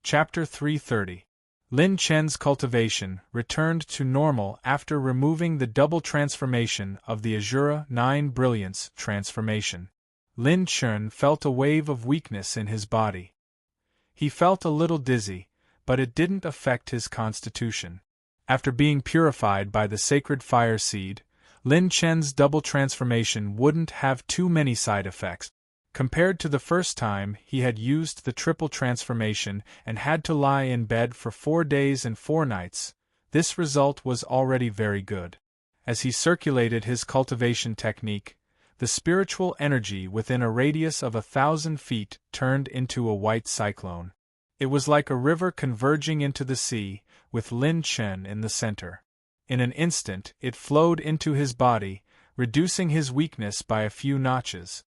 Chapter 330. Lin Chen's cultivation returned to normal after removing the double transformation of the Azura 9 Brilliance transformation. Lin Chen felt a wave of weakness in his body. He felt a little dizzy, but it didn't affect his constitution. After being purified by the sacred fire seed, Lin Chen's double transformation wouldn't have too many side effects. Compared to the first time he had used the triple transformation and had to lie in bed for 4 days and 4 nights, this result was already very good. As he circulated his cultivation technique, the spiritual energy within a radius of 1,000 feet turned into a white cyclone. It was like a river converging into the sea, with Lin Chen in the center. In an instant it flowed into his body, reducing his weakness by a few notches.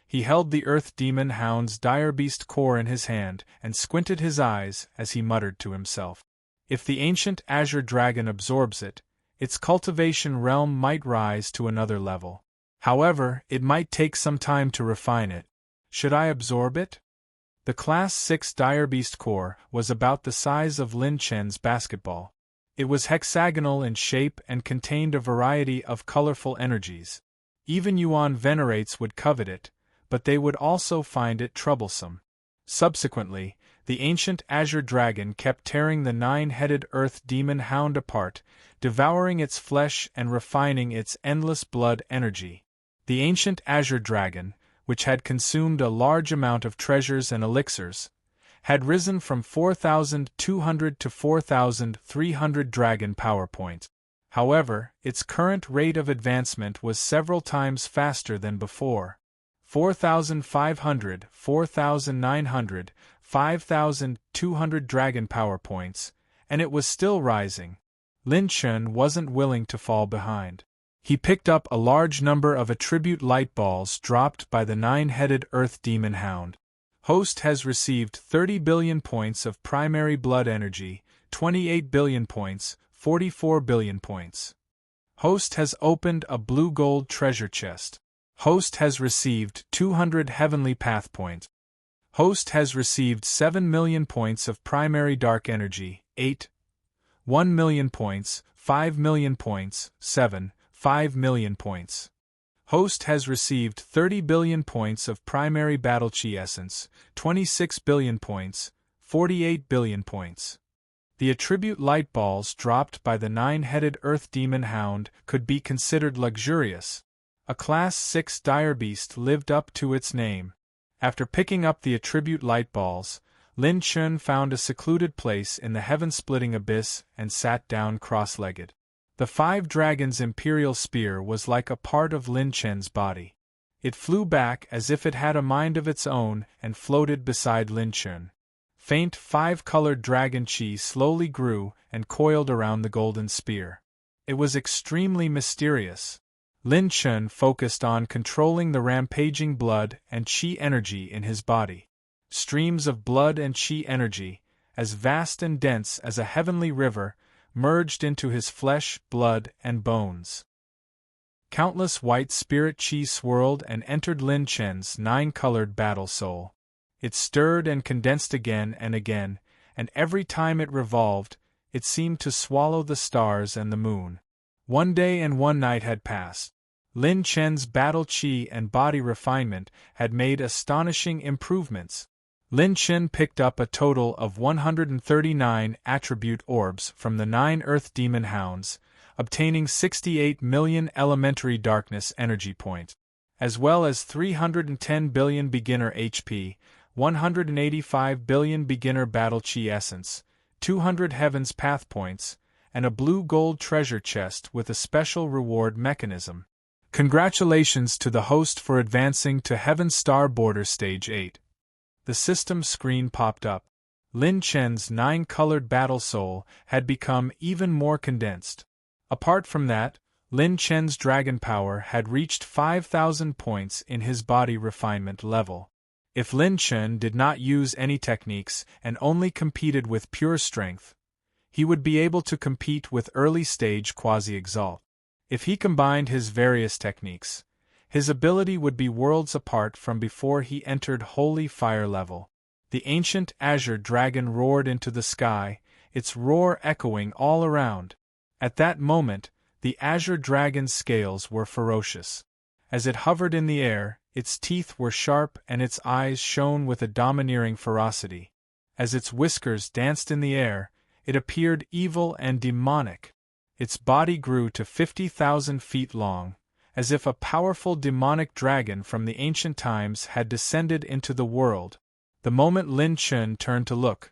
He held the Earth Demon Hound's dire beast core in his hand and squinted his eyes as he muttered to himself. If the ancient Azure Dragon absorbs it, its cultivation realm might rise to another level. However, it might take some time to refine it. Should I absorb it? The Class 6 Dire Beast core was about the size of Lin Chen's basketball. It was hexagonal in shape and contained a variety of colorful energies. Even Yuan venerates would covet it, but they would also find it troublesome. Subsequently, the ancient Azure Dragon kept tearing the 9-headed Earth Demon Hound apart, devouring its flesh and refining its endless blood energy. The ancient Azure Dragon, which had consumed a large amount of treasures and elixirs, had risen from 4,200 to 4,300 dragon power points. However, its current rate of advancement was several times faster than before. 4,500, 4,900, 5,200 dragon power points, and it was still rising. Lin Chen wasn't willing to fall behind. He picked up a large number of attribute light balls dropped by the 9-headed Earth Demon Hound. Host has received 30 billion points of primary blood energy, 28 billion points, 44 billion points. Host has opened a blue gold treasure chest. Host has received 200 heavenly path points. Host has received 7 million points of primary dark energy, 1 million points, 5 million points, 5 million points. Host has received 30 billion points of primary battle chi essence, 26 billion points, 48 billion points. The attribute light balls dropped by the 9-headed Earth Demon Hound could be considered luxurious. A Class 6 Dire Beast lived up to its name. After picking up the attribute light balls, Lin Chen found a secluded place in the heaven-splitting abyss and sat down cross-legged. The 5 Dragons' Imperial Spear was like a part of Lin Chen's body. It flew back as if it had a mind of its own and floated beside Lin Chen. Faint 5-colored dragon chi slowly grew and coiled around the golden spear. It was extremely mysterious. Lin Chen focused on controlling the rampaging blood and qi energy in his body. Streams of blood and qi energy, as vast and dense as a heavenly river, merged into his flesh, blood, and bones. Countless white spirit qi swirled and entered Lin Chen's 9-colored battle soul. It stirred and condensed again, and every time it revolved, it seemed to swallow the stars and the moon. 1 day and 1 night had passed. Lin Chen's battle qi and body refinement had made astonishing improvements. Lin Chen picked up a total of 139 attribute orbs from the 9 Earth Demon Hounds, obtaining 68 million elementary darkness energy points, as well as 310 billion beginner HP, 185 billion beginner battle chi essence, 200 heavens path points, and a blue gold treasure chest with a special reward mechanism. Congratulations to the host for advancing to Heaven Star Border Stage 8. The system screen popped up. Lin Chen's 9-colored battle soul had become even more condensed. Apart from that, Lin Chen's dragon power had reached 5,000 points in his body refinement level. If Lin Chen did not use any techniques and only competed with pure strength, he would be able to compete with early-stage quasi-exalt. If he combined his various techniques, his ability would be worlds apart from before he entered Holy Fire level. The ancient azure dragon roared into the sky, its roar echoing all around. At that moment, the azure dragon's scales were ferocious. As it hovered in the air, its teeth were sharp and its eyes shone with a domineering ferocity. As its whiskers danced in the air, it appeared evil and demonic. Its body grew to 50,000 feet long, as if a powerful demonic dragon from the ancient times had descended into the world. The moment Lin Chun turned to look,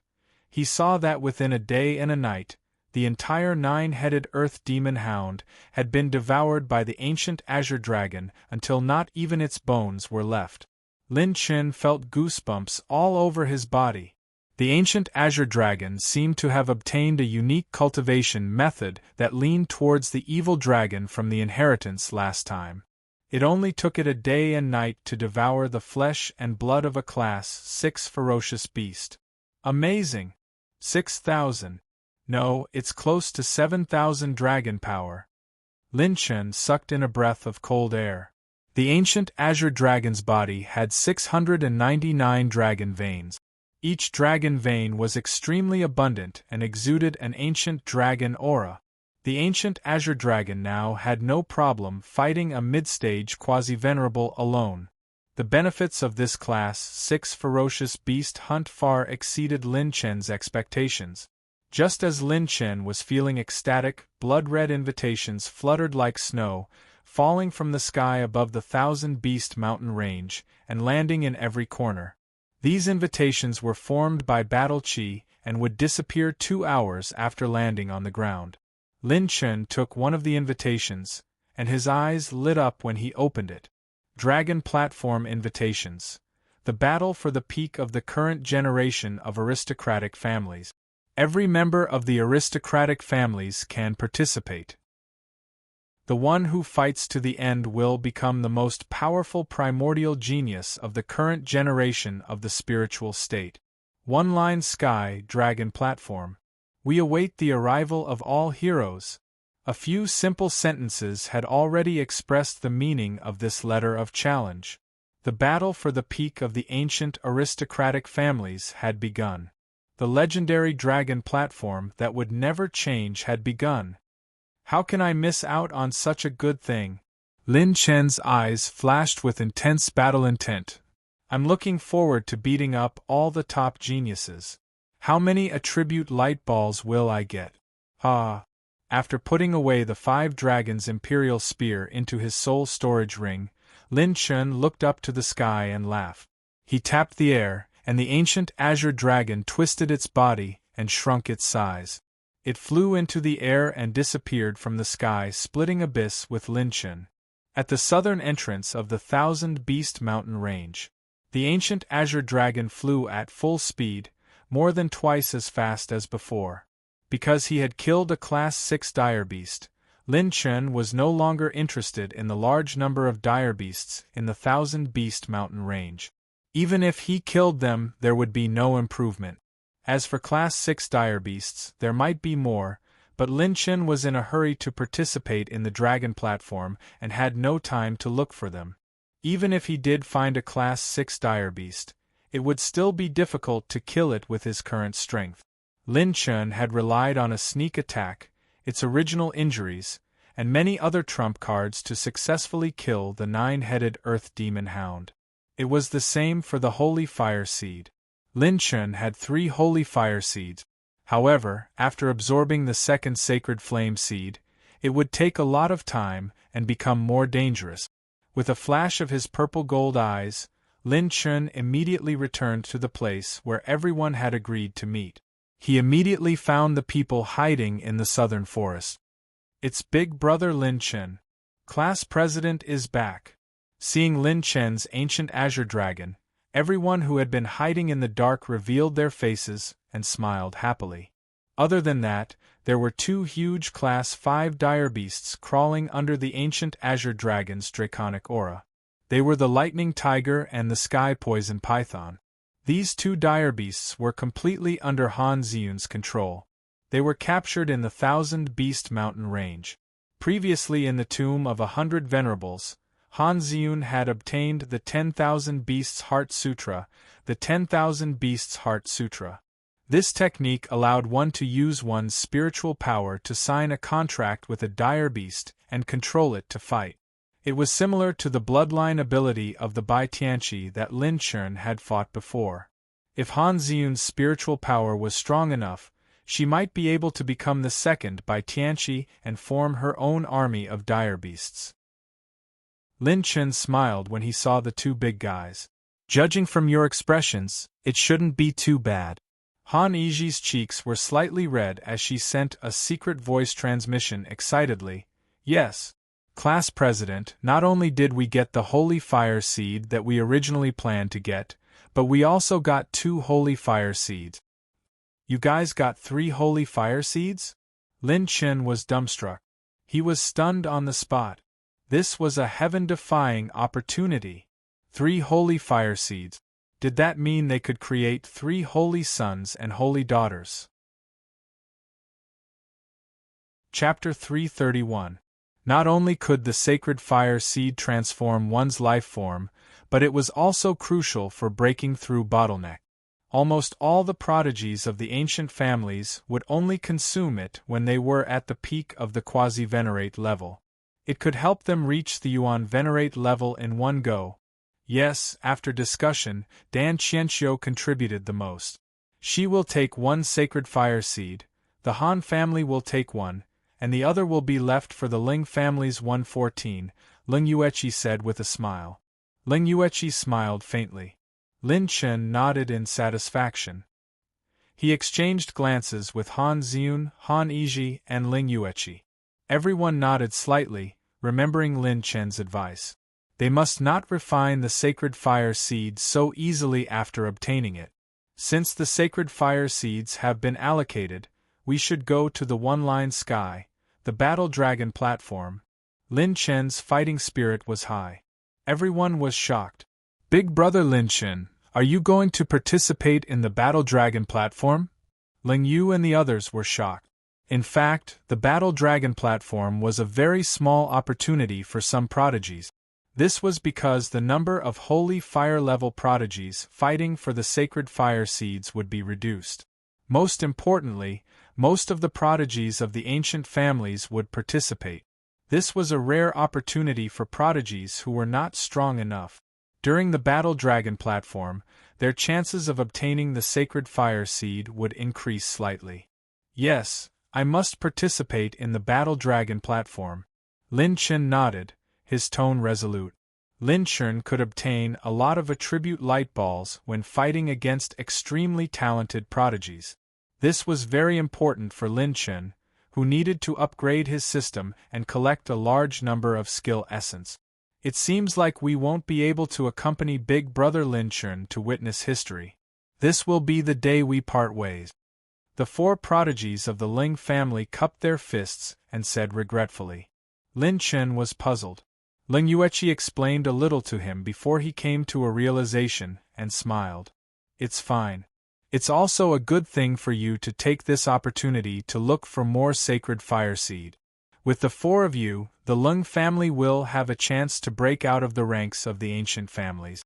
he saw that within a day and a night, the entire nine-headed earth demon hound had been devoured by the ancient azure dragon until not even its bones were left. Lin Chun felt goosebumps all over his body. The ancient azure dragon seemed to have obtained a unique cultivation method that leaned towards the evil dragon from the inheritance last time. It only took it a day and night to devour the flesh and blood of a Class 6 ferocious beast. Amazing! 6,000. No, it's close to 7,000 dragon power. Lin Chun sucked in a breath of cold air. The ancient azure dragon's body had 699 dragon veins. Each dragon vein was extremely abundant and exuded an ancient dragon aura. The ancient azure dragon now had no problem fighting a mid-stage quasi-venerable alone. The benefits of this Class 6 ferocious beast hunt far exceeded Lin Chen's expectations. Just as Lin Chen was feeling ecstatic, blood-red invitations fluttered like snow, falling from the sky above the Thousand-Beast mountain range, and landing in every corner. These invitations were formed by battle chi, and would disappear 2 hours after landing on the ground. Lin Chen took one of the invitations, and his eyes lit up when he opened it. Dragon Platform Invitations. The battle for the peak of the current generation of aristocratic families. Every member of the aristocratic families can participate. The one who fights to the end will become the most powerful primordial genius of the current generation of the spiritual state. One-line sky dragon platform. We await the arrival of all heroes. A few simple sentences had already expressed the meaning of this letter of challenge. The battle for the peak of the ancient aristocratic families had begun. The legendary dragon platform that would never change had begun. How can I miss out on such a good thing? Lin Chen's eyes flashed with intense battle intent. I'm looking forward to beating up all the top geniuses. How many attribute light balls will I get? After putting away the 5 dragons' imperial spear into his soul storage ring, Lin Chen looked up to the sky and laughed. He tapped the air, and the ancient azure dragon twisted its body and shrunk its size. It flew into the air and disappeared from the sky-splitting abyss with Lin Chen. At the southern entrance of the Thousand-Beast mountain range, the ancient azure dragon flew at full speed, more than twice as fast as before. Because he had killed a Class 6 dire beast, Lin Chen was no longer interested in the large number of dire beasts in the Thousand-Beast mountain range. Even if he killed them, there would be no improvement. As for Class 6 dire beasts, there might be more, but Lin Chen was in a hurry to participate in the dragon platform and had no time to look for them. Even if he did find a Class 6 dire beast, it would still be difficult to kill it with his current strength. Lin Chen had relied on a sneak attack, its original injuries, and many other trump cards to successfully kill the 9-headed Earth Demon Hound. It was the same for the Holy Fire Seed. Lin Chen had 3 Holy Fire Seeds. However, after absorbing the second Sacred Flame Seed, it would take a lot of time and become more dangerous. With a flash of his purple-gold eyes, Lin Chen immediately returned to the place where everyone had agreed to meet. He immediately found the people hiding in the southern forest. It's Big Brother Lin Chen. Class President is back. Seeing Lin Chen's ancient azure dragon, everyone who had been hiding in the dark revealed their faces and smiled happily. Other than that, there were 2 huge Class 5 dire beasts crawling under the ancient azure dragon's draconic aura. They were the lightning tiger and the sky poison python. These 2 dire beasts were completely under Han Ziyun's control. They were captured in the Thousand-Beast mountain range. Previously in the tomb of 100 venerables, Han Ziyun had obtained the 10,000 Beasts Heart Sutra, the 10,000 Beasts Heart Sutra. This technique allowed one to use one's spiritual power to sign a contract with a dire beast and control it to fight. It was similar to the bloodline ability of the Bai Tianqi that Lin Chun had fought before. If Han Ziyun's spiritual power was strong enough, she might be able to become the second Bai Tianqi and form her own army of dire beasts. Lin Chun smiled when he saw the two big guys. Judging from your expressions, it shouldn't be too bad. Han Yiji's cheeks were slightly red as she sent a secret voice transmission excitedly. Yes, Class President, not only did we get the Holy Fire Seed that we originally planned to get, but we also got 2 Holy Fire Seeds. You guys got 3 Holy Fire Seeds? Lin Chun was dumbstruck. He was stunned on the spot. This was a heaven-defying opportunity. 3 Holy Fire Seeds. Did that mean they could create 3 holy sons and holy daughters? Chapter 331. Not only could the sacred fire seed transform one's life form, but it was also crucial for breaking through bottleneck. Almost all the prodigies of the ancient families would only consume it when they were at the peak of the quasi-venerate level. It could help them reach the Yuan venerate level in one go. Yes, after discussion, Dan Qianxiu contributed the most. She will take 1 sacred fire seed, the Han family will take 1, and the other will be left for the Ling family's 114, Ling Yueqi said with a smile. Ling Yueqi smiled faintly. Lin Chun nodded in satisfaction. He exchanged glances with Han Ziyun, Han Yiji, and Ling Yueqi. Everyone nodded slightly, remembering Lin Chun's advice. They must not refine the sacred fire seed so easily after obtaining it. Since the sacred fire seeds have been allocated, we should go to the one-line sky, the battle dragon platform. Lin Chun's fighting spirit was high. Everyone was shocked. Big brother Lin Chun, are you going to participate in the battle dragon platform? Ling Yu and the others were shocked. In fact, the battle dragon platform was a very small opportunity for some prodigies. This was because the number of holy fire-level prodigies fighting for the sacred fire seeds would be reduced. Most importantly, most of the prodigies of the ancient families would participate. This was a rare opportunity for prodigies who were not strong enough. During the battle dragon platform, their chances of obtaining the sacred fire seed would increase slightly. Yes, I must participate in the battle dragon platform. Lin Chun nodded, his tone resolute. Lin Chun could obtain a lot of attribute light balls when fighting against extremely talented prodigies. This was very important for Lin Chun, who needed to upgrade his system and collect a large number of skill essence. It seems like we won't be able to accompany Big Brother Lin Chun to witness history. This will be the day we part ways. The 4 prodigies of the Ling family cupped their fists and said regretfully. Lin Chun was puzzled. Ling Yueqi explained a little to him before he came to a realization, and smiled. It's fine. It's also a good thing for you to take this opportunity to look for more sacred fire seed. With the 4 of you, the Lung family will have a chance to break out of the ranks of the ancient families.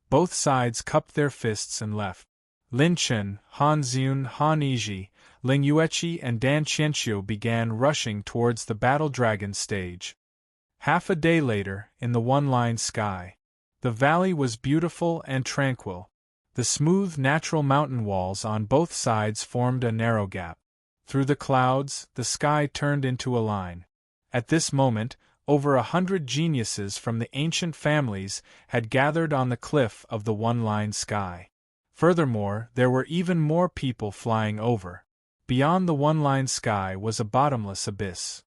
Both sides cupped their fists and left. Lin Chun, Han Ziyun, Han Yiji, Ling Yueqi and Dan Qianxiu began rushing towards the battle dragon stage. Half a day later, in the one-line sky. The valley was beautiful and tranquil. The smooth natural mountain walls on both sides formed a narrow gap. Through the clouds, the sky turned into a line. At this moment, over 100 geniuses from the ancient families had gathered on the cliff of the one-line sky. Furthermore, there were even more people flying over. Beyond the one-line sky was a bottomless abyss.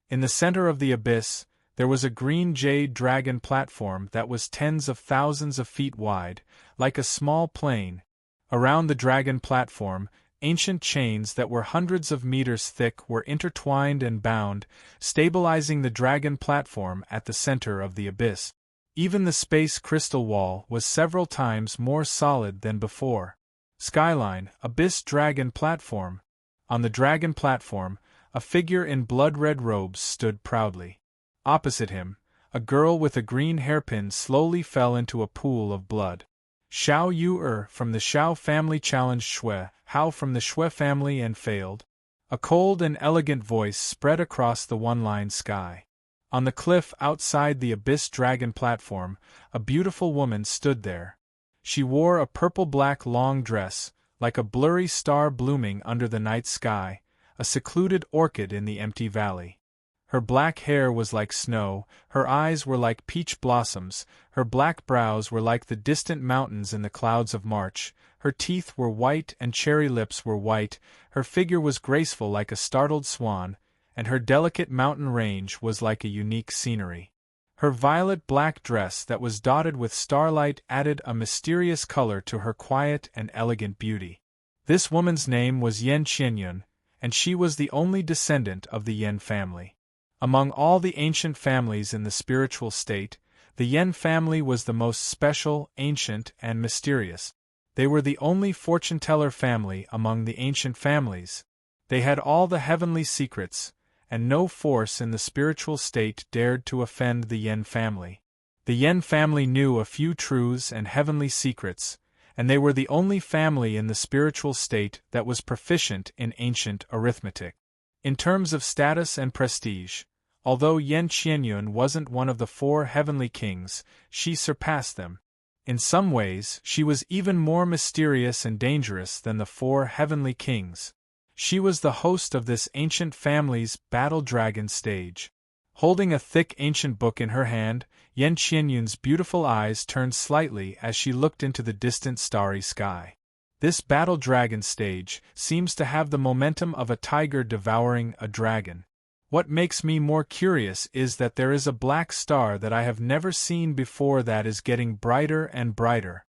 In the center of the abyss, there was a green jade dragon platform that was tens of thousands of feet wide, like a small plane. Around the dragon platform, ancient chains that were hundreds of meters thick were intertwined and bound, stabilizing the dragon platform at the center of the abyss. Even the space crystal wall was several times more solid than before. Skyline, abyss dragon platform. On the dragon platform, a figure in blood-red robes stood proudly. Opposite him, a girl with a green hairpin slowly fell into a pool of blood. Xiao Yu from the Xiao family challenged Shui, Hao from the Shui family and failed. A cold and elegant voice spread across the one-line sky. On the cliff outside the Abyss Dragon platform, a beautiful woman stood there. She wore a purple-black long dress, like a blurry star blooming under the night sky, a secluded orchid in the empty valley. Her black hair was like snow, her eyes were like peach blossoms, her black brows were like the distant mountains in the clouds of March, her teeth were white and cherry lips were white, her figure was graceful like a startled swan, and her delicate mountain range was like a unique scenery. Her violet-black dress that was dotted with starlight added a mysterious color to her quiet and elegant beauty. This woman's name was Yan Qianyun, and she was the only descendant of the Yan family. Among all the ancient families in the spiritual state, the Yan family was the most special, ancient, and mysterious. They were the only fortune-teller family among the ancient families. They had all the heavenly secrets, and no force in the spiritual state dared to offend the Yan family. The Yan family knew a few truths and heavenly secrets, and they were the only family in the spiritual state that was proficient in ancient arithmetic. In terms of status and prestige, although Yan Qianyun wasn't one of the 4 heavenly kings, she surpassed them. In some ways, she was even more mysterious and dangerous than the 4 heavenly kings. She was the host of this ancient family's Battle Dragon stage. Holding a thick ancient book in her hand, Yan Qianyun's beautiful eyes turned slightly as she looked into the distant starry sky. This Battle Dragon stage seems to have the momentum of a tiger devouring a dragon. What makes me more curious is that there is a black star that I have never seen before that is getting brighter and brighter.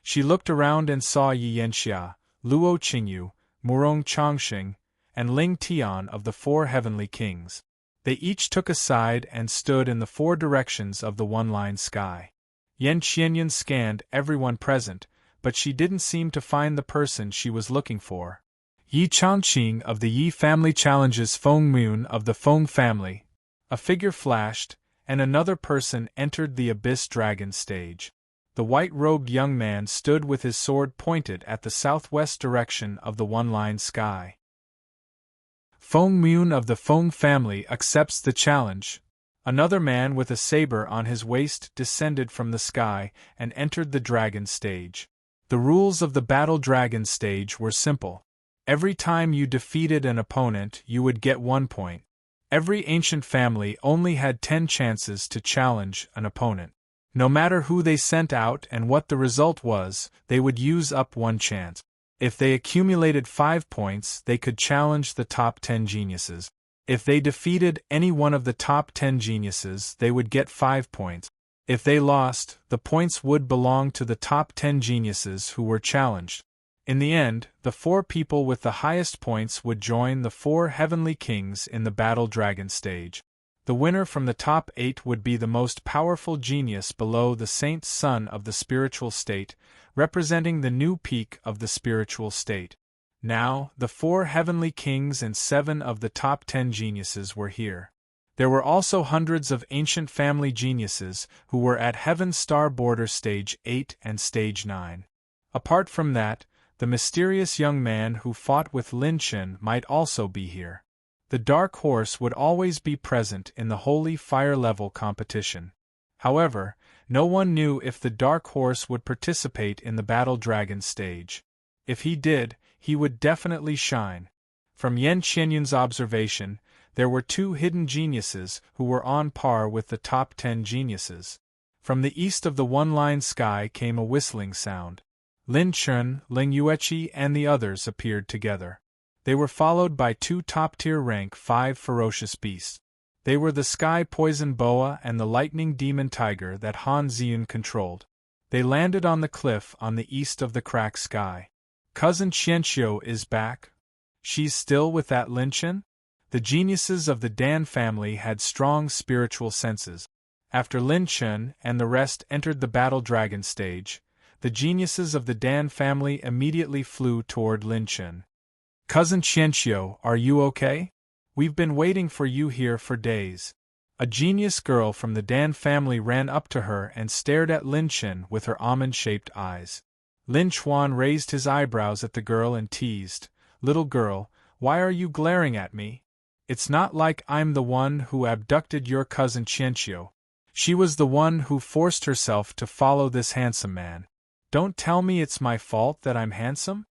She looked around and saw Yi Yanxia, Luo Qingyu, Murong Changxing, and Ling Tian of the 4 heavenly kings. They each took a side and stood in the 4 directions of the one-line sky. Yan Qianyun scanned everyone present, but she didn't seem to find the person she was looking for. Yi Changqing of the Yi family challenges Feng Mun of the Feng family. A figure flashed, and another person entered the Abyss Dragon stage. The white-robed young man stood with his sword pointed at the southwest direction of the one-line sky. Feng Mun of the Feng family accepts the challenge. Another man with a saber on his waist descended from the sky and entered the dragon stage. The rules of the Battle Dragon stage were simple. Every time you defeated an opponent, you would get 1 point. Every ancient family only had 10 chances to challenge an opponent. No matter who they sent out and what the result was, they would use up 1 chance. If they accumulated 5 points, they could challenge the top 10 geniuses. If they defeated any one of the top 10 geniuses, they would get 5 points. If they lost, the points would belong to the top 10 geniuses who were challenged. In the end, the 4 people with the highest points would join the 4 heavenly kings in the Battle Dragon stage. The winner from the top 8 would be the most powerful genius below the Saint's Son of the spiritual state, representing the new peak of the spiritual state. Now, the 4 heavenly kings and 7 of the top 10 geniuses were here. There were also hundreds of ancient family geniuses who were at Heaven's Star Border Stage 8 and Stage 9. Apart from that, the mysterious young man who fought with Lin Chen might also be here. The Dark Horse would always be present in the Holy Fire level competition. However, no one knew if the Dark Horse would participate in the Battle Dragon stage. If he did, he would definitely shine. From Yan Qianyun's observation, there were 2 hidden geniuses who were on par with the top 10 geniuses. From the east of the one-line sky came a whistling sound. Lin Chen, Ling Yueqi and the others appeared together. They were followed by 2 top-tier rank 5 ferocious beasts. They were the Sky Poison Boa and the Lightning Demon Tiger that Han Ziyun controlled. They landed on the cliff on the east of the cracked sky. Cousin Qianxiu is back? She's still with that Lin Chen? The geniuses of the Dan family had strong spiritual senses. After Lin Chen and the rest entered the Battle Dragon stage, the geniuses of the Dan family immediately flew toward Lin Chen. Cousin Qianxiu, are you okay? We've been waiting for you here for days. A genius girl from the Dan family ran up to her and stared at Lin Chen with her almond-shaped eyes. Lin Chuan raised his eyebrows at the girl and teased, "Little girl, why are you glaring at me? It's not like I'm the one who abducted your cousin Qianqiu. She was the one who forced herself to follow this handsome man. Don't tell me it's my fault that I'm handsome?"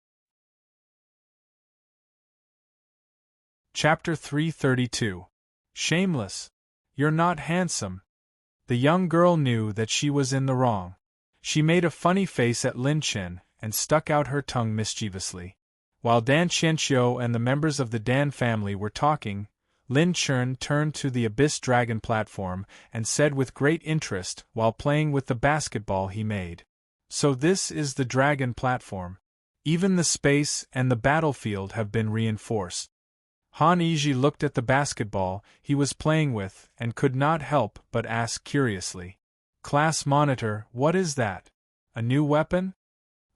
Chapter 332. Shameless. You're not handsome. The young girl knew that she was in the wrong. She made a funny face at Lin Chen and stuck out her tongue mischievously. While Dan Qianqiu and the members of the Dan family were talking, Lin Chen turned to the Abyss Dragon platform and said with great interest while playing with the basketball he made, "So this is the dragon platform. Even the space and the battlefield have been reinforced." Han Yizhi looked at the basketball he was playing with and could not help but ask curiously, "Class monitor, what is that? A new weapon?"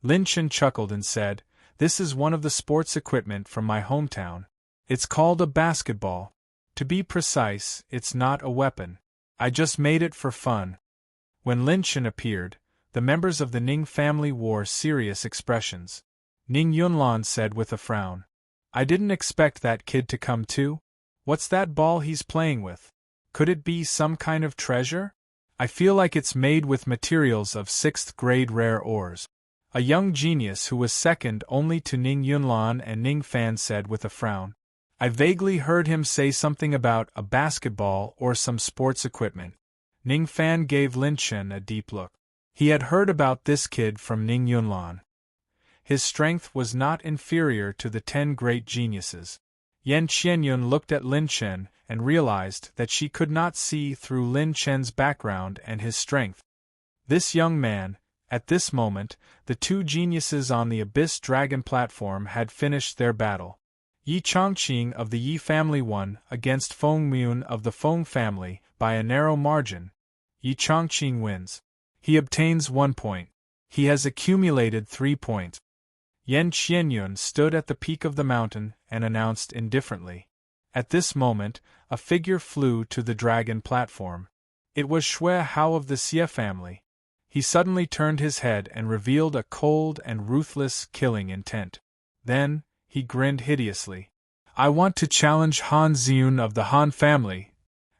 Lin Chen chuckled and said, "This is one of the sports equipment from my hometown. It's called a basketball. To be precise, it's not a weapon. I just made it for fun." When Lin Chen appeared, the members of the Ning family wore serious expressions. Ning Yunlan said with a frown, "I didn't expect that kid to come too. What's that ball he's playing with? Could it be some kind of treasure? I feel like it's made with materials of 6th grade rare ores." A young genius who was second only to Ning Yunlan and Ning Fan said with a frown, "I vaguely heard him say something about a basketball or some sports equipment." Ning Fan gave Lin Chen a deep look. He had heard about this kid from Ning Yunlan. His strength was not inferior to the 10 great geniuses. Yan Qianyun looked at Lin Chen and realized that she could not see through Lin Chen's background and his strength. This young man, at this moment, the 2 geniuses on the Abyss Dragon platform had finished their battle. Yi Chongqing of the Yi family won against Feng Myun of the Feng family by a narrow margin. Yi Chongqing wins. He obtains 1 point. He has accumulated 3 points. Yan Qianyun stood at the peak of the mountain and announced indifferently. At this moment, a figure flew to the dragon platform. It was Shui Hao of the Xie family. He suddenly turned his head and revealed a cold and ruthless killing intent. Then, he grinned hideously. "I want to challenge Han Ziyun of the Han family."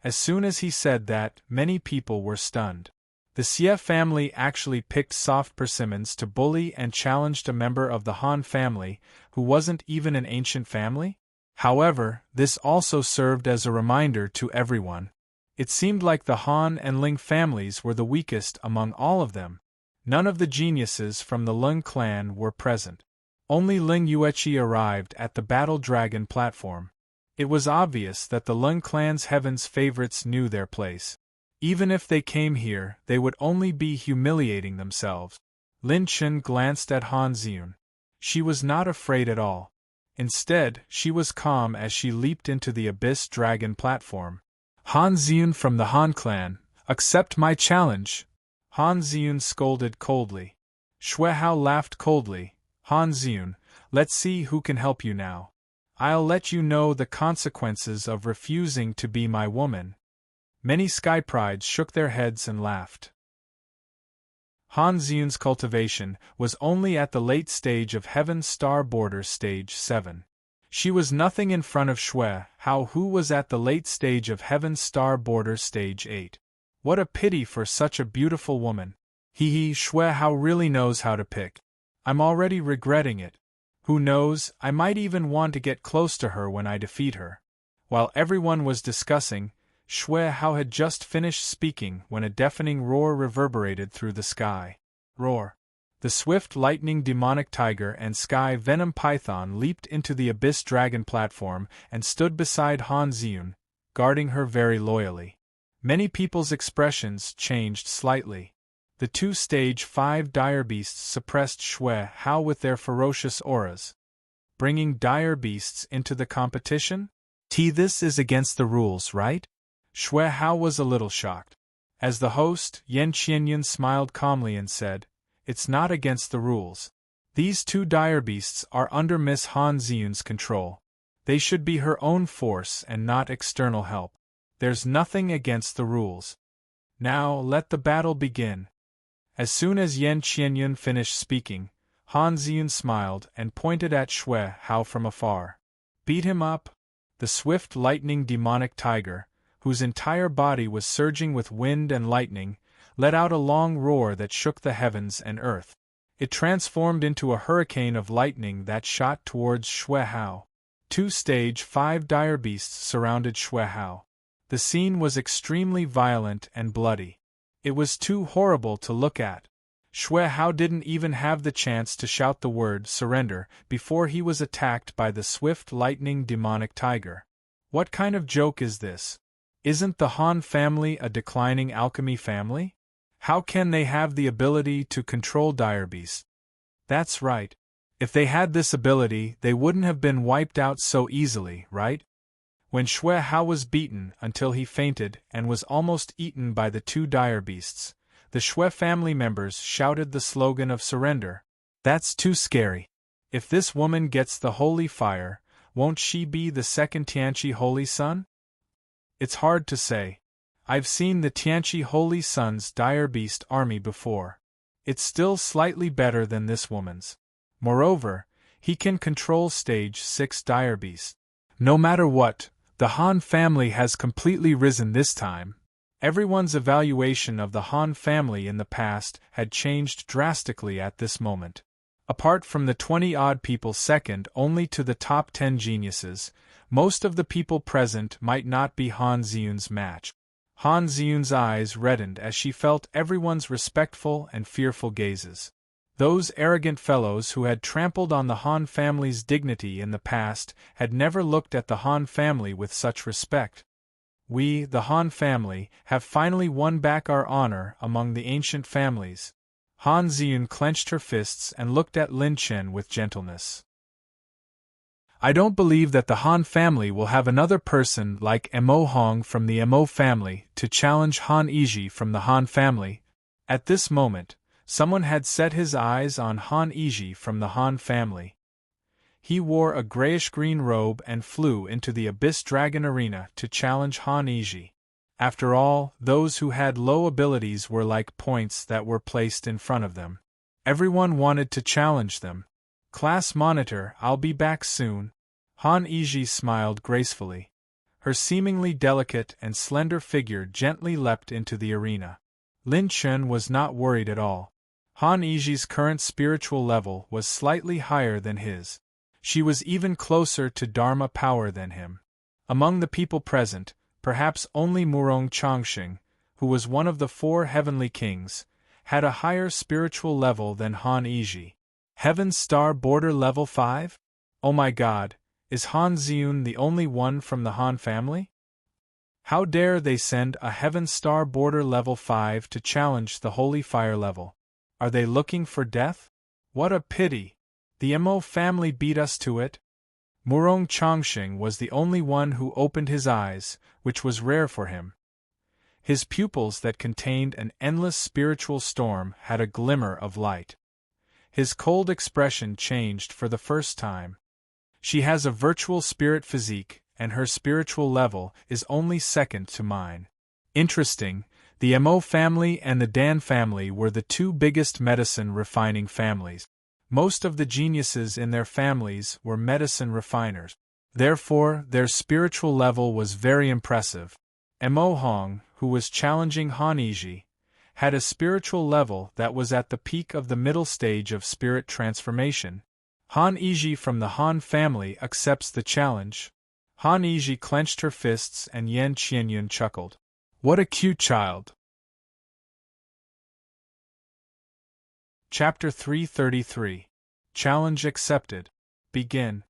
As soon as he said that, many people were stunned. The Xie family actually picked soft persimmons to bully and challenged a member of the Han family, who wasn't even an ancient family? However, this also served as a reminder to everyone. It seemed like the Han and Ling families were the weakest among all of them. None of the geniuses from the Lung clan were present. Only Ling Yueqi arrived at the Battle Dragon platform. It was obvious that the Lung clan's Heaven's favorites knew their place. Even if they came here, they would only be humiliating themselves. Lin Chen glanced at Han Ziyun. She was not afraid at all. Instead, she was calm as she leaped into the Abyss Dragon platform. "Han Ziyun from the Han clan, accept my challenge!" Han Ziyun scolded coldly. Shui Hao laughed coldly. "Han Ziyun, let's see who can help you now. I'll let you know the consequences of refusing to be my woman." Many Sky Prides shook their heads and laughed. Han Ziyun's cultivation was only at the late stage of Heaven's Star Border Stage 7. She was nothing in front of Shui Hao, who was at the late stage of Heaven's Star Border Stage 8. What a pity for such a beautiful woman. Shui Hao really knows how to pick. I'm already regretting it. Who knows, I might even want to get close to her when I defeat her. While everyone was discussing, Shui Hao had just finished speaking when a deafening roar reverberated through the sky. Roar! The swift lightning demonic tiger and sky venom python leaped into the Abyss Dragon platform and stood beside Han Ziyun, guarding her very loyally. Many people's expressions changed slightly. The 2 Stage 5 dire beasts suppressed Shui Hao with their ferocious auras. Bringing dire beasts into the competition? This is against the rules, right? Shui Hao was a little shocked. As the host, Yan Qianyun smiled calmly and said, "It's not against the rules. These 2 dire beasts are under Miss Han Ziyun's control. They should be her own force and not external help." There's nothing against the rules. Now, let the battle begin. As soon as Yan Qianyun finished speaking, Han Ziyun smiled and pointed at Xue Hao from afar. Beat him up? The swift lightning demonic tiger, whose entire body was surging with wind and lightning, let out a long roar that shook the heavens and earth. It transformed into a hurricane of lightning that shot towards Xue Hao. 2 Stage 5 dire beasts surrounded Xue Hao. The scene was extremely violent and bloody. It was too horrible to look at. Xue Hao didn't even have the chance to shout the word surrender before he was attacked by the swift lightning demonic tiger. What kind of joke is this? Isn't the Han family a declining alchemy family? How can they have the ability to control dire beasts? That's right. If they had this ability, they wouldn't have been wiped out so easily, right? When Xue Hao was beaten until he fainted and was almost eaten by the 2 dire beasts, the Xue family members shouted the slogan of surrender. That's too scary. If this woman gets the holy fire, won't she be the second Tianqi Holy Sun? It's hard to say. I've seen the Tianqi Holy Sun's dire beast army before. It's still slightly better than this woman's. Moreover, he can control stage 6 dire beast. No matter what, the Han family has completely risen this time. Everyone's evaluation of the Han family in the past had changed drastically at this moment. Apart from the 20-odd people second only to the top 10 geniuses, most of the people present might not be Han Ziyun's match. Han Ziyun's eyes reddened as she felt everyone's respectful and fearful gazes. Those arrogant fellows who had trampled on the Han family's dignity in the past had never looked at the Han family with such respect. We, the Han family, have finally won back our honor among the ancient families. Han Ziyun clenched her fists and looked at Lin Chen with gentleness. I don't believe that the Han family will have another person like Mo Hong from the Mo family to challenge Han Yizhi from the Han family. At this moment, someone had set his eyes on Han Yizhi from the Han family. He wore a grayish-green robe and flew into the Abyss Dragon Arena to challenge Han Yizhi. After all, those who had low abilities were like points that were placed in front of them. Everyone wanted to challenge them. Class monitor, I'll be back soon. Han Yizhi smiled gracefully. Her seemingly delicate and slender figure gently leapt into the arena. Lin Chen was not worried at all. Han Yizhi's current spiritual level was slightly higher than his. She was even closer to Dharma power than him. Among the people present, perhaps only Murong Changxing, who was one of the 4 heavenly kings, had a higher spiritual level than Han Yizhi. Heaven's Star Border Level 5? Oh my god, is Han Ziyun the only one from the Han family? How dare they send a Heaven's Star Border Level 5 to challenge the Holy Fire level? Are they looking for death? What a pity! The Mo family beat us to it. Murong Changxing was the only one who opened his eyes, which was rare for him. His pupils that contained an endless spiritual storm had a glimmer of light. His cold expression changed for the first time. She has a virtual spirit physique, and her spiritual level is only second to mine. Interesting, the Mo family and the Dan family were the 2 biggest medicine refining families. Most of the geniuses in their families were medicine refiners. Therefore, their spiritual level was very impressive. Mo Hong, who was challenging Han Yizhi, had a spiritual level that was at the peak of the middle stage of spirit transformation. Han Yizhi from the Han family accepts the challenge. Han Yizhi clenched her fists and Yan Qianyun chuckled. What a cute child! Chapter 333. Challenge accepted. Begin.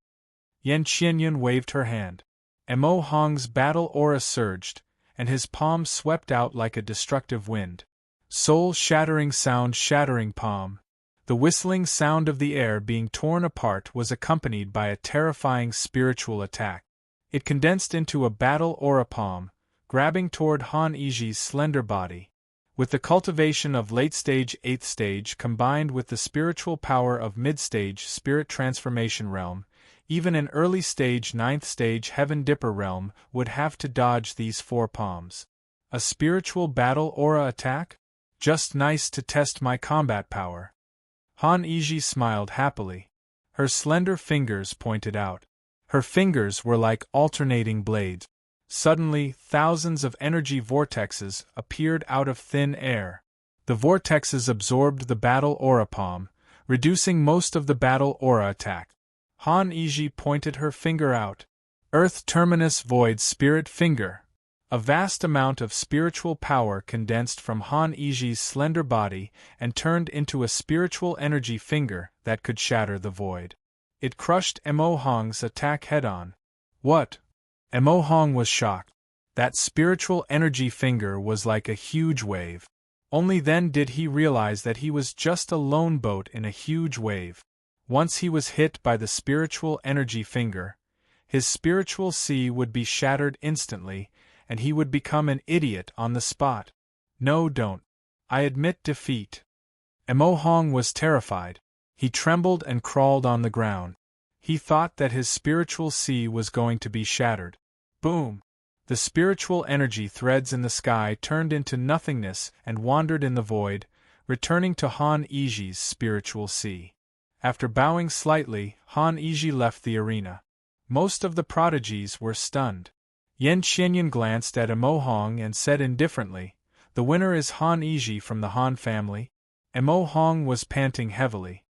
Yan Qianyun waved her hand. Mo Hong's battle aura surged, and his palm swept out like a destructive wind. Soul-shattering sound shattering palm. The whistling sound of the air being torn apart was accompanied by a terrifying spiritual attack. It condensed into a battle aura palm, grabbing toward Han Yizhi's slender body. With the cultivation of late-stage 8th stage combined with the spiritual power of mid-stage spirit transformation realm, Even an early-stage 9th-stage Heaven Dipper realm would have to dodge these 4 palms. A spiritual battle aura attack? Just nice to test my combat power. Han Iji smiled happily. Her slender fingers pointed out. Her fingers were like alternating blades. Suddenly, thousands of energy vortexes appeared out of thin air. The vortexes absorbed the battle aura palm, reducing most of the battle aura attack. Han Iji pointed her finger out. Earth Terminus Void Spirit Finger. A vast amount of spiritual power condensed from Han Iji's slender body and turned into a spiritual energy finger that could shatter the void. It crushed Mo Hong's attack head-on. What? Mo Hong was shocked. That spiritual energy finger was like a huge wave. Only then did he realize that he was just a lone boat in a huge wave. Once he was hit by the spiritual energy finger, his spiritual sea would be shattered instantly, and he would become an idiot on the spot. No, don't. I admit defeat. Mo Hong was terrified. He trembled and crawled on the ground. He thought that his spiritual sea was going to be shattered. Boom! The spiritual energy threads in the sky turned into nothingness and wandered in the void, returning to Han Iji's spiritual sea. After bowing slightly, Han Iji left the arena. Most of the prodigies were stunned. Yan Qianyan glanced at Mo Hong and said indifferently, "The winner is Han Iji from the Han family." Mo Hong was panting heavily.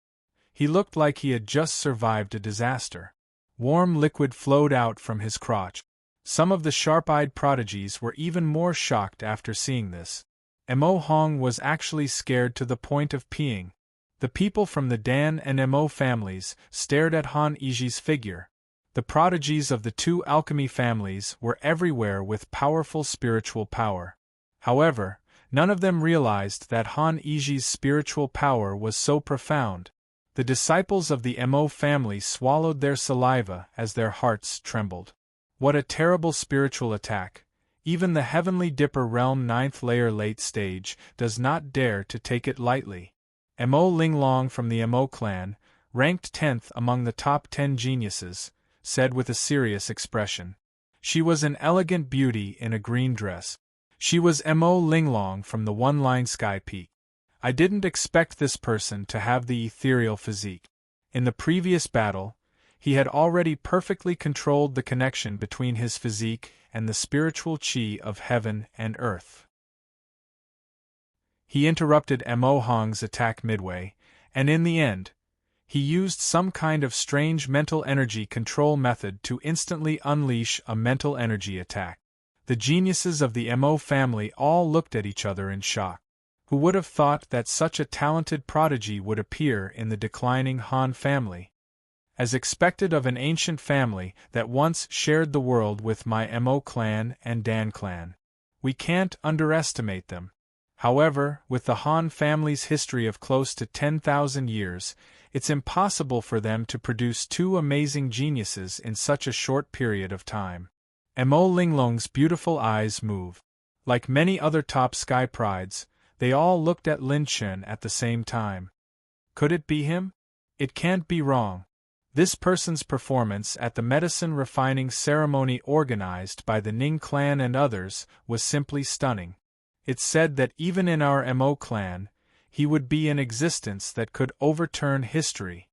He looked like he had just survived a disaster. Warm liquid flowed out from his crotch. Some of the sharp-eyed prodigies were even more shocked after seeing this. Mo Hong was actually scared to the point of peeing. The people from the Dan and Mo families stared at Han Iji's figure. The prodigies of the 2 alchemy families were everywhere with powerful spiritual power. However, none of them realized that Han Iji's spiritual power was so profound. The disciples of the Mo family swallowed their saliva as their hearts trembled. What a terrible spiritual attack! Even the Heavenly Dipper Realm 9th layer late stage does not dare to take it lightly. Mo Linglong from the Mo clan, ranked 10th among the top 10 geniuses, said with a serious expression. She was an elegant beauty in a green dress. She was Mo Linglong from the One-Line Sky Peak. I didn't expect this person to have the ethereal physique. In the previous battle, he had already perfectly controlled the connection between his physique and the spiritual chi of heaven and earth. He interrupted Mo Hong's attack midway, and in the end, he used some kind of strange mental energy control method to instantly unleash a mental energy attack. The geniuses of the Mo family all looked at each other in shock. Who would have thought that such a talented prodigy would appear in the declining Han family? As expected of an ancient family that once shared the world with my Mo clan and Dan clan. We can't underestimate them. However, with the Han family's history of close to 10,000 years, it's impossible for them to produce 2 amazing geniuses in such a short period of time. Mo Linglong's beautiful eyes move. Like many other top sky prides, they all looked at Lin Chen at the same time. Could it be him? It can't be wrong. This person's performance at the medicine refining ceremony organized by the Ning clan and others was simply stunning. It's said that even in our Mo clan, he would be an existence that could overturn history.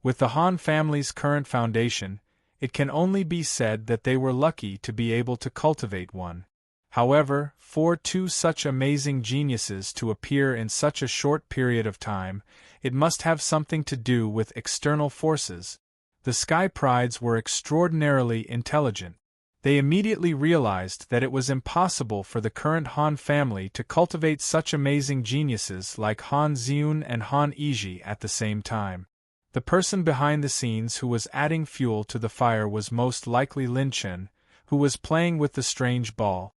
With the Han family's current foundation, it can only be said that they were lucky to be able to cultivate one. However, for 2 such amazing geniuses to appear in such a short period of time, it must have something to do with external forces. The Sky Prides were extraordinarily intelligent. They immediately realized that it was impossible for the current Han family to cultivate such amazing geniuses like Han Xiun and Han Iji at the same time. The person behind the scenes who was adding fuel to the fire was most likely Lin Chen, who was playing with the strange ball.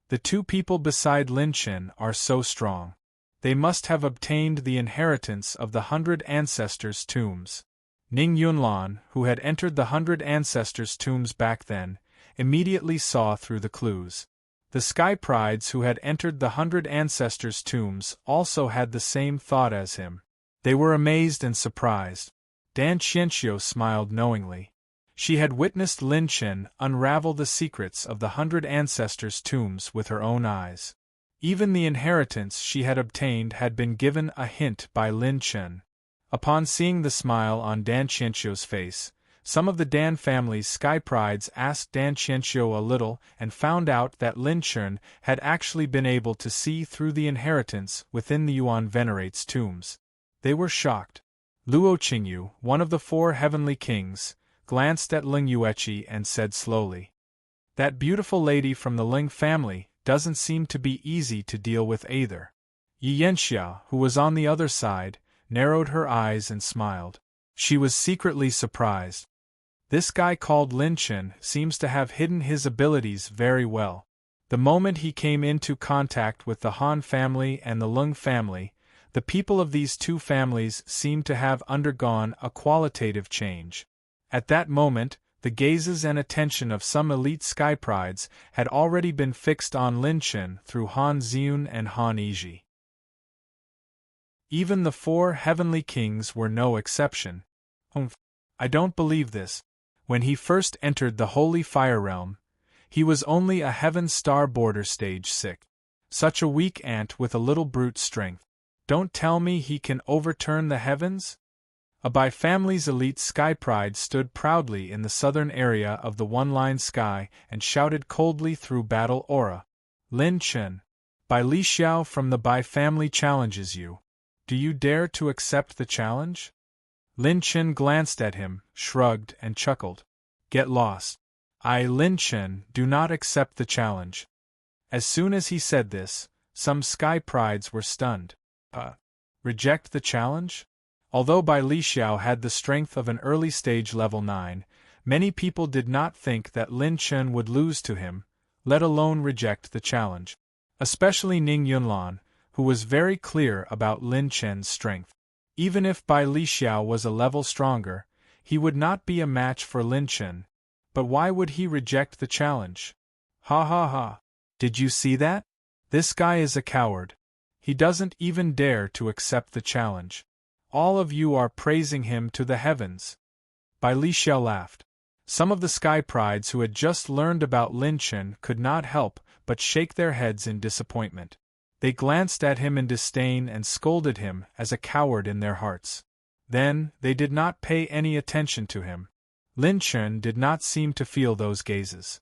The 2 people beside Lin Chen are so strong. They must have obtained the inheritance of the 100 Ancestors' tombs. Ning Yunlan, who had entered the 100 Ancestors' tombs back then, immediately saw through the clues. The Sky Prides who had entered the 100 Ancestors' tombs also had the same thought as him. They were amazed and surprised. Dan Qianxiu smiled knowingly. She had witnessed Lin Chen unravel the secrets of the 100 ancestors' tombs with her own eyes. Even the inheritance she had obtained had been given a hint by Lin Chen. Upon seeing the smile on Dan Qianqiu's face, some of the Dan family's sky prides asked Dan Qianqiu a little and found out that Lin Chen had actually been able to see through the inheritance within the Yuan venerate's tombs. They were shocked. Luo Qingyu, one of the 4 heavenly kings, glanced at Ling Yueqi and said slowly, "That beautiful lady from the Ling family doesn't seem to be easy to deal with either." Yi Yanxia, who was on the other side, narrowed her eyes and smiled. She was secretly surprised. This guy called Lin Chen seems to have hidden his abilities very well. The moment he came into contact with the Han family and the Lung family, the people of these 2 families seemed to have undergone a qualitative change. At that moment, the gazes and attention of some elite sky prides had already been fixed on Lin Chen through Han Xiun and Han Yizhi. Even the 4 heavenly kings were no exception. I don't believe this. When he first entered the Holy Fire Realm, he was only a Heaven Star Border Stage 6. Such a weak ant with a little brute strength. Don't tell me he can overturn the heavens? A Bai family's elite sky pride stood proudly in the southern area of the one-line sky and shouted coldly through battle aura. Lin Chen, Bai Li Xiao from the Bai family challenges you. Do you dare to accept the challenge? Lin Chen glanced at him, shrugged, and chuckled. Get lost. I, Lin Chen, do not accept the challenge. As soon as he said this, some sky prides were stunned. Reject the challenge? Although Bai Li Xiao had the strength of an early stage level 9, many people did not think that Lin Chen would lose to him, let alone reject the challenge. Especially Ning Yunlan, who was very clear about Lin Chen's strength. Even if Bai Li Xiao was a level stronger, he would not be a match for Lin Chen. But why would he reject the challenge? Ha ha ha. Did you see that? This guy is a coward. He doesn't even dare to accept the challenge. All of you are praising him to the heavens. Bai Li Xiao laughed. Some of the sky prides who had just learned about Lin Chen could not help but shake their heads in disappointment. They glanced at him in disdain and scolded him as a coward in their hearts. Then, they did not pay any attention to him. Lin Chen did not seem to feel those gazes.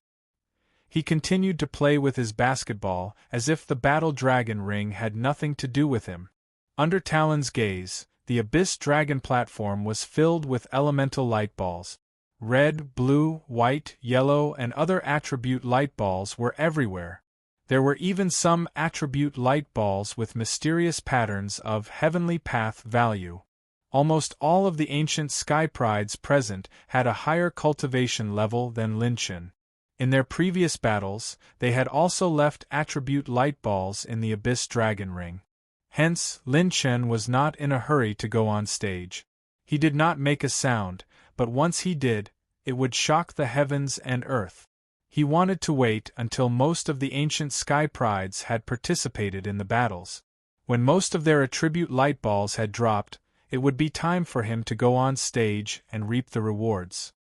He continued to play with his basketball as if the battle dragon ring had nothing to do with him. Under Talon's gaze, the Abyss Dragon platform was filled with elemental light balls. Red, blue, white, yellow, and other attribute light balls were everywhere. There were even some attribute light balls with mysterious patterns of heavenly path value. Almost all of the ancient sky prides present had a higher cultivation level than Lin Chen. In their previous battles, they had also left attribute light balls in the Abyss Dragon Ring. Hence, Lin Chen was not in a hurry to go on stage. He did not make a sound, but once he did, it would shock the heavens and earth. He wanted to wait until most of the ancient sky prides had participated in the battles. When most of their attribute light balls had dropped, it would be time for him to go on stage and reap the rewards.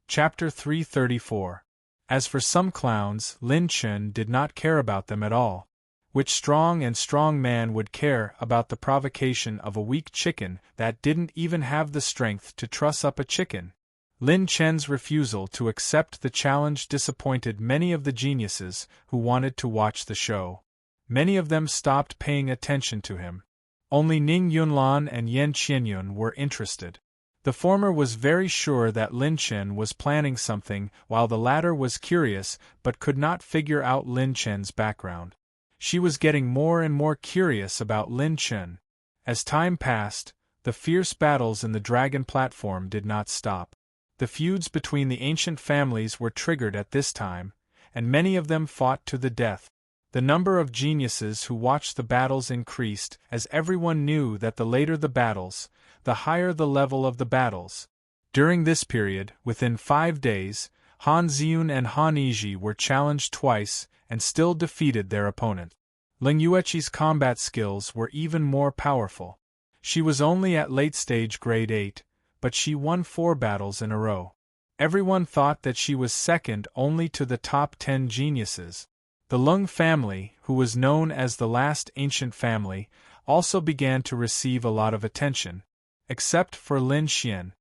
Chapter 334. As for some clowns, Lin Chen did not care about them at all. Which strong man would care about the provocation of a weak chicken that didn't even have the strength to truss up a chicken? Lin Chen's refusal to accept the challenge disappointed many of the geniuses who wanted to watch the show. Many of them stopped paying attention to him. Only Ning Yunlan and Yan Qianyun were interested. The former was very sure that Lin Chen was planning something, while the latter was curious but could not figure out Lin Chen's background. She was getting more and more curious about Lin Chen. As time passed, the fierce battles in the dragon platform did not stop. The feuds between the ancient families were triggered at this time, and many of them fought to the death. The number of geniuses who watched the battles increased, as everyone knew that the later the battles, the higher the level of the battles. During this period, within 5 days, Han Xiun and Han Yizhi were challenged twice and still defeated their opponent. Ling Yueqi's combat skills were even more powerful. She was only at late stage grade 8, but she won 4 battles in a row. Everyone thought that she was second only to the top 10 geniuses. The Lung family, who was known as the last ancient family, also began to receive a lot of attention, except for Lin Xian.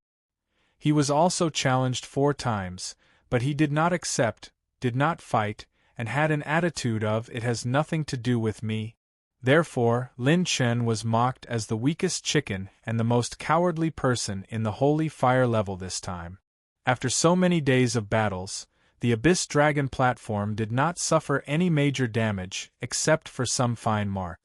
He was also challenged 4 times, but he did not accept, did not fight, and had an attitude of "it has nothing to do with me." Therefore, Lin Chen was mocked as the weakest chicken and the most cowardly person in the Holy Fire level this time. After so many days of battles, the Abyss Dragon platform did not suffer any major damage except for some fine mark.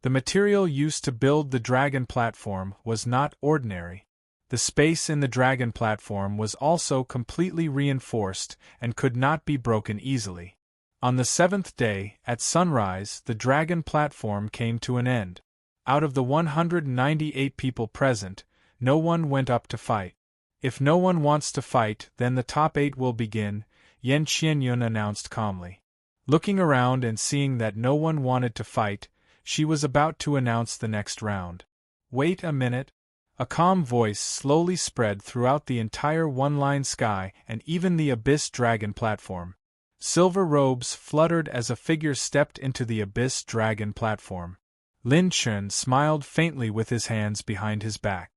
The material used to build the dragon platform was not ordinary. The space in the dragon platform was also completely reinforced and could not be broken easily. On the 7th day, at sunrise, the dragon platform came to an end. Out of the 198 people present, no one went up to fight. If no one wants to fight, then the top 8 will begin, Yan Qianyun announced calmly. Looking around and seeing that no one wanted to fight, she was about to announce the next round. Wait a minute. A calm voice slowly spread throughout the entire one-line sky and even the Abyss Dragon platform. Silver robes fluttered as a figure stepped into the Abyss Dragon platform. Lin Chen smiled faintly with his hands behind his back.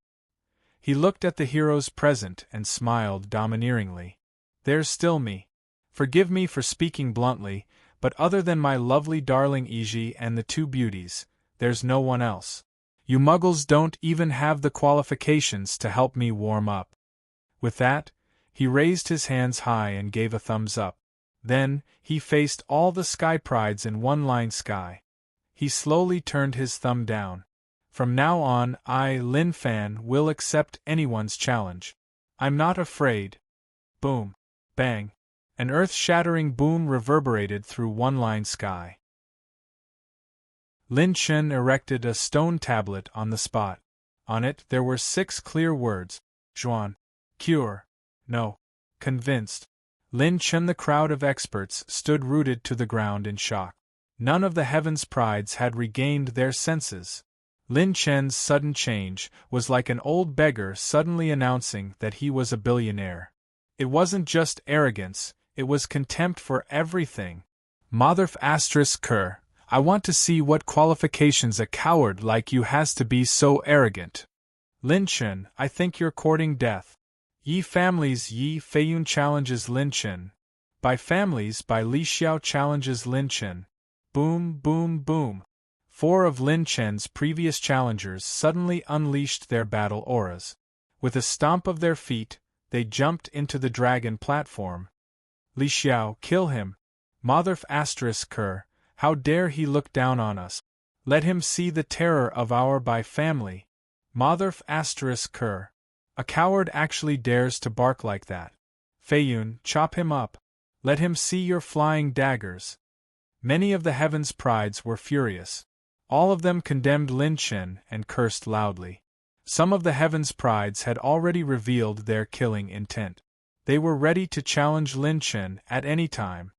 He looked at the heroes present and smiled domineeringly. There's still me. Forgive me for speaking bluntly, but other than my lovely darling Iji and the 2 beauties, there's no one else. You muggles don't even have the qualifications to help me warm up. With that, he raised his hands high and gave a thumbs up. Then, he faced all the Sky Prides in one-line sky. He slowly turned his thumb down. From now on, I, Lin Fan, will accept anyone's challenge. I'm not afraid. Boom. Bang. An earth-shattering boom reverberated through one-line sky. Lin Chen erected a stone tablet on the spot. On it there were 6 clear words: Zhuan, cure, no, convinced. Lin Chen, the crowd of experts, stood rooted to the ground in shock. None of the Heaven's Prides had regained their senses. Lin Chen's sudden change was like an old beggar suddenly announcing that he was a billionaire. It wasn't just arrogance, it was contempt for everything. Motherf asterisk cur, I want to see what qualifications a coward like you has to be so arrogant. Lin Chen, I think you're courting death. Yi families, Yi Feiyun challenges Lin Chen. By families, by Li Xiao challenges Lin Chen. Boom, boom, boom. 4 of Lin Chen's previous challengers suddenly unleashed their battle auras. With a stomp of their feet, they jumped into the dragon platform. Li Xiao, kill him. Motherf asterisk cur, how dare he look down on us? Let him see the terror of our Bai family. Motherf asterisk cur. A coward actually dares to bark like that. Feiyun, chop him up. Let him see your flying daggers. Many of the Heaven's Prides were furious. All of them condemned Lin Chen and cursed loudly. Some of the Heaven's Prides had already revealed their killing intent. They were ready to challenge Lin Chen at any time.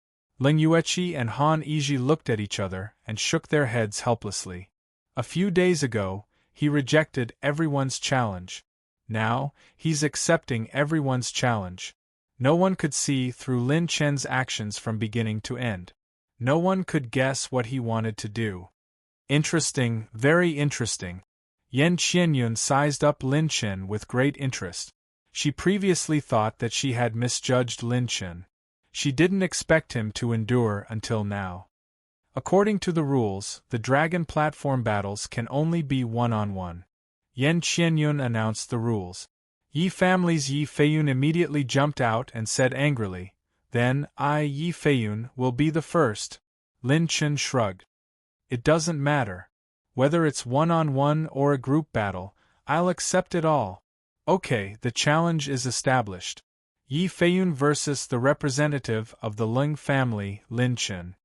Ling Yueqi and Han Yizhi looked at each other and shook their heads helplessly. A few days ago, he rejected everyone's challenge. Now, he's accepting everyone's challenge. No one could see through Lin Chen's actions from beginning to end. No one could guess what he wanted to do. Interesting, very interesting. Yan Qianyun sized up Lin Chen with great interest. She previously thought that she had misjudged Lin Chen. She didn't expect him to endure until now. According to the rules, the dragon platform battles can only be one-on-one. Yan Qianyun announced the rules. Yi families Yi Feiyun immediately jumped out and said angrily, "Then, I, Yi Feiyun, will be the first." Lin Chen shrugged. "It doesn't matter. Whether it's one-on-one or a group battle, I'll accept it all. Okay, the challenge is established. Yi Feiyun versus the representative of the Lung family, Lin Chen."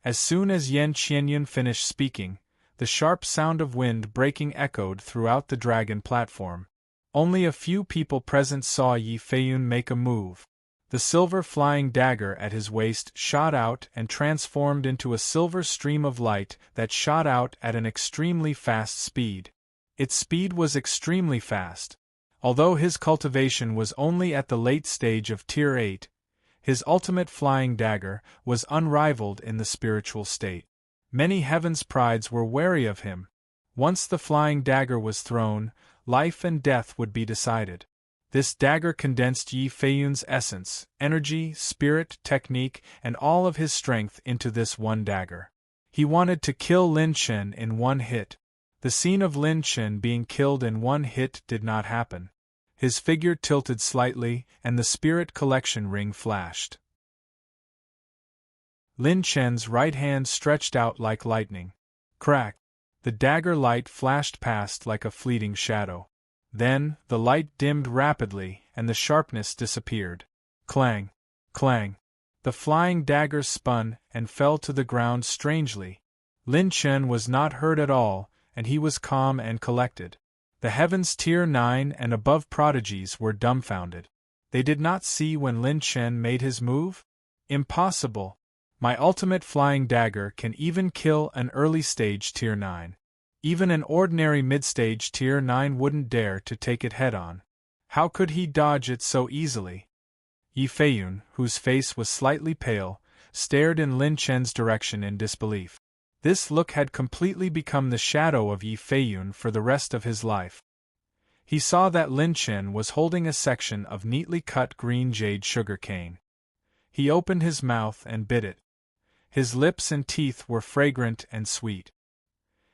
As soon as Yan Qianyun finished speaking, the sharp sound of wind breaking echoed throughout the dragon platform. Only a few people present saw Yi Feiyun make a move. The silver flying dagger at his waist shot out and transformed into a silver stream of light that shot out at an extremely fast speed. Its speed was extremely fast. Although his cultivation was only at the late stage of Tier 8, his ultimate flying dagger was unrivaled in the spiritual state. Many heaven's prides were wary of him. Once the flying dagger was thrown, life and death would be decided. This dagger condensed Yi Feiyun's essence, energy, spirit, technique, and all of his strength into this one dagger. He wanted to kill Lin Chen in one hit. The scene of Lin Chen being killed in one hit did not happen. His figure tilted slightly, and the spirit collection ring flashed. Lin Chen's right hand stretched out like lightning. Crack! The dagger light flashed past like a fleeting shadow. Then, the light dimmed rapidly, and the sharpness disappeared. Clang! Clang! The flying dagger spun and fell to the ground strangely. Lin Chen was not hurt at all, and he was calm and collected. The heavens Tier 9 and above prodigies were dumbfounded. They did not see when Lin Chen made his move? Impossible! My ultimate flying dagger can even kill an early-stage Tier 9. Even an ordinary mid-stage Tier 9 wouldn't dare to take it head-on. How could he dodge it so easily? Yi Feiyun, whose face was slightly pale, stared in Lin Chen's direction in disbelief. This look had completely become the shadow of Yi Feiyun for the rest of his life. He saw that Lin Chen was holding a section of neatly cut green jade sugar cane. He opened his mouth and bit it. His lips and teeth were fragrant and sweet.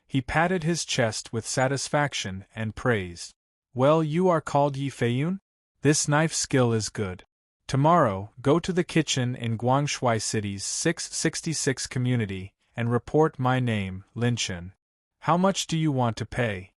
He patted his chest with satisfaction and praised. Well, you are called Yi Feiyun? This knife skill is good. Tomorrow, go to the kitchen in Guangshui City's 666 community, and report my name, Lin Chen. How much do you want to pay?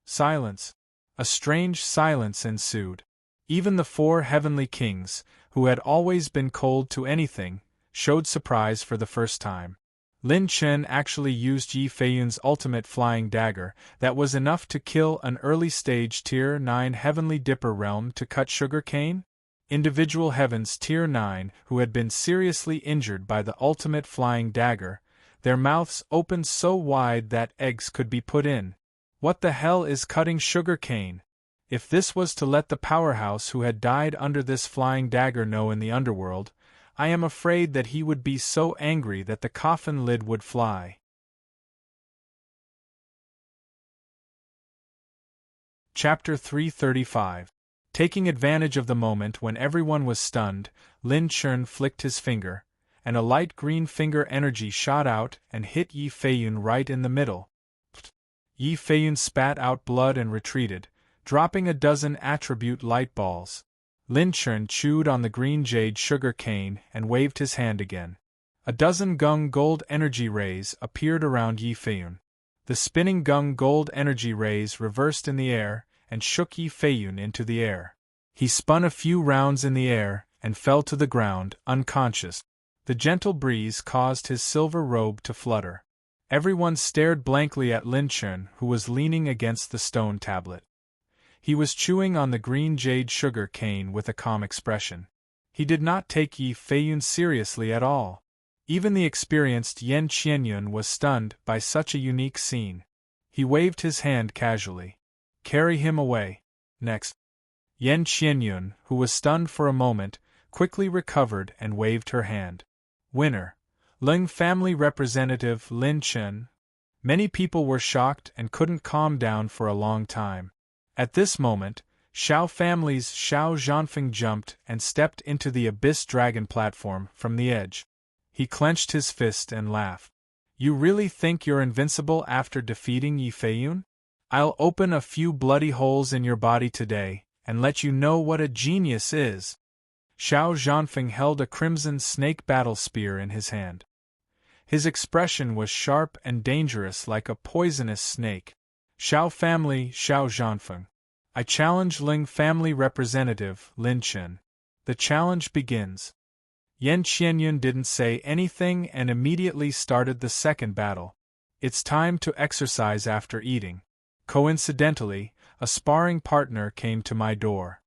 Silence. A strange silence ensued. Even the 4 heavenly kings, who had always been cold to anything, showed surprise for the first time. Lin Chen actually used Yi Feiyun's ultimate flying dagger that was enough to kill an early-stage Tier 9 Heavenly Dipper realm to cut sugar cane? Individual heavens Tier 9 who had been seriously injured by the ultimate flying dagger, their mouths opened so wide that eggs could be put in. What the hell is cutting sugar cane? If this was to let the powerhouse who had died under this flying dagger know in the underworld, I am afraid that he would be so angry that the coffin lid would fly. Chapter 335. Taking advantage of the moment when everyone was stunned, Lin Chen flicked his finger, and a light green finger energy shot out and hit Yi Feiyun right in the middle. Yi Feiyun spat out blood and retreated, dropping a dozen attribute light balls. Lin Chen chewed on the green jade sugar cane and waved his hand again. A dozen gung gold energy rays appeared around Yi Feiyun. The spinning gung gold energy rays reversed in the air and shook Yi Feiyun into the air. He spun a few rounds in the air and fell to the ground, unconscious. The gentle breeze caused his silver robe to flutter. Everyone stared blankly at Lin Chen, who was leaning against the stone tablet. He was chewing on the green jade sugar cane with a calm expression. He did not take Yi Feiyun seriously at all. Even the experienced Yan Qianyun was stunned by such a unique scene. He waved his hand casually. Carry him away. Next. Yan Qianyun, who was stunned for a moment, quickly recovered and waved her hand. Winner. Ling family representative Lin Chen. Many people were shocked and couldn't calm down for a long time. At this moment, Shao family's Shao Zhanfeng jumped and stepped into the Abyss Dragon platform from the edge. He clenched his fist and laughed. You really think you're invincible after defeating Yi Feiyun? I'll open a few bloody holes in your body today, and let you know what a genius is. Shao Zhanfeng held a crimson snake battle spear in his hand. His expression was sharp and dangerous like a poisonous snake. Shao family, Shao Zhanfeng. I challenge Ling family representative, Lin Chen. The challenge begins. Yan Qianyun didn't say anything and immediately started the second battle. It's time to exercise after eating. Coincidentally, a sparring partner came to my door.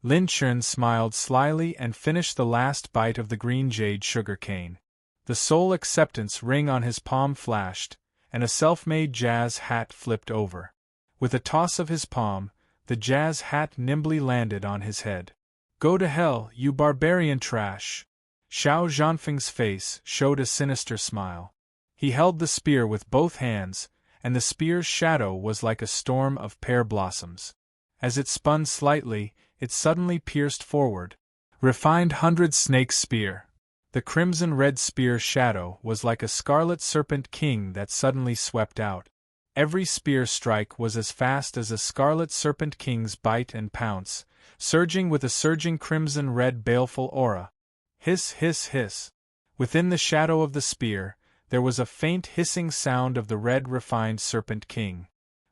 Lin Chen smiled slyly and finished the last bite of the green jade sugar cane. The soul acceptance ring on his palm flashed, and a self-made jazz hat flipped over. With a toss of his palm, the jazz hat nimbly landed on his head. "Go to hell, you barbarian trash!" Xiao Zhanfeng's face showed a sinister smile. He held the spear with both hands, and the spear's shadow was like a storm of pear blossoms. As it spun slightly, it suddenly pierced forward. Refined 100-snake spear. The crimson-red spear's shadow was like a scarlet serpent king that suddenly swept out. Every spear strike was as fast as a scarlet serpent king's bite and pounce, surging with a surging crimson-red baleful aura. Hiss, hiss, hiss. Within the shadow of the spear, there was a faint hissing sound of the red refined serpent king.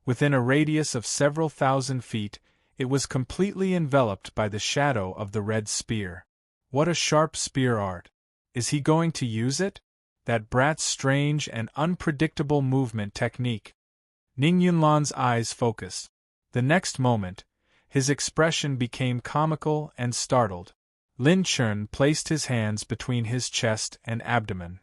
Within a radius of several thousand feet, it was completely enveloped by the shadow of the red spear. What a sharp spear art! Is he going to use it? That brat's strange and unpredictable movement technique. Ning Yunlan's eyes focused. The next moment, his expression became comical and startled. Lin Chen placed his hands between his chest and abdomen.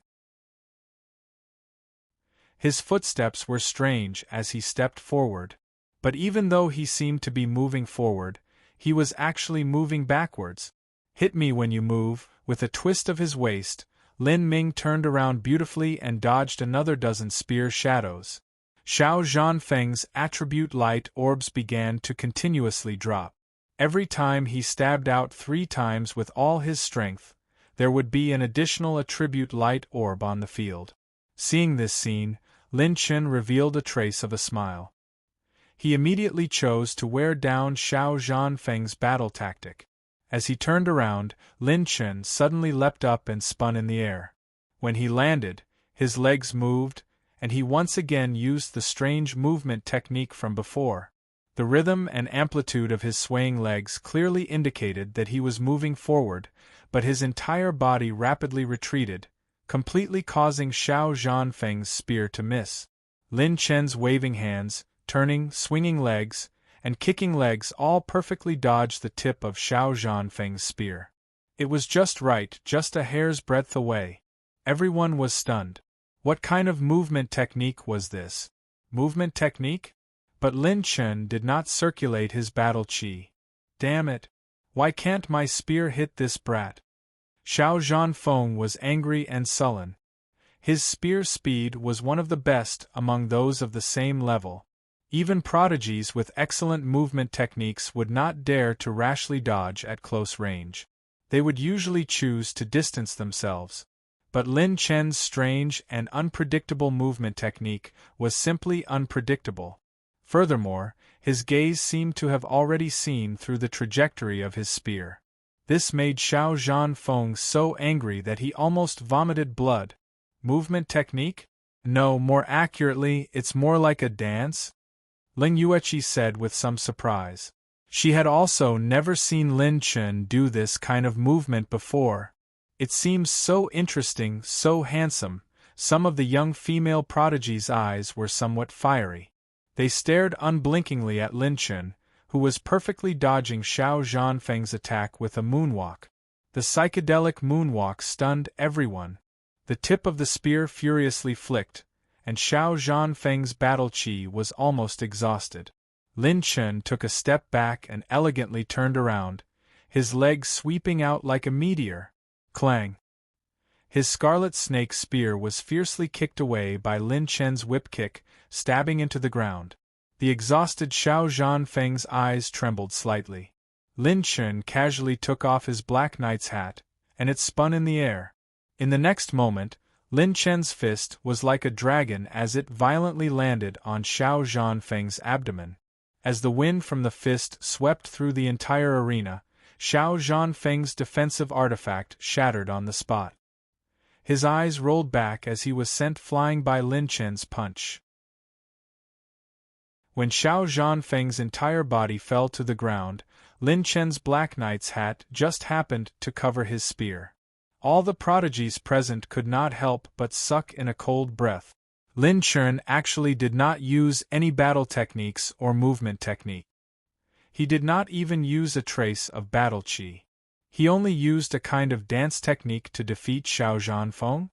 His footsteps were strange as he stepped forward, but even though he seemed to be moving forward, he was actually moving backwards. "Hit me when you move." With a twist of his waist, Lin Ming turned around beautifully and dodged another dozen spear shadows. Xiao Zhanfeng's attribute light orbs began to continuously drop. Every time he stabbed out 3 times with all his strength, there would be an additional attribute light orb on the field. Seeing this scene, Lin Chen revealed a trace of a smile. He immediately chose to wear down Xiao Zhanfeng's battle tactic. As he turned around, Lin Chen suddenly leapt up and spun in the air. When he landed, his legs moved, and he once again used the strange movement technique from before. The rhythm and amplitude of his swaying legs clearly indicated that he was moving forward, but his entire body rapidly retreated, completely causing Xiao Zhanfeng's spear to miss. Lin Chen's waving hands, turning, swinging legs, and kicking legs all perfectly dodged the tip of Xiao Zhanfeng's spear. It was just right, just a hair's breadth away. Everyone was stunned. What kind of movement technique was this? Movement technique? But Lin Chen did not circulate his battle chi. Damn it! Why can't my spear hit this brat? Xiao Zhanfeng was angry and sullen. His spear speed was one of the best among those of the same level. Even prodigies with excellent movement techniques would not dare to rashly dodge at close range. They would usually choose to distance themselves. But Lin Chen's strange and unpredictable movement technique was simply unpredictable. Furthermore, his gaze seemed to have already seen through the trajectory of his spear. This made Xiao Zhanfeng so angry that he almost vomited blood. Movement technique? No, more accurately, it's more like a dance? Ling Yueqi said with some surprise. She had also never seen Lin Chen do this kind of movement before. It seems so interesting, so handsome. Some of the young female prodigies' eyes were somewhat fiery. They stared unblinkingly at Lin Chen, who was perfectly dodging Xiao Zhanfeng's attack with a moonwalk. The psychedelic moonwalk stunned everyone. The tip of the spear furiously flicked, and Xiao Zhanfeng's battle chi was almost exhausted. Lin Chen took a step back and elegantly turned around, his legs sweeping out like a meteor. Clang! His scarlet snake spear was fiercely kicked away by Lin Chen's whip kick, stabbing into the ground. The exhausted Xiao Zhanfeng's eyes trembled slightly. Lin Chen casually took off his Black Knight's hat, and it spun in the air. In the next moment, Lin Chen's fist was like a dragon as it violently landed on Xiao Zhanfeng's abdomen. As the wind from the fist swept through the entire arena, Xiao Zhanfeng's defensive artifact shattered on the spot. His eyes rolled back as he was sent flying by Lin Chen's punch. When Xiao Zhanfeng's entire body fell to the ground, Lin Chen's Black Knight's hat just happened to cover his spear. All the prodigies present could not help but suck in a cold breath. Lin Chen actually did not use any battle techniques or movement technique. He did not even use a trace of battle chi. He only used a kind of dance technique to defeat Xiao Zhanfeng.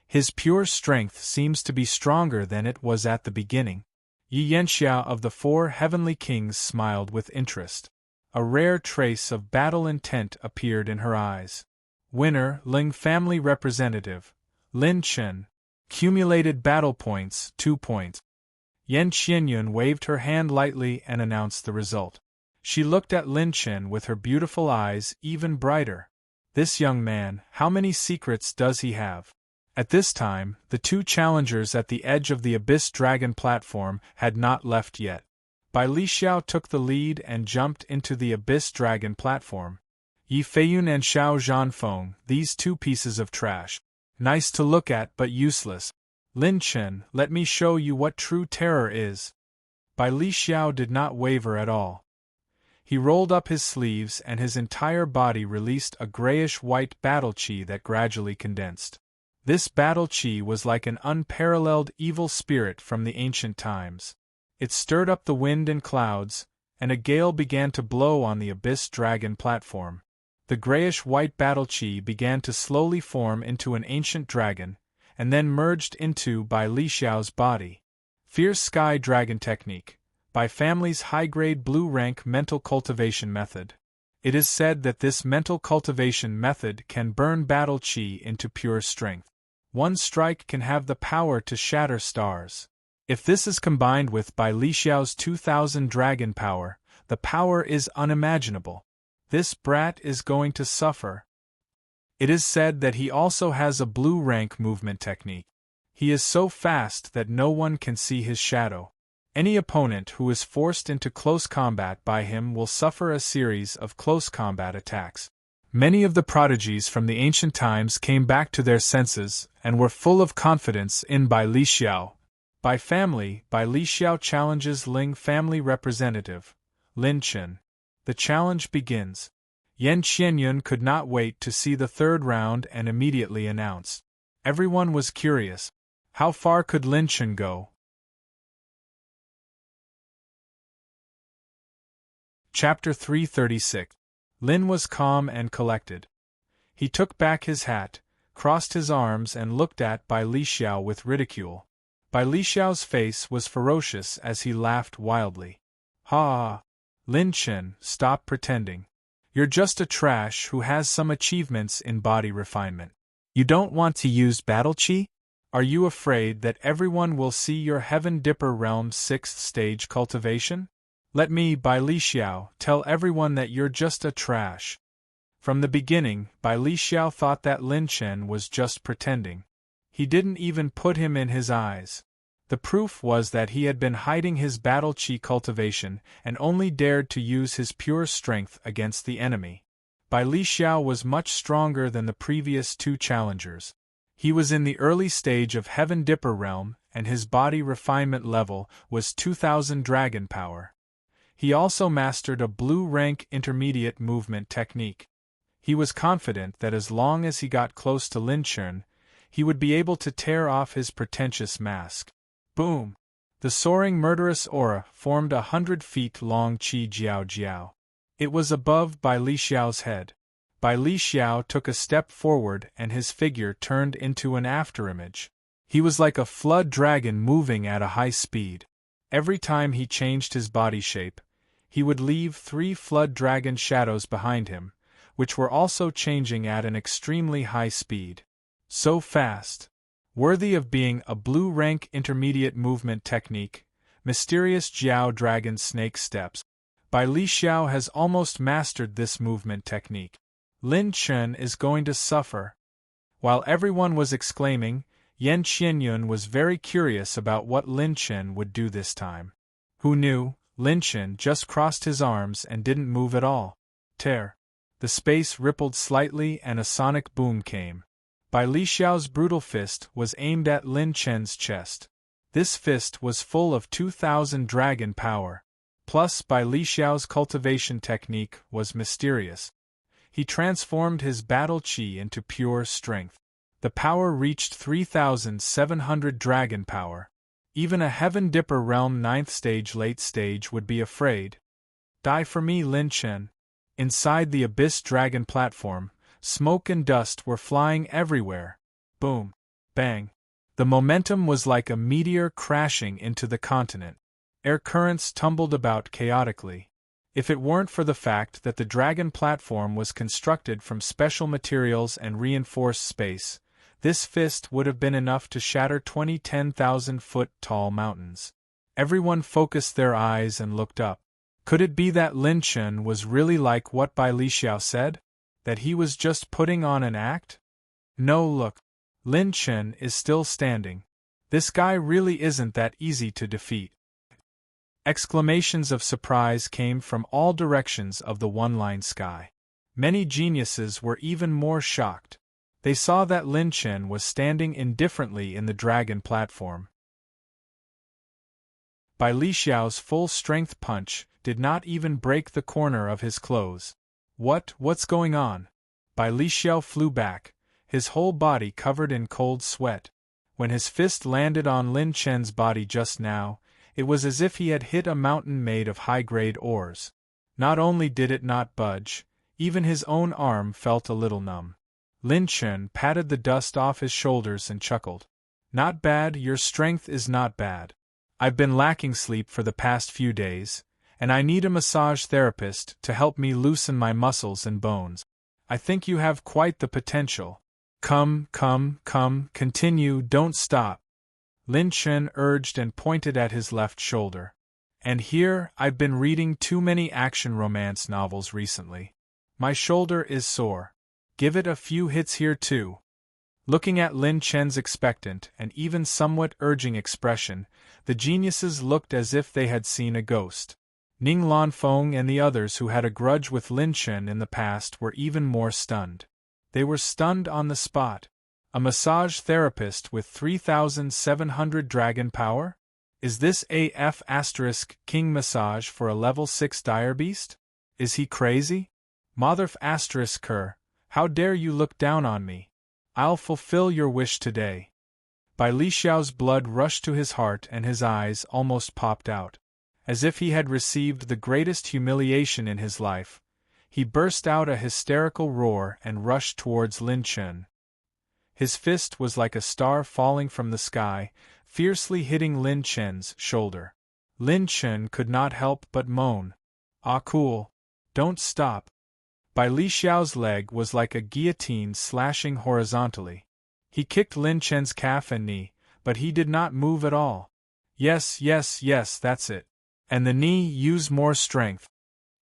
His pure strength seems to be stronger than it was at the beginning. Yi Yanxiao of the 4 heavenly kings smiled with interest. A rare trace of battle intent appeared in her eyes. Winner, Ling family representative, Lin Chen. Cumulated battle points, 2 points. Yan Qianyun waved her hand lightly and announced the result. She looked at Lin Chen with her beautiful eyes even brighter. This young man, how many secrets does he have? At this time, the 2 challengers at the edge of the Abyss Dragon platform had not left yet. Bai Lixiao took the lead and jumped into the Abyss Dragon platform. Yi Feiyun and Xiao Zhanfeng, these 2 pieces of trash. Nice to look at but useless. Lin Chen, let me show you what true terror is. Bai Lixiao did not waver at all. He rolled up his sleeves and his entire body released a grayish-white battle chi that gradually condensed. This battle chi was like an unparalleled evil spirit from the ancient times. It stirred up the wind and clouds, and a gale began to blow on the Abyss Dragon platform. The grayish-white battle chi began to slowly form into an ancient dragon, and then merged into Bai Lixiao's body. Fierce Sky Dragon Technique, by family's high-grade blue-rank mental cultivation method. It is said that this mental cultivation method can burn battle chi into pure strength. One strike can have the power to shatter stars. If this is combined with Bai Lixiao's 2000 dragon power, the power is unimaginable. This brat is going to suffer. It is said that he also has a blue rank movement technique. He is so fast that no one can see his shadow. Any opponent who is forced into close combat by him will suffer a series of close combat attacks. Many of the prodigies from the ancient times came back to their senses and were full of confidence in Bai Lixiao. By family, Bai Lixiao challenges Ling family representative, Lin Chen. The challenge begins. Yan Qianyun could not wait to see the 3rd round and immediately announced. Everyone was curious. How far could Lin Chen go? Chapter 336. Lin was calm and collected. He took back his hat, crossed his arms and looked at Bai Lixiao with ridicule. Bai Lixiao's face was ferocious as he laughed wildly. Ha! Lin Chen, stop pretending. You're just a trash who has some achievements in body refinement. You don't want to use battle chi? Are you afraid that everyone will see your Heaven Dipper Realm 6th stage cultivation? Let me, Bai Lixiao, tell everyone that you're just a trash. From the beginning, Bai Lixiao thought that Lin Chen was just pretending. He didn't even put him in his eyes. The proof was that he had been hiding his battle chi cultivation and only dared to use his pure strength against the enemy. Bai Lixiao was much stronger than the previous 2 challengers. He was in the early stage of Heaven Dipper Realm, and his body refinement level was 2000 dragon power. He also mastered a blue-rank intermediate movement technique. He was confident that as long as he got close to Lin Chen, he would be able to tear off his pretentious mask. Boom! The soaring murderous aura formed 100 feet long Qi Jiao Jiao. It was above Bai Lixiao's head. Bai Lixiao took a step forward and his figure turned into an afterimage. He was like a flood dragon moving at a high speed. Every time he changed his body shape, he would leave 3 flood dragon shadows behind him, which were also changing at an extremely high speed. So fast. Worthy of being a blue-rank intermediate movement technique, mysterious Jiao Dragon Snake Steps. Bai Lixiao has almost mastered this movement technique. Lin Chen is going to suffer. While everyone was exclaiming, Yan Qianyun was very curious about what Lin Chen would do this time. Who knew? Lin Chen just crossed his arms and didn't move at all. Tear. The space rippled slightly and a sonic boom came. Bai Lixiao's brutal fist was aimed at Lin Chen's chest. This fist was full of 2000 dragon power. Plus Bai Lixiao's cultivation technique was mysterious. He transformed his battle chi into pure strength. The power reached 3700 dragon power. Even a Heaven Dipper Realm 9th stage late stage would be afraid. Die for me, Lin Chen. Inside the Abyss Dragon platform, smoke and dust were flying everywhere. Boom. Bang. The momentum was like a meteor crashing into the continent. Air currents tumbled about chaotically. If it weren't for the fact that the dragon platform was constructed from special materials and reinforced space, this fist would have been enough to shatter 10,000-foot-tall mountains. Everyone focused their eyes and looked up. Could it be that Lin Chen was really like what Bai Li Xiao said? That he was just putting on an act? No, look. Lin Chen is still standing. This guy really isn't that easy to defeat. Exclamations of surprise came from all directions of the one-line sky. Many geniuses were even more shocked. They saw that Lin Chen was standing indifferently in the dragon platform. Bai Li Xiao's full-strength punch did not even break the corner of his clothes. What's going on? Bai Li Xiao flew back, his whole body covered in cold sweat. When his fist landed on Lin Chen's body just now, it was as if he had hit a mountain made of high-grade ores. Not only did it not budge, even his own arm felt a little numb. Lin Chen patted the dust off his shoulders and chuckled. Not bad, your strength is not bad. I've been lacking sleep for the past few days, and I need a massage therapist to help me loosen my muscles and bones. I think you have quite the potential. Come, continue, don't stop. Lin Chen urged and pointed at his left shoulder. And here, I've been reading too many action romance novels recently. My shoulder is sore. Give it a few hits here too. Looking at Lin Chen's expectant and even somewhat urging expression, the geniuses looked as if they had seen a ghost. Ning Lanfeng and the others who had a grudge with Lin Chen in the past were even more stunned. They were stunned on the spot. A massage therapist with 3,700 dragon power? Is this AF * King massage for a level 6 dire beast? Is he crazy? Motherf * Ker, how dare you look down on me? I'll fulfill your wish today. Bai Li Xiao's blood rushed to his heart and his eyes almost popped out. As if he had received the greatest humiliation in his life, he burst out a hysterical roar and rushed towards Lin Chen. His fist was like a star falling from the sky, fiercely hitting Lin Chen's shoulder. Lin Chen could not help but moan. Ah, cool. Don't stop. Bai Li Xiao's leg was like a guillotine slashing horizontally. He kicked Lin Chen's calf and knee, but he did not move at all. Yes, that's it. And the knee, use more strength.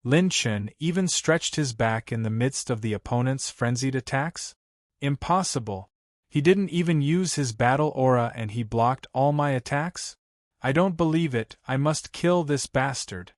Lin Chen even stretched his back in the midst of the opponent's frenzied attacks? Impossible. He didn't even use his battle aura and he blocked all my attacks? I don't believe it, I must kill this bastard.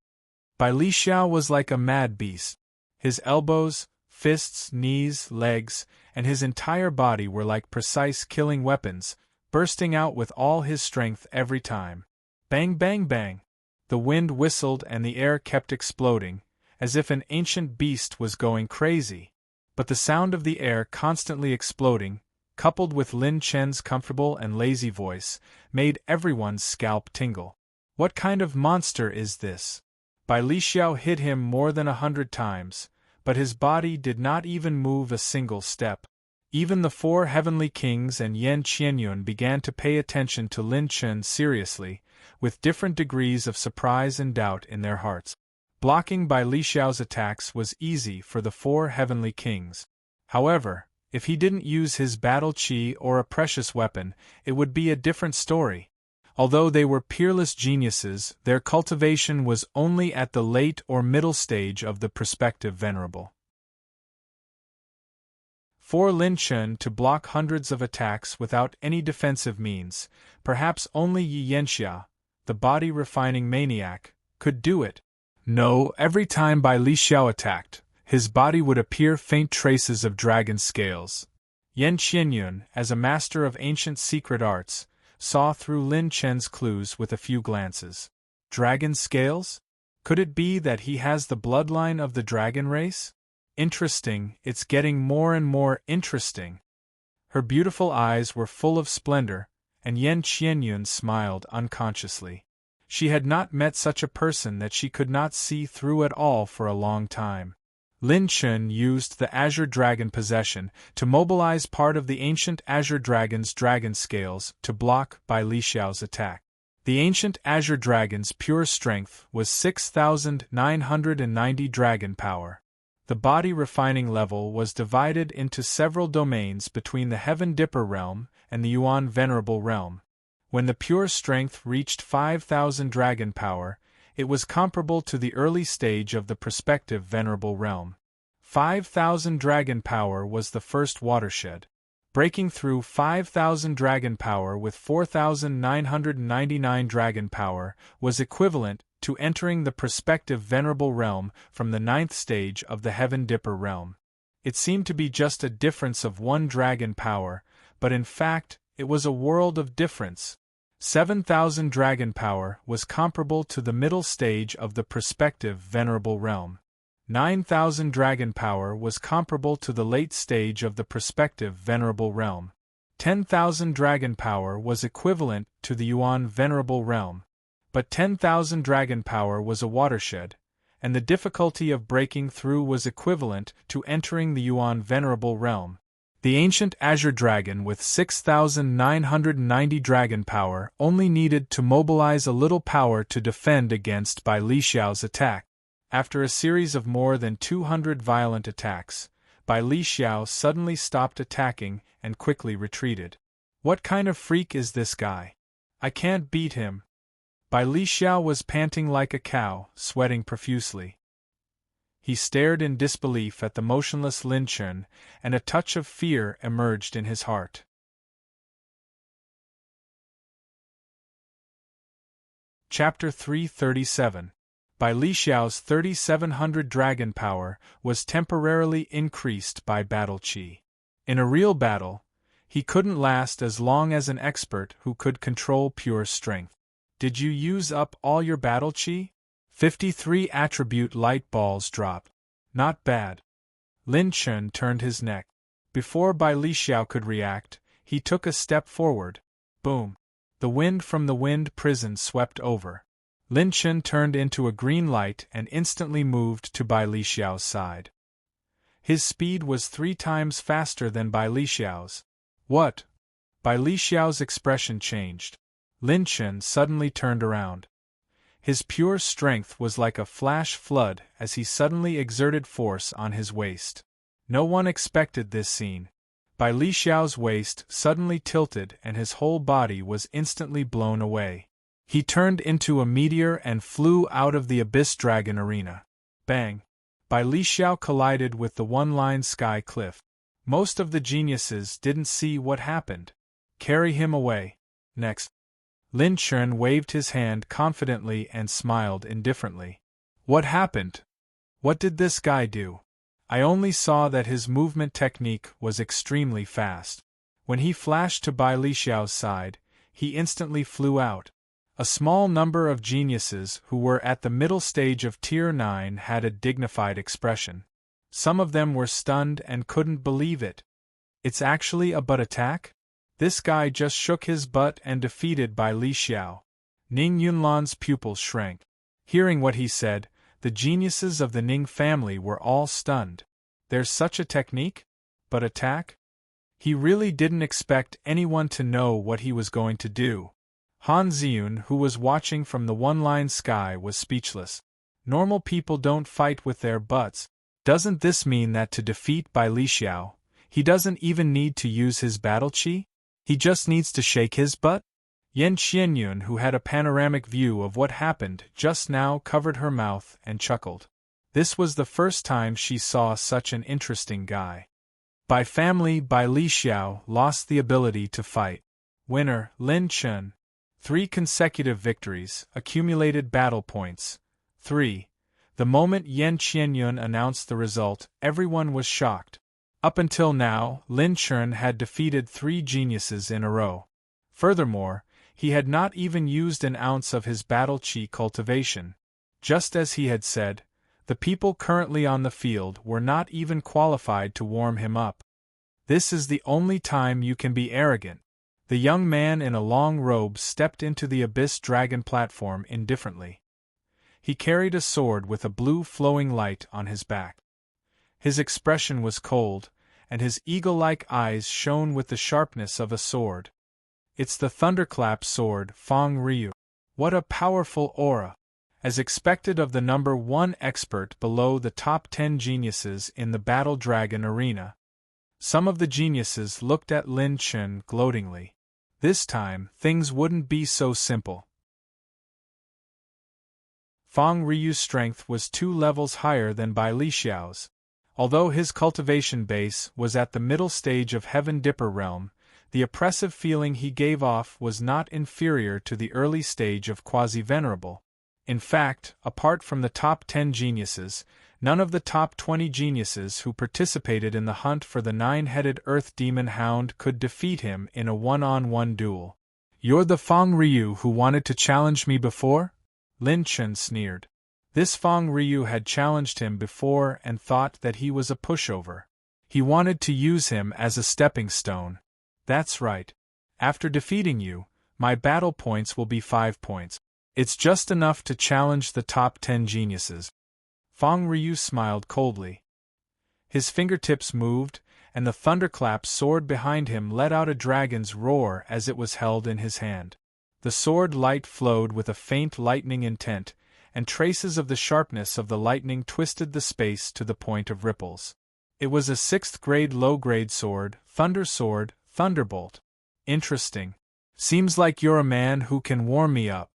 Bai Li Xiao was like a mad beast. His elbows, fists, knees, legs, and his entire body were like precise killing weapons, bursting out with all his strength every time. Bang, bang, bang. The wind whistled and the air kept exploding, as if an ancient beast was going crazy. But the sound of the air constantly exploding, coupled with Lin Chen's comfortable and lazy voice, made everyone's scalp tingle. What kind of monster is this? Bai Li Xiao hit him more than 100 times, but his body did not even move a single step. Even the 4 heavenly kings and Yan Qianyun began to pay attention to Lin Chen seriously, with different degrees of surprise and doubt in their hearts. Blocking Bai Li Xiao's attacks was easy for the 4 heavenly kings. However, if he didn't use his battle chi or a precious weapon, it would be a different story. Although they were peerless geniuses, their cultivation was only at the late or middle stage of the prospective venerable. For Lin Chen to block hundreds of attacks without any defensive means, perhaps only Yi Yanxia, the body-refining maniac, could do it. No, every time Bai Li Xiao attacked, his body would appear faint traces of dragon scales. Yan Qianyun, as a master of ancient secret arts, saw through Lin Chen's clues with a few glances. Dragon scales? Could it be that he has the bloodline of the dragon race? Interesting, it's getting more and more interesting. Her beautiful eyes were full of splendor, and Yan Qianyun smiled unconsciously. She had not met such a person that she could not see through at all for a long time. Lin Chen used the Azure Dragon possession to mobilize part of the ancient Azure Dragon's dragon scales to block Bai Li Xiao's attack. The ancient azure dragon's pure strength was 6,990 dragon power. The body refining level was divided into several domains between the Heaven Dipper realm and the Yuan Venerable realm. When the pure strength reached 5,000 dragon power, it was comparable to the early stage of the prospective Venerable realm. 5,000 dragon power was the first watershed. Breaking through 5,000 dragon power with 4,999 dragon power was equivalent to entering the prospective Venerable realm from the 9th stage of the Heaven Dipper realm. It seemed to be just a difference of 1 dragon power, but in fact, it was a world of difference. 7,000 dragon power was comparable to the middle stage of the prospective Venerable realm. 9,000 dragon power was comparable to the late stage of the prospective Venerable realm. 10,000 dragon power was equivalent to the Yuan Venerable realm. But 10,000 dragon power was a watershed, and the difficulty of breaking through was equivalent to entering the Yuan Venerable realm. The ancient azure dragon with 6,990 dragon power only needed to mobilize a little power to defend against Bai Li Xiao's attack. After a series of more than 200 violent attacks, Bai Li Xiao suddenly stopped attacking and quickly retreated. What kind of freak is this guy? I can't beat him. Bai Li Xiao was panting like a cow, sweating profusely. He stared in disbelief at the motionless Lin Chun, and a touch of fear emerged in his heart. Chapter 337. Bai Li Xiao's 3,700 dragon power was temporarily increased by battle qi. In a real battle, he couldn't last as long as an expert who could control pure strength. Did you use up all your battle qi? 53 attribute light balls dropped. Not bad. Lin Chun turned his neck. Before Bai Li Xiao could react, he took a step forward. Boom. The wind from the wind prison swept over. Lin Chun turned into a green light and instantly moved to Bai Li Xiao's side. His speed was 3 times faster than Bai Li Xiao's. What? Bai Li Xiao's expression changed. Lin Chun suddenly turned around. His pure strength was like a flash flood as he suddenly exerted force on his waist. No one expected this scene. Bai Li Xiao's waist suddenly tilted and his whole body was instantly blown away. He turned into a meteor and flew out of the Abyss Dragon arena. Bang! Bai Li Xiao collided with the one-line sky cliff. Most of the geniuses didn't see what happened. Carry him away. Next. Lin Chun waved his hand confidently and smiled indifferently. What happened? What did this guy do? I only saw that his movement technique was extremely fast. When he flashed to Bai Li Xiao's side, he instantly flew out. A small number of geniuses who were at the middle stage of Tier 9 had a dignified expression. Some of them were stunned and couldn't believe it. It's actually a butt attack? This guy just shook his butt and defeated Bai Li Xiao. Ning Yunlan's pupils shrank. Hearing what he said, the geniuses of the Ning family were all stunned. There's such a technique? Butt attack? He really didn't expect anyone to know what he was going to do. Han Ziyun, who was watching from the one-line sky, was speechless. Normal people don't fight with their butts. Doesn't this mean that to defeat Bai Li Xiao, he doesn't even need to use his battle qi? He just needs to shake his butt? Yan Qianyun, who had a panoramic view of what happened just now, covered her mouth and chuckled. This was the first time she saw such an interesting guy. By family, Bai Li Xiao lost the ability to fight. Winner, Lin Chun. 3 consecutive victories, accumulated battle points. 3. The moment Yan Qianyun announced the result, everyone was shocked. Up until now, Lin Chun had defeated 3 geniuses in a row. Furthermore, he had not even used an ounce of his battle qi cultivation. Just as he had said, the people currently on the field were not even qualified to warm him up. This is the only time you can be arrogant. The young man in a long robe stepped into the Abyss Dragon platform indifferently. He carried a sword with a blue flowing light on his back. His expression was cold, and his eagle-like eyes shone with the sharpness of a sword. It's the Thunderclap sword, Feng Ryu. What a powerful aura! As expected of the number 1 expert below the top 10 geniuses in the Battle Dragon arena. Some of the geniuses looked at Lin Chen gloatingly. This time, things wouldn't be so simple. Fang Riyu's strength was 2 levels higher than Bai Li Xiao's. Although his cultivation base was at the middle stage of Heaven Dipper realm, the oppressive feeling he gave off was not inferior to the early stage of Quasi-Venerable. In fact, apart from the top 10 geniuses, none of the top 20 geniuses who participated in the hunt for the 9-headed Earth Demon Hound could defeat him in a one-on-one duel. "You're the Fang Ryu who wanted to challenge me before?" Lin Chen sneered. This Fang Ryu had challenged him before and thought that he was a pushover. He wanted to use him as a stepping stone. "That's right. After defeating you, my battle points will be 5 points. It's just enough to challenge the top 10 geniuses." Fang Ryu smiled coldly. His fingertips moved, and the thunderclap sword behind him let out a dragon's roar as it was held in his hand. The sword light flowed with a faint lightning intent, and traces of the sharpness of the lightning twisted the space to the point of ripples. It was a 6th-grade low-grade sword, Thunder Sword, Thunderbolt. "Interesting. Seems like you're a man who can warm me up."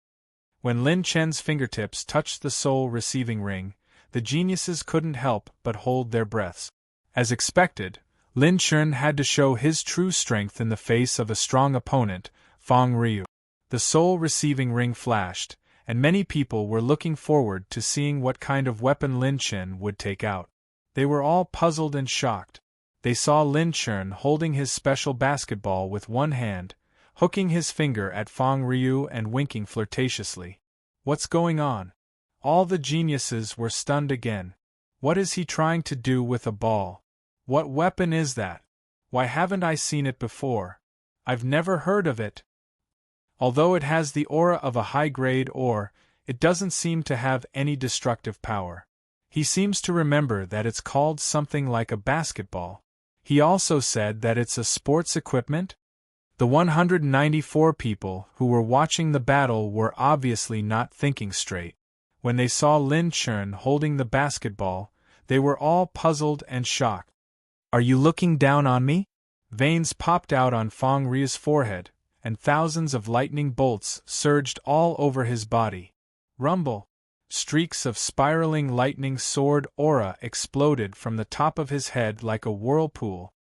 When Lin Chen's fingertips touched the soul receiving ring, the geniuses couldn't help but hold their breaths. As expected, Lin Chen had to show his true strength in the face of a strong opponent, Fang Ryu. The soul receiving ring flashed, and many people were looking forward to seeing what kind of weapon Lin Chen would take out. They were all puzzled and shocked. They saw Lin Chen holding his special basketball with one hand, hooking his finger at Fang Ryu and winking flirtatiously. What's going on? All the geniuses were stunned again. What is he trying to do with a ball? What weapon is that? Why haven't I seen it before? I've never heard of it. Although it has the aura of a high-grade ore, it doesn't seem to have any destructive power. He seems to remember that it's called something like a basketball. He also said that it's a sports equipment? The 194 people who were watching the battle were obviously not thinking straight. When they saw Lin Chen holding the basketball, they were all puzzled and shocked. "Are you looking down on me?" Veins popped out on Fang Ryu's forehead, and thousands of lightning bolts surged all over his body. Rumble! Streaks of spiraling lightning sword aura exploded from the top of his head like a whirlpool.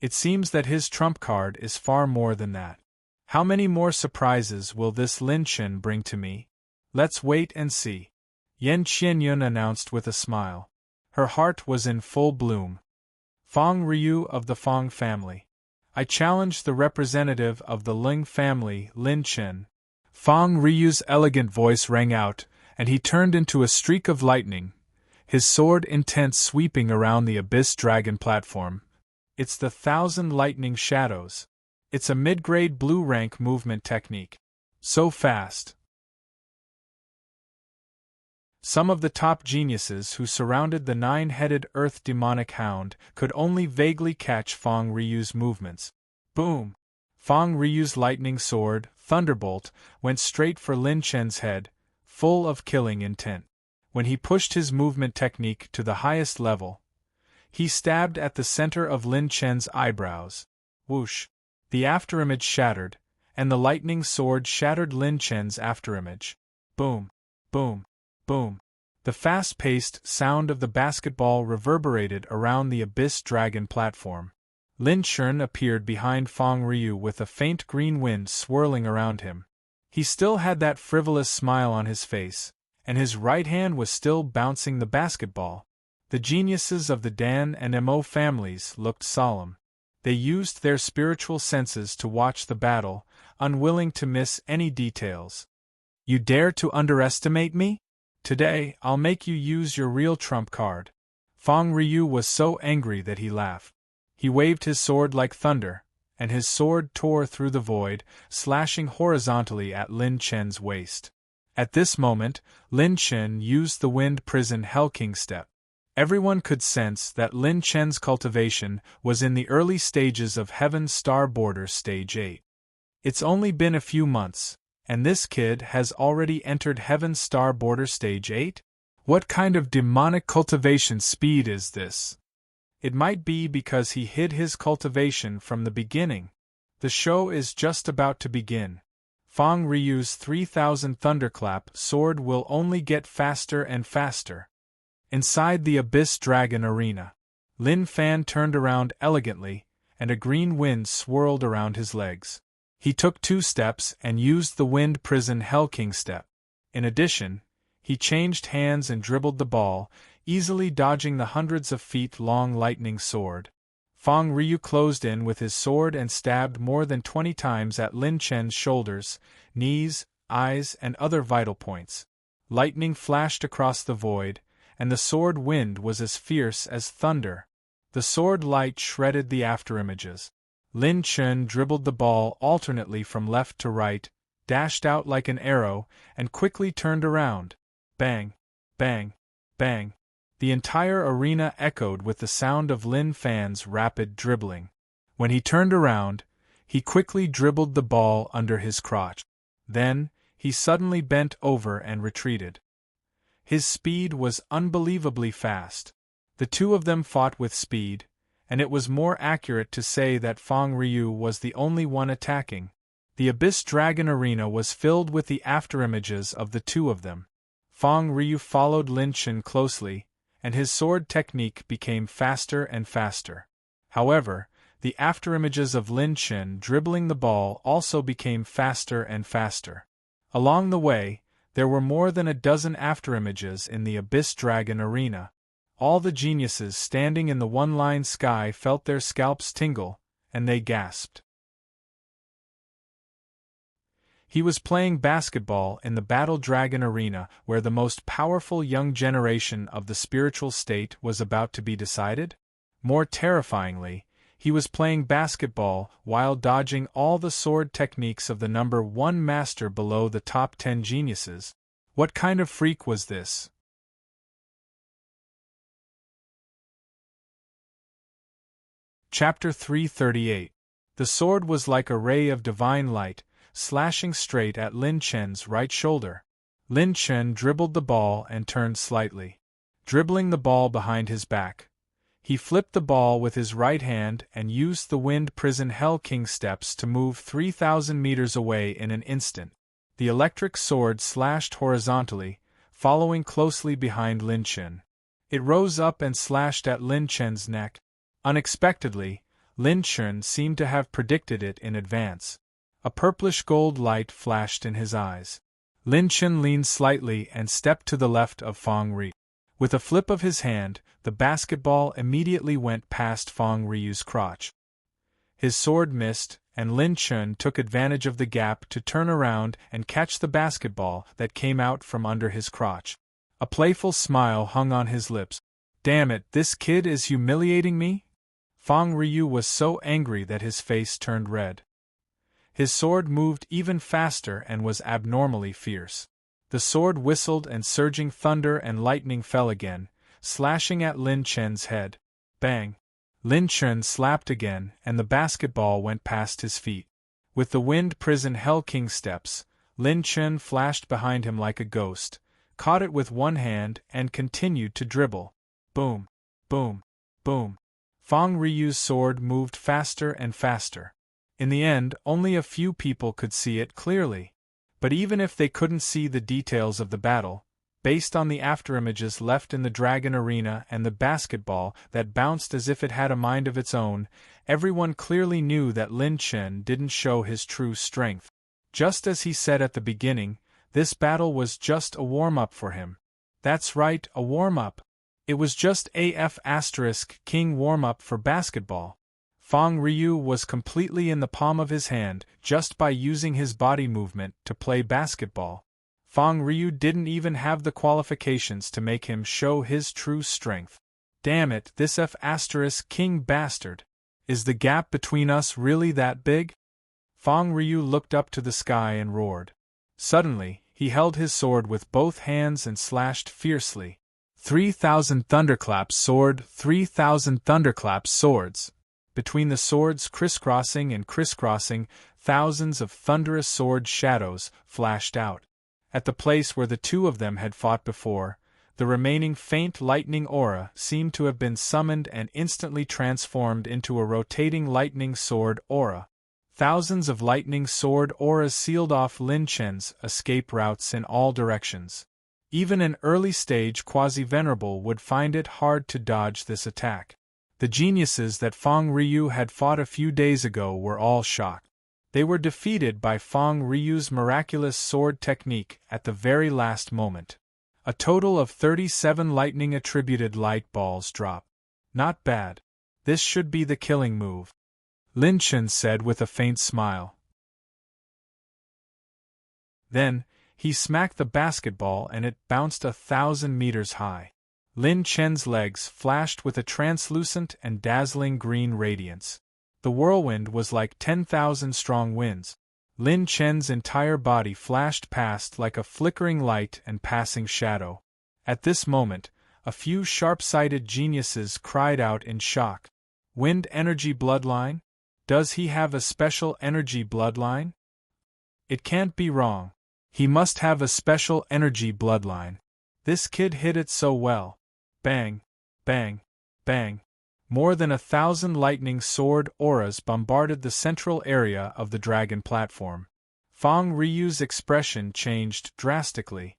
It seems that his trump card is far more than that. How many more surprises will this Lin Chen bring to me? Let's wait and see. Yan Qianyun announced with a smile. Her heart was in full bloom. "Fang Ryu of the Fang family. I challenge the representative of the Ling family, Lin Chen." Fang Ryu's elegant voice rang out, and he turned into a streak of lightning, his sword intent sweeping around the Abyss Dragon platform. It's the 1,000 Lightning Shadows. It's a mid-grade blue rank movement technique. So fast. Some of the top geniuses who surrounded the 9-headed Earth Demonic Hound could only vaguely catch Fang Ryu's movements. Boom! Fang Ryu's lightning sword, Thunderbolt, went straight for Lin Chen's head, full of killing intent. When he pushed his movement technique to the highest level, he stabbed at the center of Lin Chen's eyebrows. Whoosh! The afterimage shattered, and the lightning sword shattered Lin Chen's afterimage. Boom! Boom! Boom! The fast-paced sound of the basketball reverberated around the Abyss Dragon platform. Lin Chen appeared behind Fang Ryu with a faint green wind swirling around him. He still had that frivolous smile on his face, and his right hand was still bouncing the basketball. The geniuses of the Dan and Mo families looked solemn. They used their spiritual senses to watch the battle, unwilling to miss any details. "You dare to underestimate me? Today, I'll make you use your real trump card." Fang Ryu was so angry that he laughed. He waved his sword like thunder, and his sword tore through the void, slashing horizontally at Lin Chen's waist. At this moment, Lin Chen used the Wind Prison Hell King step. Everyone could sense that Lin Chen's cultivation was in the early stages of Heaven's Star Border Stage 8. It's only been a few months, And this kid has already entered Heaven's Star Border Stage 8? What kind of demonic cultivation speed is this? It might be because he hid his cultivation from the beginning. The show is just about to begin. Feng Ryu's 3000 Thunderclap sword will only get faster and faster. Inside the Abyss Dragon Arena, Lin Fan turned around elegantly, and a green wind swirled around his legs. He took 2 steps and used the Wind Prison Hell King step. In addition, he changed hands and dribbled the ball, easily dodging the hundreds of feet long lightning sword. Feng Ryu closed in with his sword and stabbed more than 20 times at Lin Chen's shoulders, knees, eyes, and other vital points. Lightning flashed across the void, and the sword wind was as fierce as thunder. The sword light shredded the afterimages. Lin Chen dribbled the ball alternately from left to right, dashed out like an arrow, and quickly turned around. Bang! Bang! Bang! The entire arena echoed with the sound of Lin Fan's rapid dribbling. When he turned around, he quickly dribbled the ball under his crotch. Then, he suddenly bent over and retreated. His speed was unbelievably fast. The two of them fought with speed, and it was more accurate to say that Feng Ryu was the only one attacking. The Abyss Dragon Arena was filled with the afterimages of the two of them. Feng Ryu followed Lin Chen closely, and his sword technique became faster and faster. However, the afterimages of Lin Chen dribbling the ball also became faster and faster. Along the way, there were more than a dozen afterimages in the Abyss Dragon Arena. All the geniuses standing in the one-line sky felt their scalps tingle, and they gasped. He was playing basketball in the Battle Dragon Arena, where the most powerful young generation of the spiritual state was about to be decided. More terrifyingly, he was playing basketball while dodging all the sword techniques of the number 1 master below the top 10 geniuses. What kind of freak was this? Chapter 338. The sword was like a ray of divine light, slashing straight at Lin Chen's right shoulder. Lin Chen dribbled the ball and turned slightly. Dribbling the ball behind his back, he flipped the ball with his right hand and used the Wind Prison Hell King steps to move 3,000 meters away in an instant. The electric sword slashed horizontally, following closely behind Lin Chen. It rose up and slashed at Lin Chen's neck. Unexpectedly, Lin Chen seemed to have predicted it in advance. A purplish gold light flashed in his eyes. Lin Chen leaned slightly and stepped to the left of Feng Ryu. With a flip of his hand, the basketball immediately went past Feng Ryu's crotch. His sword missed, and Lin Chen took advantage of the gap to turn around and catch the basketball that came out from under his crotch. A playful smile hung on his lips. Damn it, this kid is humiliating me? Feng Ryu was so angry that his face turned red. His sword moved even faster and was abnormally fierce. The sword whistled and surging thunder and lightning fell again, slashing at Lin Chen's head. Bang! Lin Chen slapped again, and the basketball went past his feet. With the Wind Prison Hell King steps, Lin Chen flashed behind him like a ghost, caught it with one hand, and continued to dribble. Boom! Boom! Boom! Feng Ryu's sword moved faster and faster. In the end, only a few people could see it clearly. But even if they couldn't see the details of the battle, based on the afterimages left in the Dragon Arena and the basketball that bounced as if it had a mind of its own, everyone clearly knew that Lin Chen didn't show his true strength. Just as he said at the beginning, this battle was just a warm-up for him. That's right, a warm-up. It was just AF** King warm-up for basketball. Feng Ryu was completely in the palm of his hand just by using his body movement to play basketball. Feng Ryu didn't even have the qualifications to make him show his true strength. Damn it, this F** King bastard. Is the gap between us really that big? Feng Ryu looked up to the sky and roared. Suddenly, he held his sword with both hands and slashed fiercely. 3,000 thunderclaps sword, 3,000 thunderclaps swords. Between the swords crisscrossing and crisscrossing, thousands of thunderous sword shadows flashed out. At the place where the two of them had fought before, the remaining faint lightning aura seemed to have been summoned and instantly transformed into a rotating lightning sword aura. Thousands of lightning sword auras sealed off Lin Chen's escape routes in all directions. Even an early-stage quasi-venerable would find it hard to dodge this attack. The geniuses that Feng Ryu had fought a few days ago were all shocked. They were defeated by Feng Ryu's miraculous sword technique at the very last moment. A total of 37 lightning-attributed light balls dropped. Not bad. This should be the killing move, Lin Chen said with a faint smile. Then, he smacked the basketball and it bounced 1,000 meters high. Lin Chen's legs flashed with a translucent and dazzling green radiance. The whirlwind was like 10,000 strong winds. Lin Chen's entire body flashed past like a flickering light and passing shadow. At this moment, a few sharp-sighted geniuses cried out in shock. Wind energy bloodline? Does he have a special energy bloodline? It can't be wrong. He must have a special energy bloodline. This kid hit it so well. Bang, bang, bang. More than 1,000 lightning sword auras bombarded the central area of the dragon platform. Feng Ryu's expression changed drastically.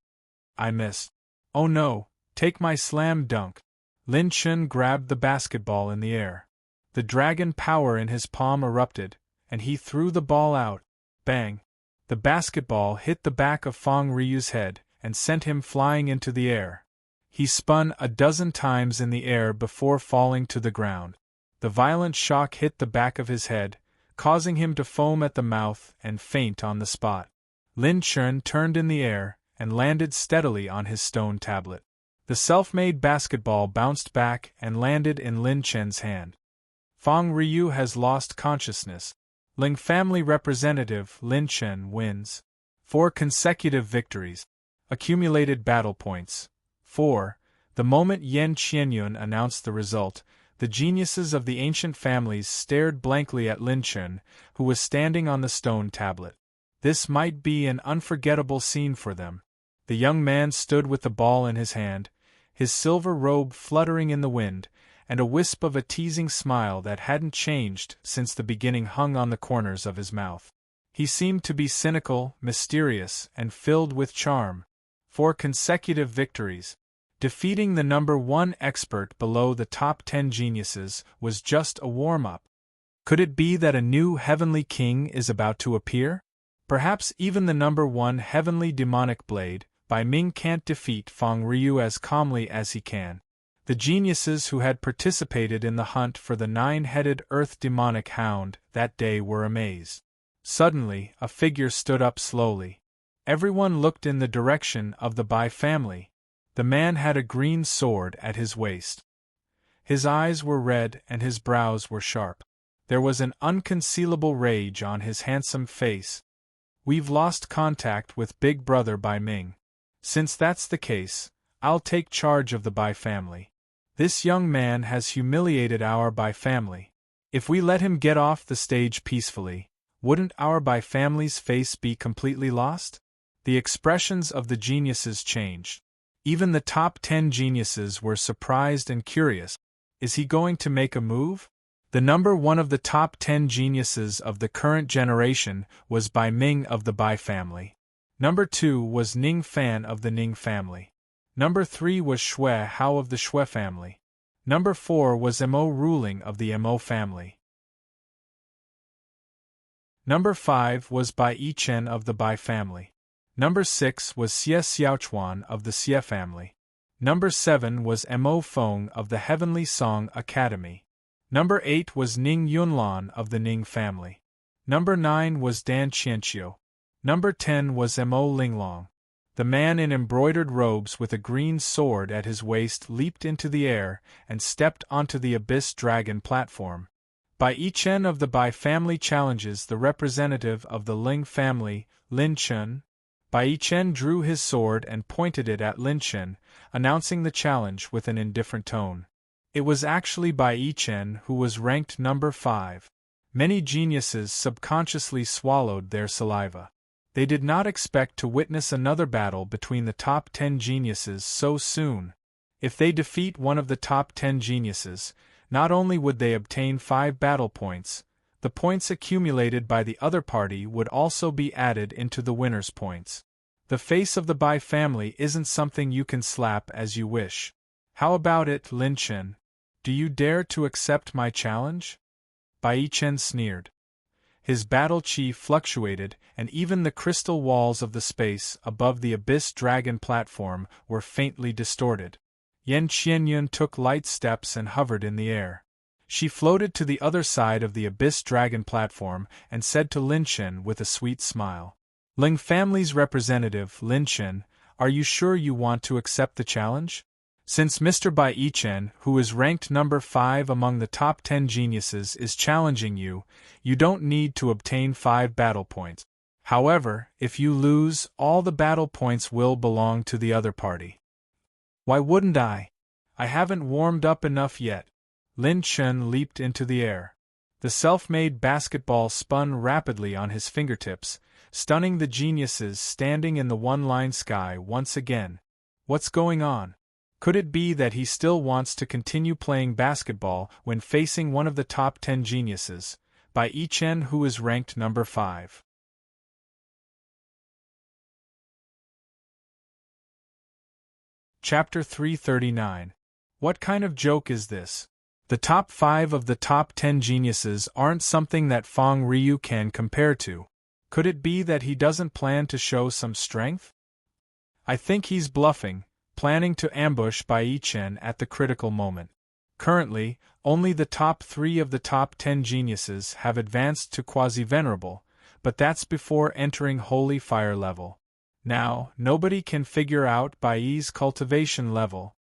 I missed. Oh no, take my slam dunk. Lin Chen grabbed the basketball in the air. The dragon power in his palm erupted, and he threw the ball out. Bang. The basketball hit the back of Feng Ryu's head and sent him flying into the air. He spun a dozen times in the air before falling to the ground. The violent shock hit the back of his head, causing him to foam at the mouth and faint on the spot. Lin Chen turned in the air and landed steadily on his stone tablet. The self-made basketball bounced back and landed in Lin Chen's hand. Feng Ryu has lost consciousness. Ling family representative Lin Chen wins. 4 consecutive victories. Accumulated battle points. 4. The moment Yan Qianyun announced the result, the geniuses of the ancient families stared blankly at Lin Chen, who was standing on the stone tablet. This might be an unforgettable scene for them. The young man stood with the ball in his hand, his silver robe fluttering in the wind, and a wisp of a teasing smile that hadn't changed since the beginning hung on the corners of his mouth. He seemed to be cynical, mysterious, and filled with charm. 4 consecutive victories. Defeating the number 1 expert below the top 10 geniuses was just a warm-up. Could it be that a new heavenly king is about to appear? Perhaps even the number 1 heavenly demonic blade, Bai Ming, can't defeat Feng Ryu as calmly as he can. The geniuses who had participated in the hunt for the 9-headed earth demonic hound that day were amazed. Suddenly, a figure stood up slowly. Everyone looked in the direction of the Bai family. The man had a green sword at his waist. His eyes were red and his brows were sharp. There was an unconcealable rage on his handsome face. We've lost contact with Big Brother Bai Ming. Since that's the case, I'll take charge of the Bai family. This young man has humiliated our Bai family. If we let him get off the stage peacefully, wouldn't our Bai family's face be completely lost? The expressions of the geniuses changed. Even the top 10 geniuses were surprised and curious. Is he going to make a move? The number 1 of the top 10 geniuses of the current generation was Bai Ming of the Bai family. Number 2 was Ning Fan of the Ning family. Number 3 was Xue Hao of the Xue family. Number 4 was Mo Ruling of the Mo family. Number 5 was Bai Yichen of the Bai family. Number 6 was Xie Xiaochuan of the Xie family. Number 7 was Mo Feng of the Heavenly Song Academy. Number 8 was Ning Yunlan of the Ning family. Number 9 was Dan Qianqiu. Number 10 was Mo Linglong. The man in embroidered robes with a green sword at his waist leaped into the air and stepped onto the Abyss Dragon platform. Bai Yichen of the Bai family challenges the representative of the Ling family, Lin Chen. Bai Yichen drew his sword and pointed it at Lin Chen, announcing the challenge with an indifferent tone. It was actually Bai Yichen who was ranked number 5. Many geniuses subconsciously swallowed their saliva. They did not expect to witness another battle between the top 10 geniuses so soon. If they defeat one of the top 10 geniuses, not only would they obtain 5 battle points, the points accumulated by the other party would also be added into the winner's points. The face of the Bai family isn't something you can slap as you wish. How about it, Lin Chen? Do you dare to accept my challenge? Bai Yichen sneered. His battle chi fluctuated, and even the crystal walls of the space above the Abyss Dragon platform were faintly distorted. Yan Qianyun took light steps and hovered in the air. She floated to the other side of the Abyss Dragon platform and said to Lin Chen with a sweet smile, "Ling family's representative, Lin Chen, are you sure you want to accept the challenge? Since Mr. Bai Yichen, who is ranked number 5 among the top 10 geniuses, is challenging you, you don't need to obtain 5 battle points. However, if you lose, all the battle points will belong to the other party." "Why wouldn't I? I haven't warmed up enough yet." Lin Chen leaped into the air. The self-made basketball spun rapidly on his fingertips, stunning the geniuses standing in the one-line sky once again. What's going on? Could it be that he still wants to continue playing basketball when facing one of the top 10 geniuses, Bai Yichen, who is ranked number 5? Chapter 339. What kind of joke is this? The top 5 of the top 10 geniuses aren't something that Feng Ryu can compare to. Could it be that he doesn't plan to show some strength? I think he's bluffing, planning to ambush Bai Yichen at the critical moment. Currently, only the top 3 of the top 10 geniuses have advanced to quasi-venerable, but that's before entering holy fire level. Now, nobody can figure out Bai Yi's cultivation level.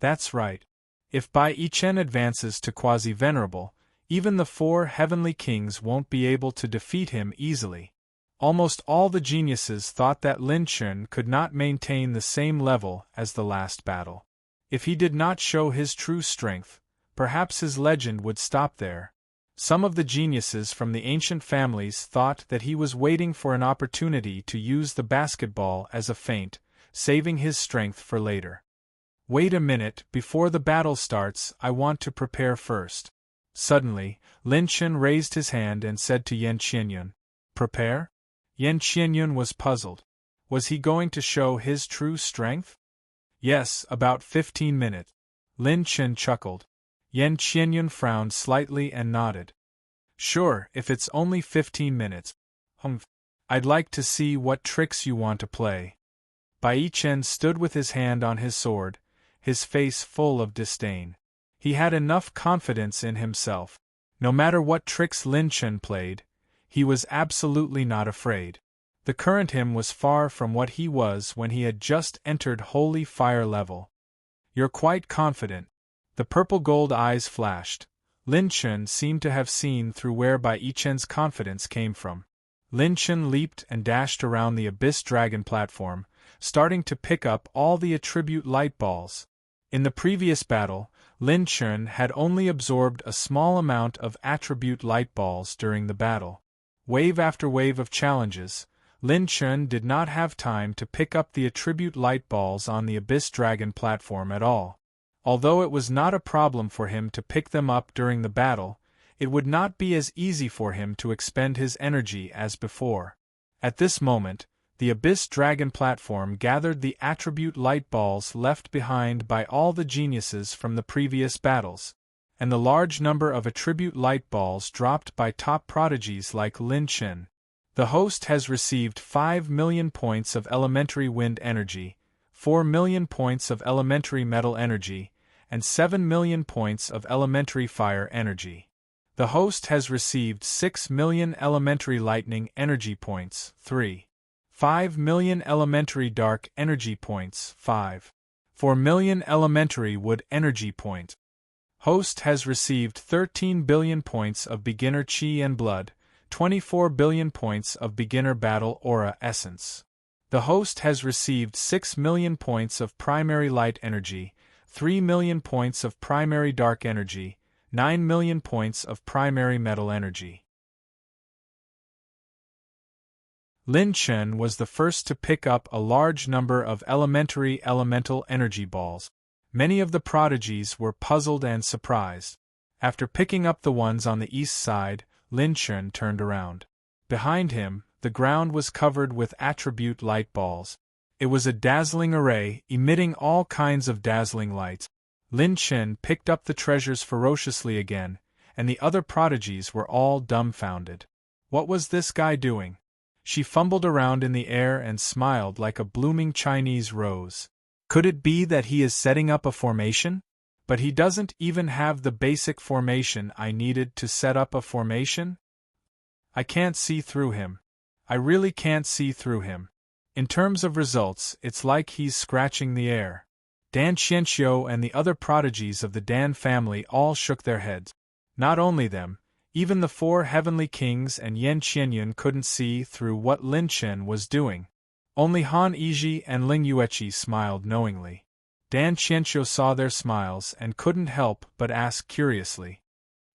That's right. If Bai Yichen advances to quasi-venerable, even the 4 heavenly kings won't be able to defeat him easily. Almost all the geniuses thought that Lin Chen could not maintain the same level as the last battle. If he did not show his true strength, perhaps his legend would stop there. Some of the geniuses from the ancient families thought that he was waiting for an opportunity to use the basketball as a feint, saving his strength for later. Wait a minute, before the battle starts, I want to prepare first. Suddenly, Lin Chen raised his hand and said to Yan Qianyun, "Prepare?" Yan Qianyun was puzzled. Was he going to show his true strength? Yes, about 15 minutes. Lin Chen chuckled. Yan Qianyun frowned slightly and nodded. Sure, if it's only 15 minutes. I'd like to see what tricks you want to play. Bai Yichen stood with his hand on his sword, his face full of disdain. He had enough confidence in himself. No matter what tricks Lin Chen played, he was absolutely not afraid. The current him was far from what he was when he had just entered holy fire level. You're quite confident. The purple-gold eyes flashed. Lin Chen seemed to have seen through where Bai Yichen's confidence came from. Lin Chen leaped and dashed around the Abyss Dragon platform, starting to pick up all the attribute light balls. In the previous battle, Lin Chen had only absorbed a small amount of attribute light balls during the battle. Wave after wave of challenges, Lin Chen did not have time to pick up the attribute light balls on the Abyss Dragon platform at all. Although it was not a problem for him to pick them up during the battle, it would not be as easy for him to expend his energy as before. At this moment, the Abyss Dragon platform gathered the attribute light balls left behind by all the geniuses from the previous battles, and the large number of attribute light balls dropped by top prodigies like Lin Chen. The host has received 5 million points of elementary wind energy, 4 million points of elementary metal energy, and 7 million points of elementary fire energy. The host has received 6 million elementary lightning energy points, 5 million elementary dark energy points, 4 million elementary wood energy point. Host has received 13 billion points of beginner chi and blood, 24 billion points of beginner battle aura essence. The host has received 6 million points of primary light energy, 3 million points of primary dark energy, 9 million points of primary metal energy. Lin Chen was the first to pick up a large number of elementary elemental energy balls. Many of the prodigies were puzzled and surprised. After picking up the ones on the east side, Lin Chen turned around. Behind him, the ground was covered with attribute light balls. It was a dazzling array, emitting all kinds of dazzling lights. Lin Chen picked up the treasures ferociously again, and the other prodigies were all dumbfounded. What was this guy doing? She fumbled around in the air and smiled like a blooming Chinese rose. Could it be that he is setting up a formation? But he doesn't even have the basic formation I needed to set up a formation? I can't see through him. I really can't see through him. In terms of results, it's like he's scratching the air. Dan Qianxiu and the other prodigies of the Dan family all shook their heads. Not only them, even the 4 heavenly kings and Yan Qianyun couldn't see through what Lin Chen was doing. Only Han Yizhi and Ling Yueqi smiled knowingly. Dan Qianxiu saw their smiles and couldn't help but ask curiously,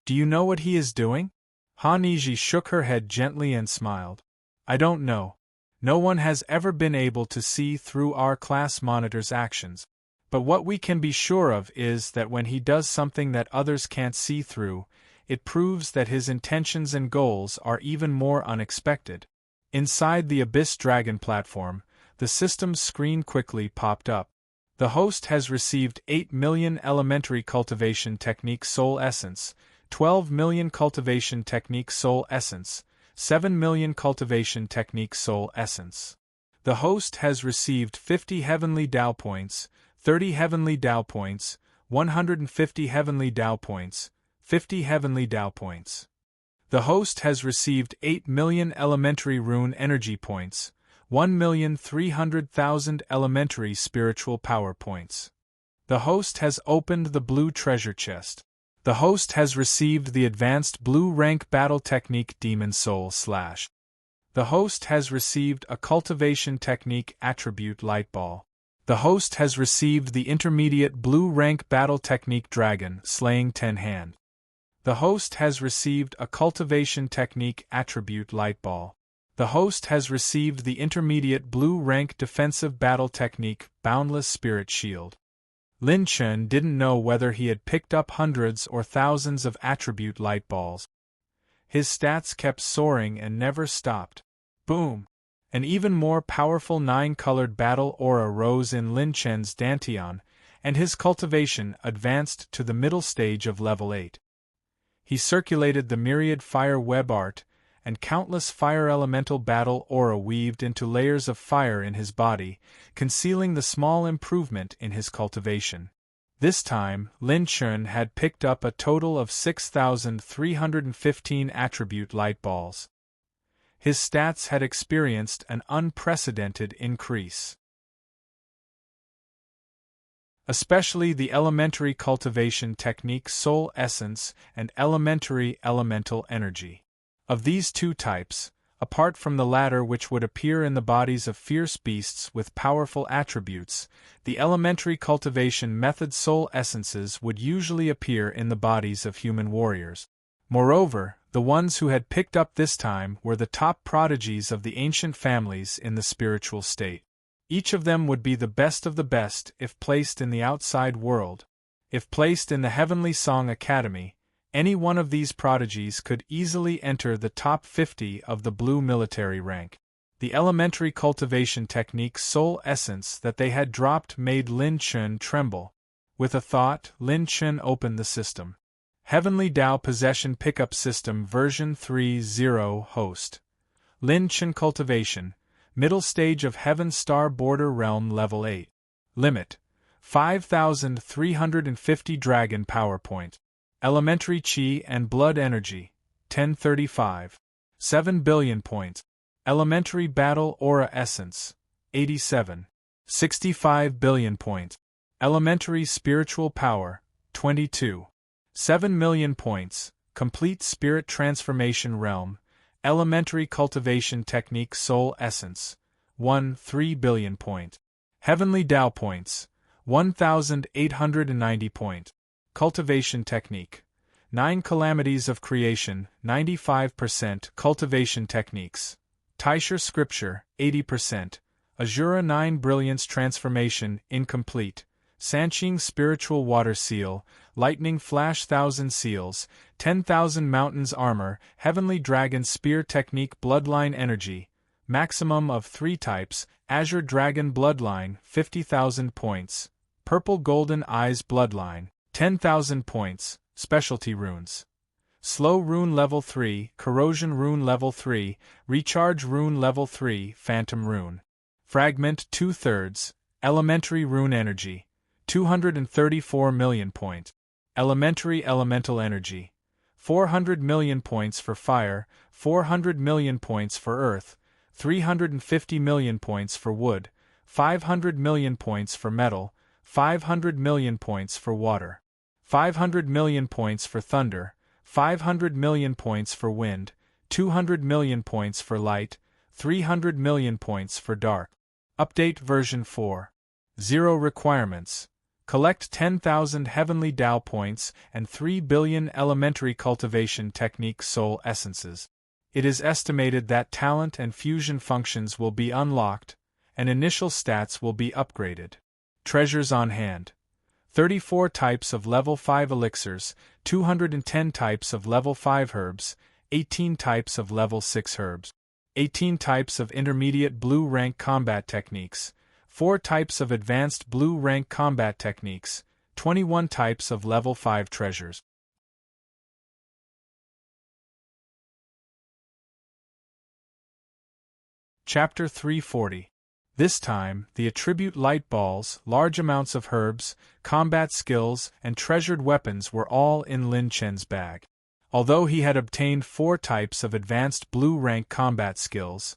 "Do you know what he is doing?" Han Yizhi shook her head gently and smiled. "I don't know. No one has ever been able to see through our class monitor's actions. But what we can be sure of is that when he does something that others can't see through, it proves that his intentions and goals are even more unexpected." Inside the Abyss Dragon platform, the system's screen quickly popped up. The host has received 8 million elementary cultivation technique soul essence, 12 million cultivation technique soul essence, 7 million cultivation technique soul essence. The host has received 50 heavenly Tao points, 30 heavenly Tao points, 150 heavenly Tao points, 50 heavenly Tao points. The host has received 8 million elementary rune energy points, 1,300,000 elementary spiritual power points. The host has opened the blue treasure chest. The host has received the advanced blue rank battle technique Demon Soul Slash. The host has received a cultivation technique attribute light ball. The host has received the intermediate blue rank battle technique Dragon Slaying 10 Hand. The host has received a cultivation technique attribute light ball. The host has received the intermediate blue rank defensive battle technique Boundless Spirit Shield. Lin Chen didn't know whether he had picked up hundreds or thousands of attribute light balls. His stats kept soaring and never stopped. Boom! An even more powerful 9-colored battle aura rose in Lin Chen's Dantian, and his cultivation advanced to the middle stage of level 8. He circulated the myriad fire web art, and countless fire elemental battle aura weaved into layers of fire in his body, concealing the small improvement in his cultivation. This time, Lin Chen had picked up a total of 6,315 attribute light balls. His stats had experienced an unprecedented increase. Especially the elementary cultivation technique Soul Essence and elementary elemental energy. Of these two types, apart from the latter which would appear in the bodies of fierce beasts with powerful attributes, the elementary cultivation method Soul Essences would usually appear in the bodies of human warriors. Moreover, the ones who had picked up this time were the top prodigies of the ancient families in the spiritual state. Each of them would be the best of the best if placed in the outside world. If placed in the Heavenly Song Academy, any one of these prodigies could easily enter the top 50 of the blue military rank. The elementary cultivation technique Soul Essence that they had dropped made Lin Chen tremble. With a thought, Lin Chen opened the system. Heavenly Tao Possession Pickup System version 3.0 Host. Lin Chen Cultivation. Middle stage of Heaven Star Border Realm Level 8. Limit: 5,350 Dragon Power Point. Elementary Chi and Blood Energy: 1035. 7 billion points. Elementary Battle Aura Essence: 87. 65 billion points. Elementary Spiritual Power: 22. 7 million points. Complete Spirit Transformation Realm. Elementary Cultivation Technique Soul Essence: 3 billion point. Heavenly Tao Points: 1890 points. Cultivation technique. 9 calamities of creation, 95% cultivation techniques. Taisher scripture, 80%. Azura 9 brilliance transformation, incomplete. Sanqing spiritual water seal, lightning flash 1000 seals, 10,000 mountains armor, heavenly dragon spear technique bloodline energy. Maximum of 3 types, azure dragon bloodline, 50,000 points. Purple golden eyes bloodline, 10,000 points, specialty runes. Slow rune level 3, corrosion rune level 3, recharge rune level 3, phantom rune. Fragment 2/3, elementary rune energy, 234 million points. Elementary elemental energy, 400 million points for fire, 400 million points for earth, 350 million points for wood, 500 million points for metal, 500 million points for water, 500 million points for thunder, 500 million points for wind, 200 million points for light, 300 million points for dark. Update version 4. 0 requirements. Collect 10,000 heavenly Tao points and 3 billion elementary cultivation technique soul essences. It is estimated that talent and fusion functions will be unlocked, and initial stats will be upgraded. Treasures on hand. 34 types of level 5 elixirs, 210 types of level 5 herbs, 18 types of level 6 herbs, 18 types of intermediate blue rank combat techniques, 4 types of advanced blue rank combat techniques, 21 types of level 5 treasures. Chapter 340. This time, the attribute light balls, large amounts of herbs, combat skills, and treasured weapons were all in Lin Chen's bag. Although he had obtained 4 types of advanced blue rank combat skills,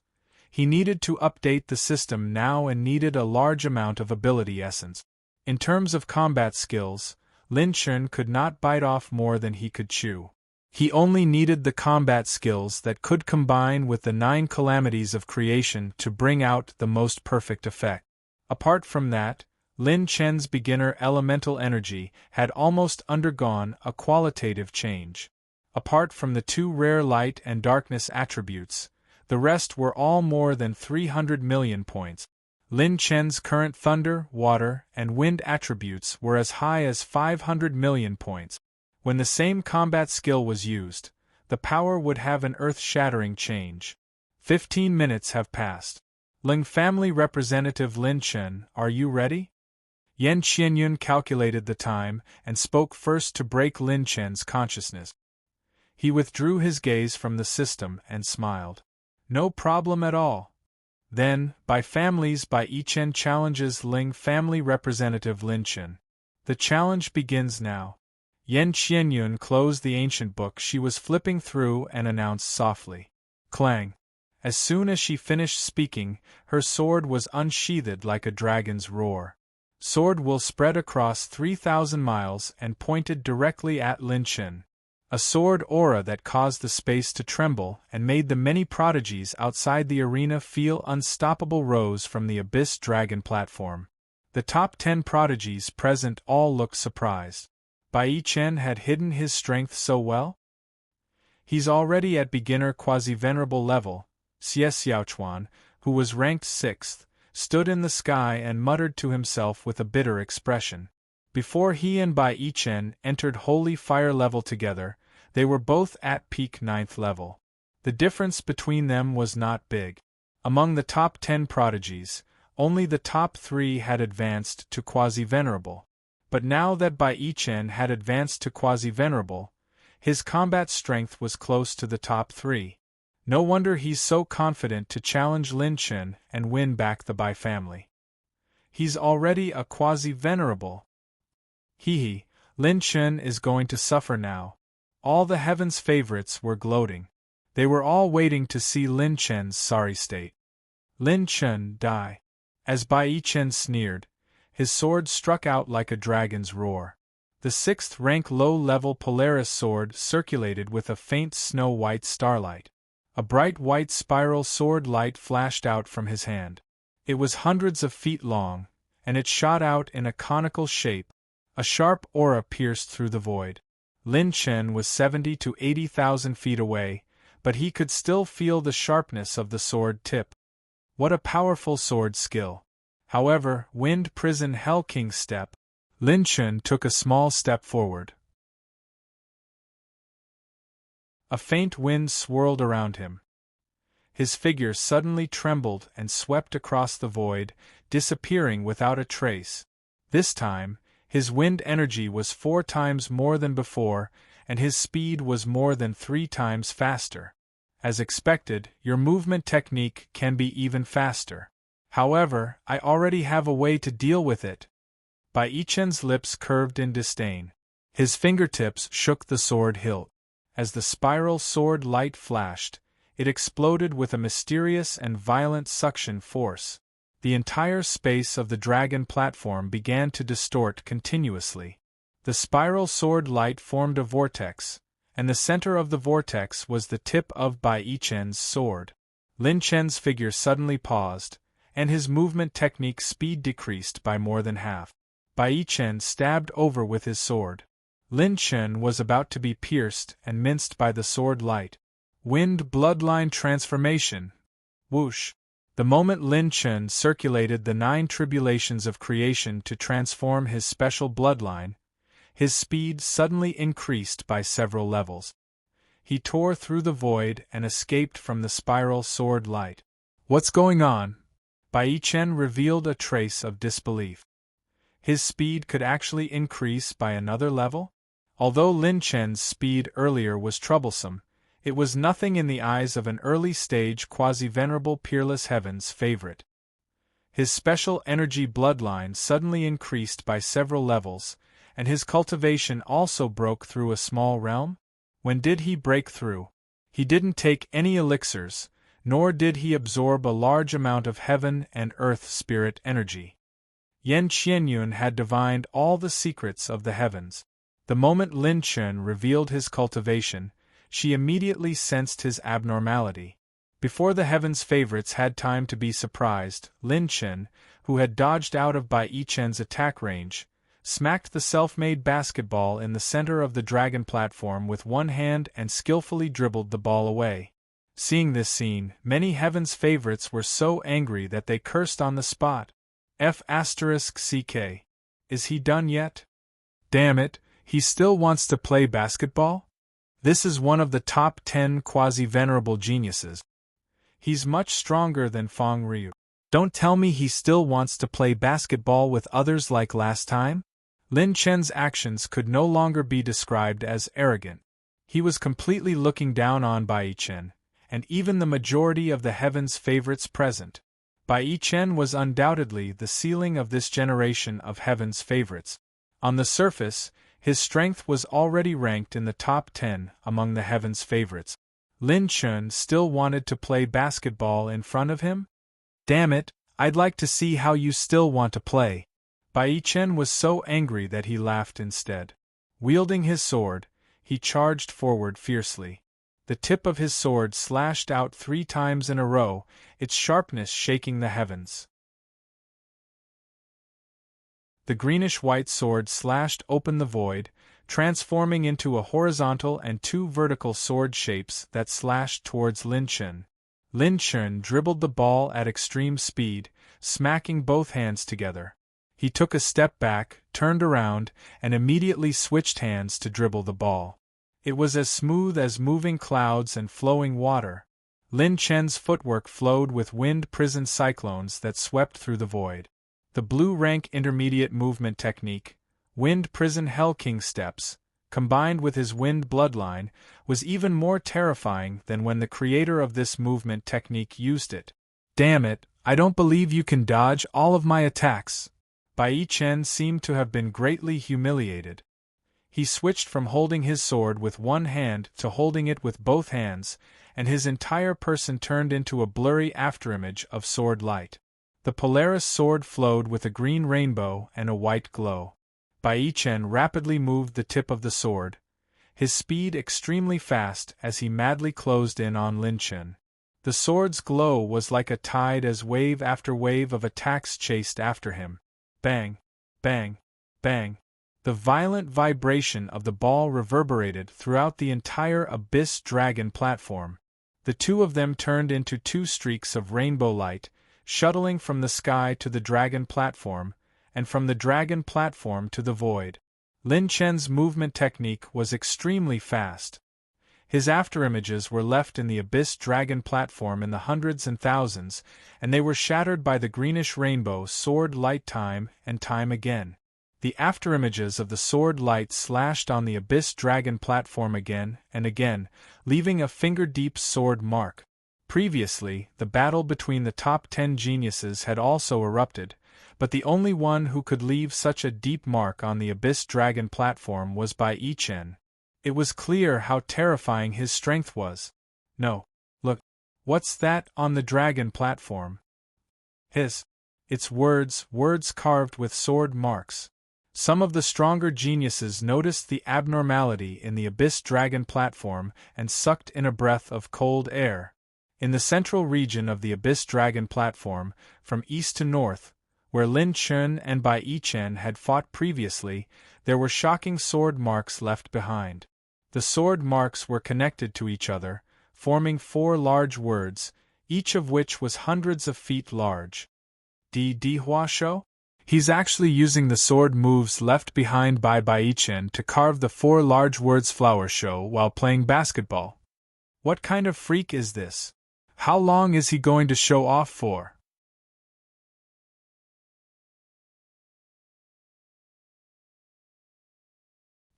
he needed to update the system now and needed a large amount of ability essence. In terms of combat skills, Lin Chen could not bite off more than he could chew. He only needed the combat skills that could combine with the 9 calamities of creation to bring out the most perfect effect. Apart from that, Lin Chen's beginner elemental energy had almost undergone a qualitative change. Apart from the 2 rare light and darkness attributes, the rest were all more than 300 million points. Lin Chen's current thunder, water, and wind attributes were as high as 500 million points. When the same combat skill was used, the power would have an earth-shattering change. 15 minutes have passed. Ling family representative Lin Chen, are you ready? Yan Qianyun calculated the time and spoke first to break Lin Chen's consciousness. He withdrew his gaze from the system and smiled. No problem at all. Then, by families by Yichen challenges Ling family representative Lin Chen. The challenge begins now. Yan Qianyun closed the ancient book she was flipping through and announced softly. Clang! As soon as she finished speaking, her sword was unsheathed like a dragon's roar. Sword will spread across 3,000 miles and pointed directly at Lin Chen. A sword aura that caused the space to tremble and made the many prodigies outside the arena feel unstoppable rose from the abyss dragon platform. The top 10 prodigies present all looked surprised. Bai Yichen had hidden his strength so well? He's already at beginner quasi-venerable level. Xie Xiaochuan, who was ranked 6th, stood in the sky and muttered to himself with a bitter expression. Before he and Bai Yichen entered holy fire level together, they were both at peak 9th level. The difference between them was not big. Among the top 10 prodigies, only the top 3 had advanced to quasi-venerable. But now that Bai Yichen had advanced to quasi-venerable, his combat strength was close to the top 3. No wonder he's so confident to challenge Lin Chen and win back the Bai family. He's already a quasi-venerable. Hee, Lin Chen is going to suffer now. All the heavens' favorites were gloating. They were all waiting to see Lin Chen's sorry state. Lin Chen die. As Bai Yichen sneered, his sword struck out like a dragon's roar. The 6th rank low-level Polaris sword circulated with a faint snow-white starlight. A bright white spiral sword light flashed out from his hand. It was hundreds of feet long, and it shot out in a conical shape. A sharp aura pierced through the void. Lin Chen was 70 to 80,000 feet away, but he could still feel the sharpness of the sword tip. What a powerful sword skill! However, Wind Prison Hell King step. Lin Chen took a small step forward. A faint wind swirled around him. His figure suddenly trembled and swept across the void, disappearing without a trace. This time, his wind energy was 4 times more than before, and his speed was more than 3 times faster. As expected, your movement technique can be even faster. However, I already have a way to deal with it. Bai Yichen's lips curved in disdain. His fingertips shook the sword hilt. As the spiral sword light flashed, it exploded with a mysterious and violent suction force. The entire space of the dragon platform began to distort continuously. The spiral sword light formed a vortex, and the center of the vortex was the tip of Bai Yichen's sword. Lin Chen's figure suddenly paused, and his movement technique speed decreased by more than half. Bai Yichen stabbed over with his sword. Lin Chen was about to be pierced and minced by the sword light. Wind bloodline transformation. Whoosh! The moment Lin Chen circulated the 9 tribulations of creation to transform his special bloodline, his speed suddenly increased by several levels. He tore through the void and escaped from the spiral sword light. What's going on? Bai Yichen revealed a trace of disbelief. His speed could actually increase by another level? Although Lin Chen's speed earlier was troublesome, it was nothing in the eyes of an early-stage quasi-venerable Peerless Heaven's favorite. His special energy bloodline suddenly increased by several levels, and his cultivation also broke through a small realm? When did he break through? He didn't take any elixirs, nor did he absorb a large amount of heaven and earth spirit energy. Yan Qianyun had divined all the secrets of the heavens. The moment Lin Chen revealed his cultivation, she immediately sensed his abnormality. Before the heavens' favorites had time to be surprised, Lin Chen, who had dodged out of Bai Yichen's attack range, smacked the self-made basketball in the center of the dragon platform with one hand and skillfully dribbled the ball away. Seeing this scene, many heavens' favorites were so angry that they cursed on the spot. F***CK. Is he done yet? Damn it, he still wants to play basketball? This is one of the top 10 quasi-venerable geniuses. He's much stronger than Feng Ryu. Don't tell me he still wants to play basketball with others like last time? Lin Chen's actions could no longer be described as arrogant. He was completely looking down on Bai Yichen, and even the majority of the heavens' favorites present. Bai Yichen was undoubtedly the ceiling of this generation of heaven's favorites. On the surface, his strength was already ranked in the top 10 among the heavens' favorites. Lin Chen still wanted to play basketball in front of him? Damn it, I'd like to see how you still want to play. Bai Yichen was so angry that he laughed instead. Wielding his sword, he charged forward fiercely. The tip of his sword slashed out 3 times in a row, its sharpness shaking the heavens. The greenish-white sword slashed open the void, transforming into a horizontal and 2 vertical sword shapes that slashed towards Lin Chen. Lin Chen dribbled the ball at extreme speed, smacking both hands together. He took a step back, turned around, and immediately switched hands to dribble the ball. It was as smooth as moving clouds and flowing water. Lin Chen's footwork flowed with wind-prisoned cyclones that swept through the void. The blue-rank intermediate movement technique, Wind Prison Hell King steps, combined with his wind bloodline, was even more terrifying than when the creator of this movement technique used it. Damn it, I don't believe you can dodge all of my attacks. Bai Yichen seemed to have been greatly humiliated. He switched from holding his sword with one hand to holding it with both hands, and his entire person turned into a blurry afterimage of sword light. The Polaris sword flowed with a green rainbow and a white glow. Bai Yichen rapidly moved the tip of the sword, his speed extremely fast as he madly closed in on Lin Chen. The sword's glow was like a tide as wave after wave of attacks chased after him. Bang, bang, bang. The violent vibration of the ball reverberated throughout the entire Abyss Dragon platform. The two of them turned into two streaks of rainbow light, shuttling from the sky to the dragon platform, and from the dragon platform to the void. Lin Chen's movement technique was extremely fast. His afterimages were left in the Abyss Dragon platform in the hundreds and thousands, and they were shattered by the greenish rainbow sword light time and time again. The afterimages of the sword light slashed on the Abyss Dragon platform again and again, leaving a finger-deep sword mark. Previously, the battle between the top 10 geniuses had also erupted, but the only one who could leave such a deep mark on the Abyss Dragon platform was Bai Yichen. It was clear how terrifying his strength was. No. Look. What's that on the dragon platform? It's words carved with sword marks. Some of the stronger geniuses noticed the abnormality in the Abyss Dragon platform and sucked in a breath of cold air. In the central region of the Abyss Dragon platform, from east to north, where Lin Chen and Bai Yichen had fought previously, there were shocking sword marks left behind. The sword marks were connected to each other, forming 4 large words, each of which was hundreds of feet large. Di Hua Shou? He's actually using the sword moves left behind by Bai Yichen to carve the 4 large words flower show while playing basketball. What kind of freak is this? How long is he going to show off for?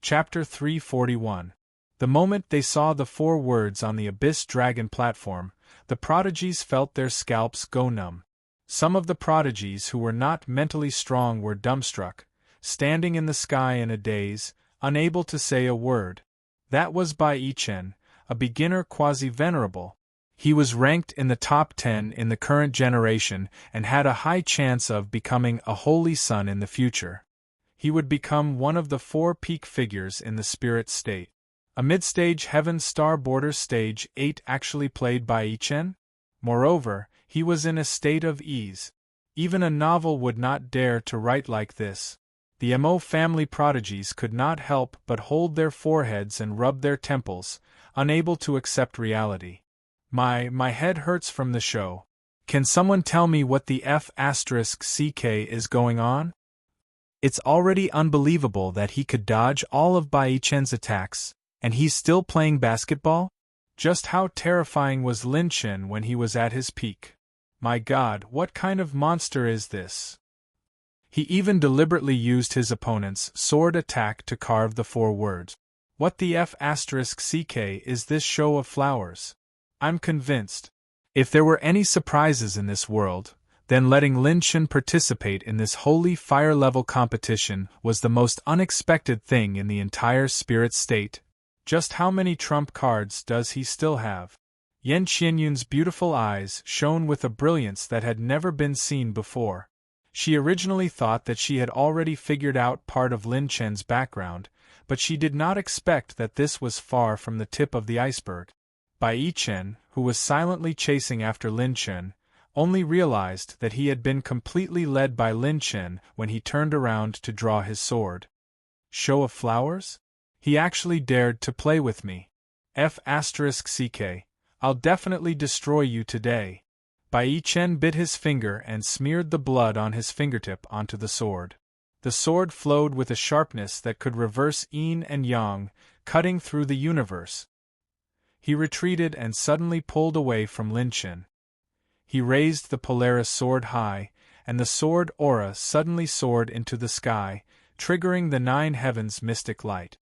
Chapter 341. The moment they saw the 4 words on the Abyss Dragon platform, the prodigies felt their scalps go numb. Some of the prodigies who were not mentally strong were dumbstruck, standing in the sky in a daze, unable to say a word. That was Bai Yichen, a beginner quasi-venerable. He was ranked in the top 10 in the current generation and had a high chance of becoming a holy son in the future. He would become one of the 4 peak figures in the spirit state. A mid-stage Heaven Star Border Stage 8 actually played Bai Yichen? Moreover, he was in a state of ease. Even a novel would not dare to write like this. The Mo family prodigies could not help but hold their foreheads and rub their temples, unable to accept reality. My head hurts from the show. Can someone tell me what the F***ck is going on? It's already unbelievable that he could dodge all of Bai Yichen's attacks, and he's still playing basketball? Just how terrifying was Lin Chen when he was at his peak? My God, what kind of monster is this? He even deliberately used his opponent's sword attack to carve the 4 words. What the F***ck is this show of flowers? I'm convinced. If there were any surprises in this world, then letting Lin Chen participate in this holy fire-level competition was the most unexpected thing in the entire spirit state. Just how many trump cards does he still have? Yan Qianyun's beautiful eyes shone with a brilliance that had never been seen before. She originally thought that she had already figured out part of Lin Chen's background, but she did not expect that this was far from the tip of the iceberg. Bai Yichen, who was silently chasing after Lin Chen, only realized that he had been completely led by Lin Chen when he turned around to draw his sword. Show of flowers? He actually dared to play with me. F***ck, I'll definitely destroy you today. Bai Yichen bit his finger and smeared the blood on his fingertip onto the sword. The sword flowed with a sharpness that could reverse yin and yang, cutting through the universe. He retreated and suddenly pulled away from Lin Chen. He raised the Polaris sword high, and the sword aura suddenly soared into the sky, triggering the 9 heavens' mystic light.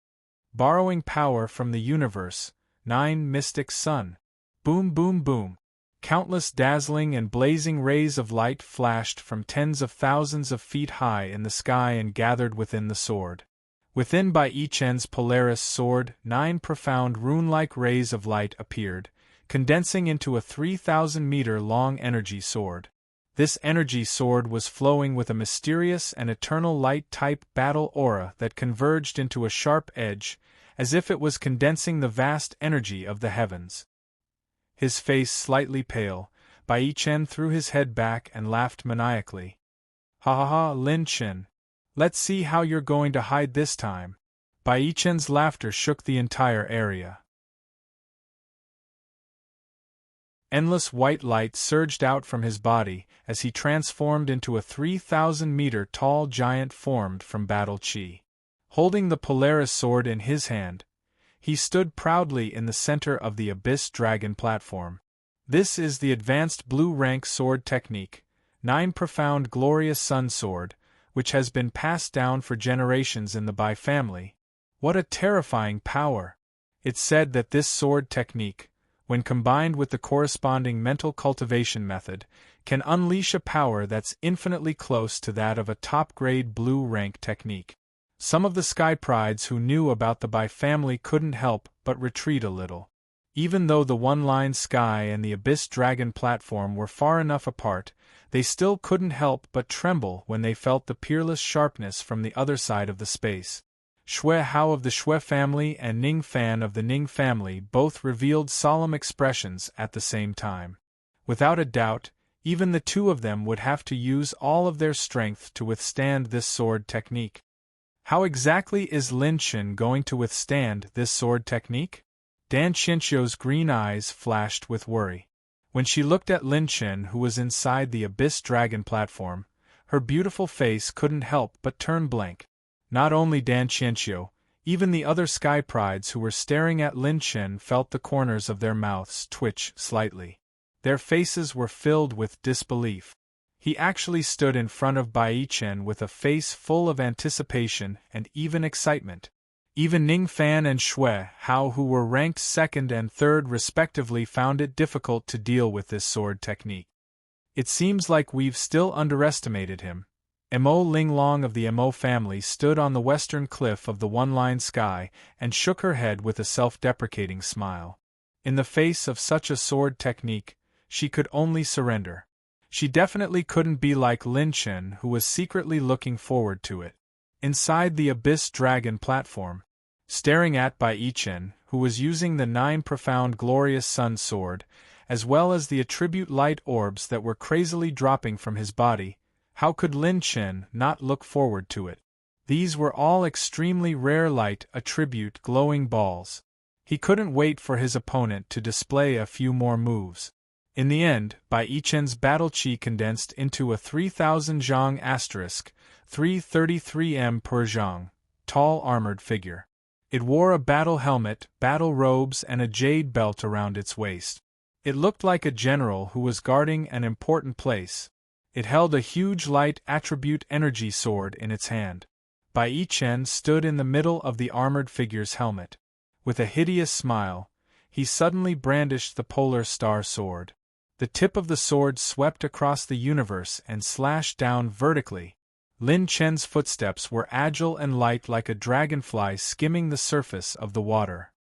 Borrowing power from the universe, 9 mystic sun. Boom boom boom. Countless dazzling and blazing rays of light flashed from tens of thousands of feet high in the sky and gathered within the sword. Within Bai Yichen's Polaris sword, 9 profound rune-like rays of light appeared, condensing into a 3,000-meter-long energy sword. This energy sword was flowing with a mysterious and eternal light-type battle aura that converged into a sharp edge, as if it was condensing the vast energy of the heavens. His face slightly pale, Bai Yichen threw his head back and laughed maniacally. Ha ha ha, Lin Chen. Let's see how you're going to hide this time. Bai Chen's laughter shook the entire area. Endless white light surged out from his body as he transformed into a 3,000-meter-tall giant formed from battle chi. Holding the Polaris sword in his hand, he stood proudly in the center of the Abyss Dragon platform. This is the advanced blue rank sword technique, 9 profound glorious sun sword, which has been passed down for generations in the Bai family. What a terrifying power! It's said that this sword technique, when combined with the corresponding mental cultivation method, can unleash a power that's infinitely close to that of a top-grade blue rank technique. Some of the Sky Prides who knew about the Bai family couldn't help but retreat a little. Even though the one-line sky and the Abyss Dragon platform were far enough apart, they still couldn't help but tremble when they felt the peerless sharpness from the other side of the space. Xue Hao of the Xue family and Ning Fan of the Ning family both revealed solemn expressions at the same time. Without a doubt, even the two of them would have to use all of their strength to withstand this sword technique. How exactly is Lin Chen going to withstand this sword technique? Dan Qianxiu's green eyes flashed with worry. When she looked at Lin Chen, who was inside the Abyss Dragon platform, her beautiful face couldn't help but turn blank. Not only Dan Qianxiu, even the other Sky Prides who were staring at Lin Chen felt the corners of their mouths twitch slightly. Their faces were filled with disbelief. He actually stood in front of Bai Chen with a face full of anticipation and even excitement. Even Ning Fan and Xue Hao, who were ranked second and third respectively, found it difficult to deal with this sword technique. It seems like we've still underestimated him. Mo Linglong of the Mo family stood on the western cliff of the one-line sky and shook her head with a self-deprecating smile. In the face of such a sword technique, she could only surrender. She definitely couldn't be like Lin Chen, who was secretly looking forward to it. Inside the Abyss Dragon platform, staring at Bai Chen, who was using the 9 profound glorious sun sword, as well as the attribute light orbs that were crazily dropping from his body, how could Lin Chen not look forward to it? These were all extremely rare light attribute glowing balls. He couldn't wait for his opponent to display a few more moves. In the end, Bai Chen's battle chi condensed into a 3,000 zhang *, 333 m per zhang, tall armored figure. It wore a battle helmet, battle robes and a jade belt around its waist. It looked like a general who was guarding an important place. It held a huge light attribute energy sword in its hand. Bai Chen stood in the middle of the armored figure's helmet. With a hideous smile, he suddenly brandished the polar star sword. The tip of the sword swept across the universe and slashed down vertically. Lin Chen's footsteps were agile and light like a dragonfly skimming the surface of the water.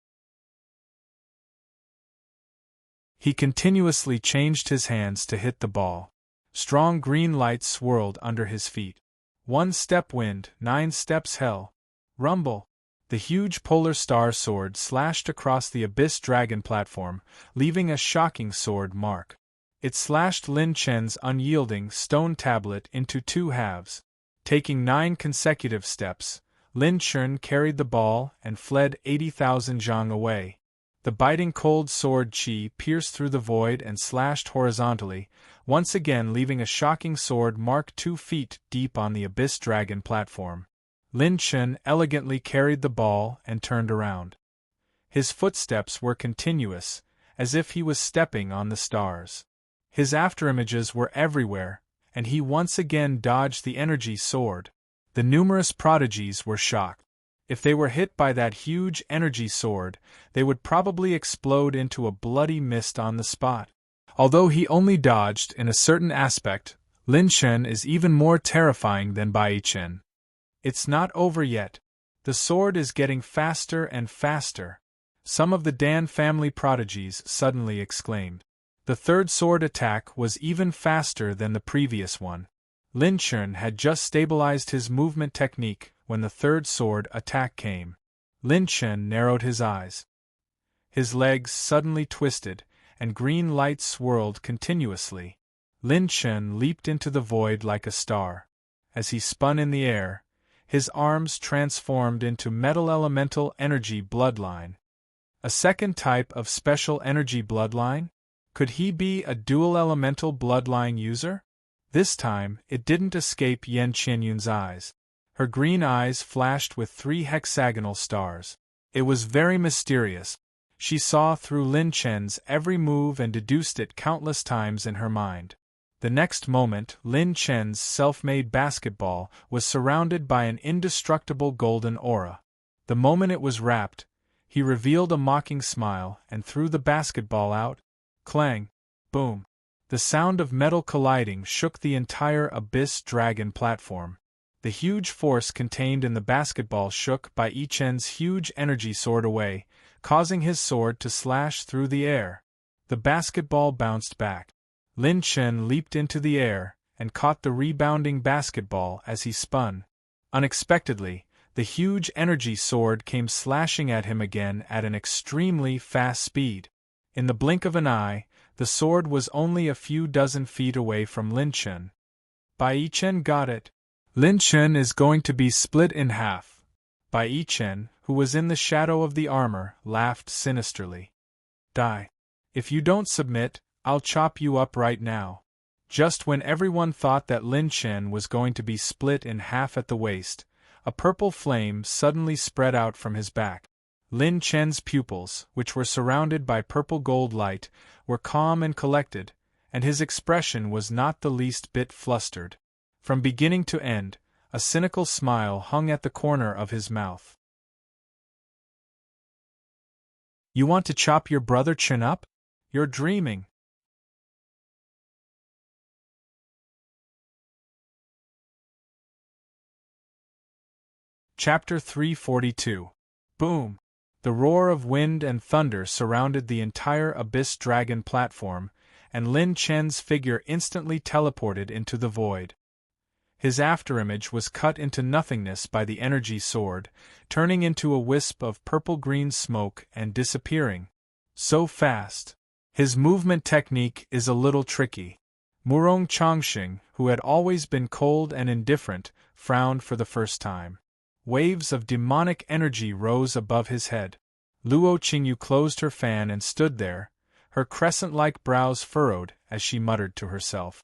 He continuously changed his hands to hit the ball. Strong green light swirled under his feet. 1 step wind, 9 steps hell. Rumble! The huge polar star sword slashed across the Abyss Dragon platform, leaving a shocking sword mark. It slashed Lin Chen's unyielding stone tablet into 2 halves. Taking 9 consecutive steps, Lin Chen carried the ball and fled 80,000 zhang away. The biting cold sword chi pierced through the void and slashed horizontally, once again leaving a shocking sword mark 2 feet deep on the Abyss Dragon platform. Lin Chen elegantly carried the ball and turned around. His footsteps were continuous, as if he was stepping on the stars. His afterimages were everywhere, and he once again dodged the energy sword. The numerous prodigies were shocked. If they were hit by that huge energy sword, they would probably explode into a bloody mist on the spot. Although he only dodged in a certain aspect, Lin Chen is even more terrifying than Bai Chen. It's not over yet. The sword is getting faster and faster. Some of the Dan family prodigies suddenly exclaimed. The third sword attack was even faster than the previous one. Lin Chen had just stabilized his movement technique when the third sword attack came. Lin Chen narrowed his eyes. His legs suddenly twisted, and green light swirled continuously. Lin Chen leaped into the void like a star. as he spun in the air, his arms transformed into metal elemental energy bloodline. A second type of special energy bloodline? Could he be a dual elemental bloodline user? This time, it didn't escape Yan Qianyun's eyes. Her green eyes flashed with 3 hexagonal stars. It was very mysterious. She saw through Lin Chen's every move and deduced it countless times in her mind. The next moment, Lin Chen's self-made basketball was surrounded by an indestructible golden aura. The moment it was wrapped, he revealed a mocking smile and threw the basketball out. Clang! Boom! The sound of metal colliding shook the entire Abyss Dragon platform. The huge force contained in the basketball shook Bai Yichen's huge energy sword away, causing his sword to slash through the air. The basketball bounced back. Lin Chen leaped into the air and caught the rebounding basketball as he spun. Unexpectedly, the huge energy sword came slashing at him again at an extremely fast speed. In the blink of an eye, the sword was only a few dozen feet away from Lin Chen. Bai Yichen got it. Lin Chen is going to be split in half. Bai Yichen, who was in the shadow of the armor, laughed sinisterly. Die. If you don't submit, I'll chop you up right now. Just when everyone thought that Lin Chen was going to be split in half at the waist, a purple flame suddenly spread out from his back. Lin Chen's pupils, which were surrounded by purple gold light, were calm and collected, and his expression was not the least bit flustered. From beginning to end, a cynical smile hung at the corner of his mouth. You want to chop your brother Chen up? You're dreaming. Chapter 342. Boom! The roar of wind and thunder surrounded the entire Abyss Dragon platform, and Lin Chen's figure instantly teleported into the void. His afterimage was cut into nothingness by the energy sword, turning into a wisp of purple-green smoke and disappearing. So fast. His movement technique is a little tricky. Murong Changxing, who had always been cold and indifferent, frowned for the first time. Waves of demonic energy rose above his head. Luo Qingyu closed her fan and stood there, her crescent-like brows furrowed as she muttered to herself.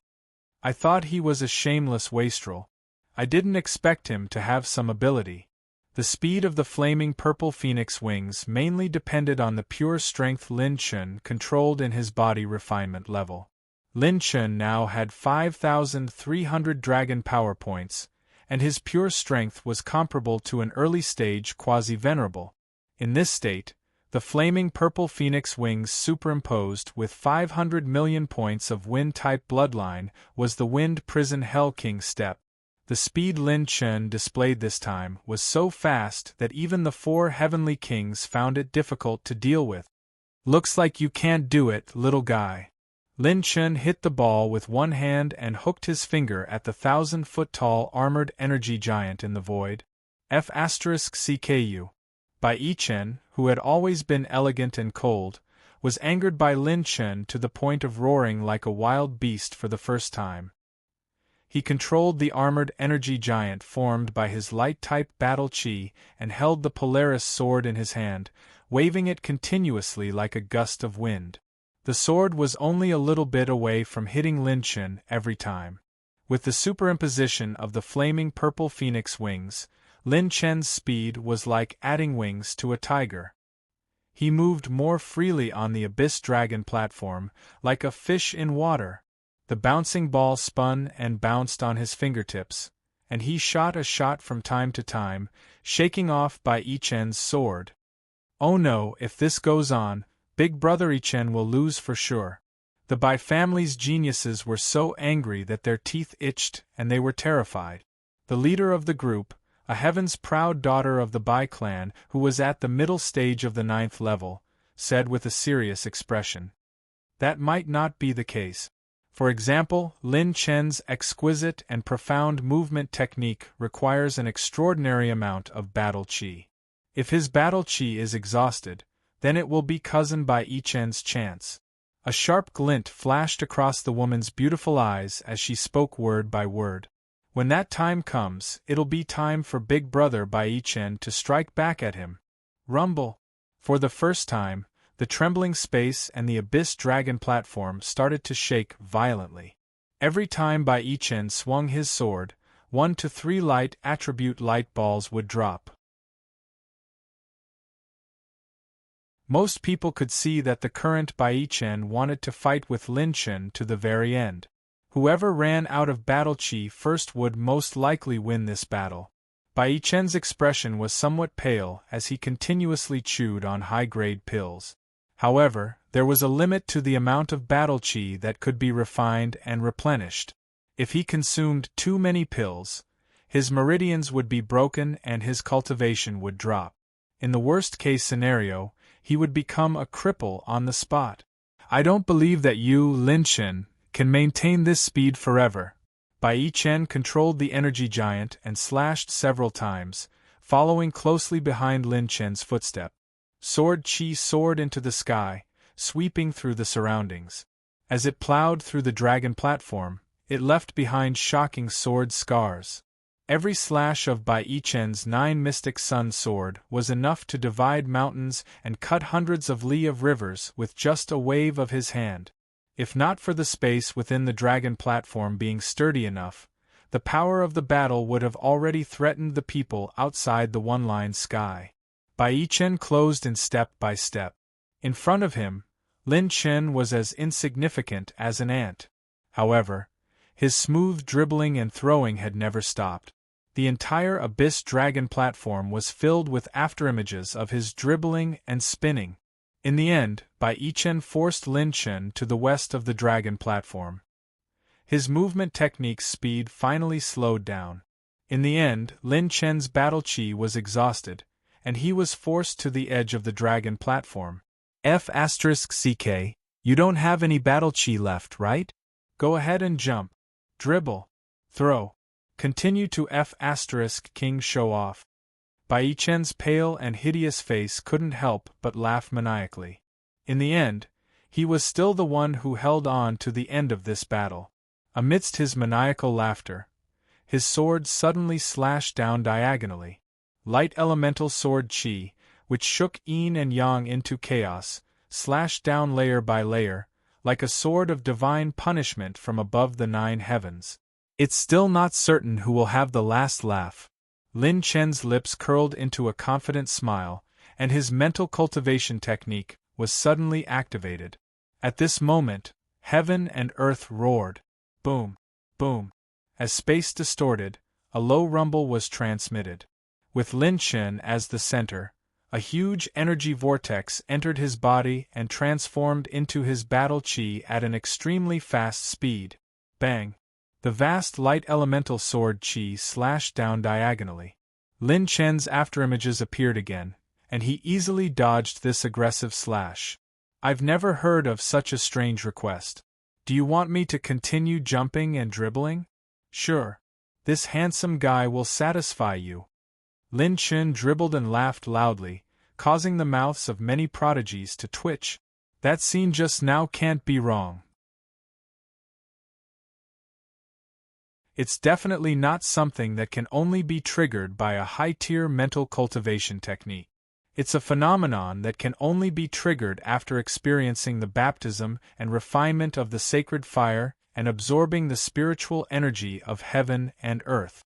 I thought he was a shameless wastrel. I didn't expect him to have some ability. The speed of the flaming purple phoenix wings mainly depended on the pure strength Lin Chen controlled in his body refinement level. Lin Chen now had 5,300 dragon power points, and his pure strength was comparable to an early-stage quasi-venerable. In this state, the flaming purple phoenix wings superimposed with 500 million points of wind-type bloodline was the Wind Prison Hell King step. The speed Lin Chen displayed this time was so fast that even the 4 heavenly kings found it difficult to deal with. Looks like you can't do it, little guy. Lin Chen hit the ball with one hand and hooked his finger at the 1,000-foot-tall armored energy giant in the void. F***CKU. Bai Yichen, who had always been elegant and cold, was angered by Lin Chen to the point of roaring like a wild beast for the first time. He controlled the armored energy giant formed by his light-type battle chi and held the Polaris sword in his hand, waving it continuously like a gust of wind. The sword was only a little bit away from hitting Lin Chen every time. With the superimposition of the flaming purple phoenix wings, Lin Chen's speed was like adding wings to a tiger. He moved more freely on the Abyss Dragon platform, like a fish in water. The bouncing ball spun and bounced on his fingertips, and he shot a shot from time to time, shaking off Bai Yichen's sword. Oh no, if this goes on, Big Brother Yichen will lose for sure. The Bai family's geniuses were so angry that their teeth itched and they were terrified. The leader of the group, a heaven's proud daughter of the Bai clan who was at the middle stage of the 9th level, said with a serious expression. That might not be the case. For example, Lin Chen's exquisite and profound movement technique requires an extraordinary amount of battle chi. If his battle chi is exhausted, then it will be cousin Bai Yichen's chance. A sharp glint flashed across the woman's beautiful eyes as she spoke word by word. When that time comes, it'll be time for Big Brother Bai Chen to strike back at him. Rumble! For the first time, the trembling space and the abyss dragon platform started to shake violently. Every time Bai Chen swung his sword, 1 to 3 light attribute light balls would drop. Most people could see that the current Bai Chen wanted to fight with Lin Chen to the very end. Whoever ran out of battle chi first would most likely win this battle. Bai Chen's expression was somewhat pale as he continuously chewed on high-grade pills. However, there was a limit to the amount of battle chi that could be refined and replenished. If he consumed too many pills, his meridians would be broken and his cultivation would drop. In the worst-case scenario, he would become a cripple on the spot. I don't believe that you, Lin Chen, can maintain this speed forever. Bai Chen controlled the energy giant and slashed several times, following closely behind Lin Chen's footstep. Sword chi soared into the sky, sweeping through the surroundings. As it plowed through the dragon platform, it left behind shocking sword scars. Every slash of Bai Chen's 9 Mystic Sun sword was enough to divide mountains and cut hundreds of li of rivers with just a wave of his hand. If not for the space within the dragon platform being sturdy enough, the power of the battle would have already threatened the people outside the one-line sky. Bai Chen closed in step by step. In front of him, Lin Chen was as insignificant as an ant. However, his smooth dribbling and throwing had never stopped. The entire Abyss Dragon platform was filled with afterimages of his dribbling and spinning. In the end, Bai Chen forced Lin Chen to the west of the dragon platform. His movement technique's speed finally slowed down. In the end, Lin Chen's battle chi was exhausted, and he was forced to the edge of the dragon platform. F***CK, you don't have any battle chi left, right? Go ahead and jump. Dribble. Throw. Continue to F***King show off. Bai Chen's pale and hideous face couldn't help but laugh maniacally. In the end, he was still the one who held on to the end of this battle. Amidst his maniacal laughter, his sword suddenly slashed down diagonally. Light elemental sword chi, which shook yin and yang into chaos, slashed down layer by layer, like a sword of divine punishment from above the 9 heavens. It's still not certain who will have the last laugh. Lin Chen's lips curled into a confident smile, and his mental cultivation technique was suddenly activated. At this moment, heaven and earth roared. Boom, boom. As space distorted, a low rumble was transmitted. With Lin Chen as the center, a huge energy vortex entered his body and transformed into his battle chi at an extremely fast speed. Bang! The vast light elemental sword chi slashed down diagonally. Lin Chen's afterimages appeared again, and he easily dodged this aggressive slash. I've never heard of such a strange request. Do you want me to continue jumping and dribbling? Sure. This handsome guy will satisfy you. Lin Chen dribbled and laughed loudly, causing the mouths of many prodigies to twitch. That scene just now can't be wrong. It's definitely not something that can only be triggered by a high-tier mental cultivation technique. It's a phenomenon that can only be triggered after experiencing the baptism and refinement of the sacred fire and absorbing the spiritual energy of heaven and earth.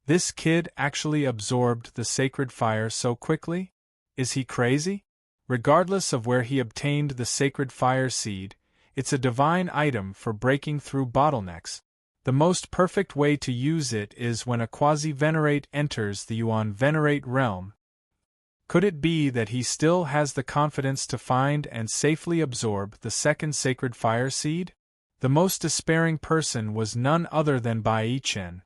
This kid actually absorbed the sacred fire so quickly? Is he crazy? Regardless of where he obtained the sacred fire seed, it's a divine item for breaking through bottlenecks. The most perfect way to use it is when a quasi-venerate enters the yuan-venerate realm. Could it be that he still has the confidence to find and safely absorb the second sacred fire seed? The most despairing person was none other than Bai Chen.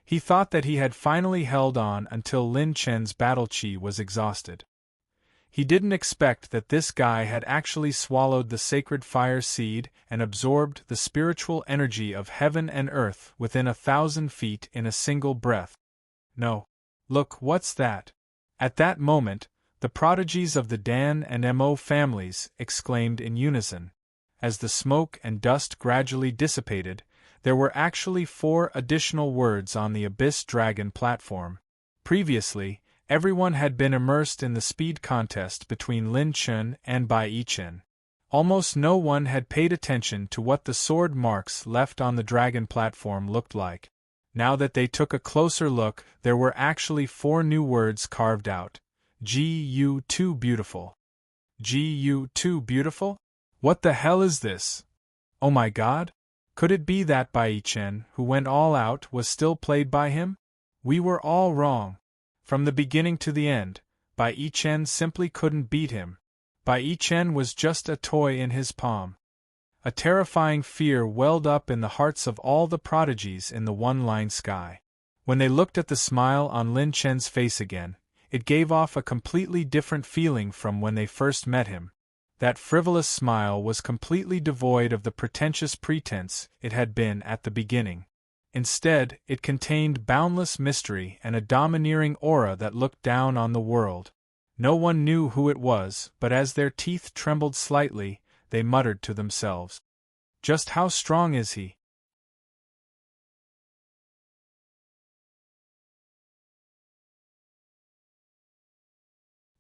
He thought that he had finally held on until Lin Chen's battle chi was exhausted. He didn't expect that this guy had actually swallowed the sacred fire seed and absorbed the spiritual energy of heaven and earth within 1,000 feet in a single breath. No. Look, what's that? At that moment, the prodigies of the Dan and Mo families exclaimed in unison. As the smoke and dust gradually dissipated, There were actually 4 additional words on the Abyss Dragon platform. Previously, everyone had been immersed in the speed contest between Lin Chun and Bai Yichen. Almost no one had paid attention to what the sword marks left on the dragon platform looked like. Now that they took a closer look, there were actually 4 new words carved out. Gu too beautiful. Gu too beautiful? What the hell is this? Oh my god? Could it be that Bai Yichen, who went all out, was still played by him? We were all wrong. From the beginning to the end, Bai Yichen simply couldn't beat him. Bai Yichen was just a toy in his palm. A terrifying fear welled up in the hearts of all the prodigies in the one-line sky. When they looked at the smile on Lin Chen's face again, it gave off a completely different feeling from when they first met him. That frivolous smile was completely devoid of the pretentious pretense it had been at the beginning. Instead, it contained boundless mystery and a domineering aura that looked down on the world. No one knew who it was, but as their teeth trembled slightly, they muttered to themselves. Just how strong is he?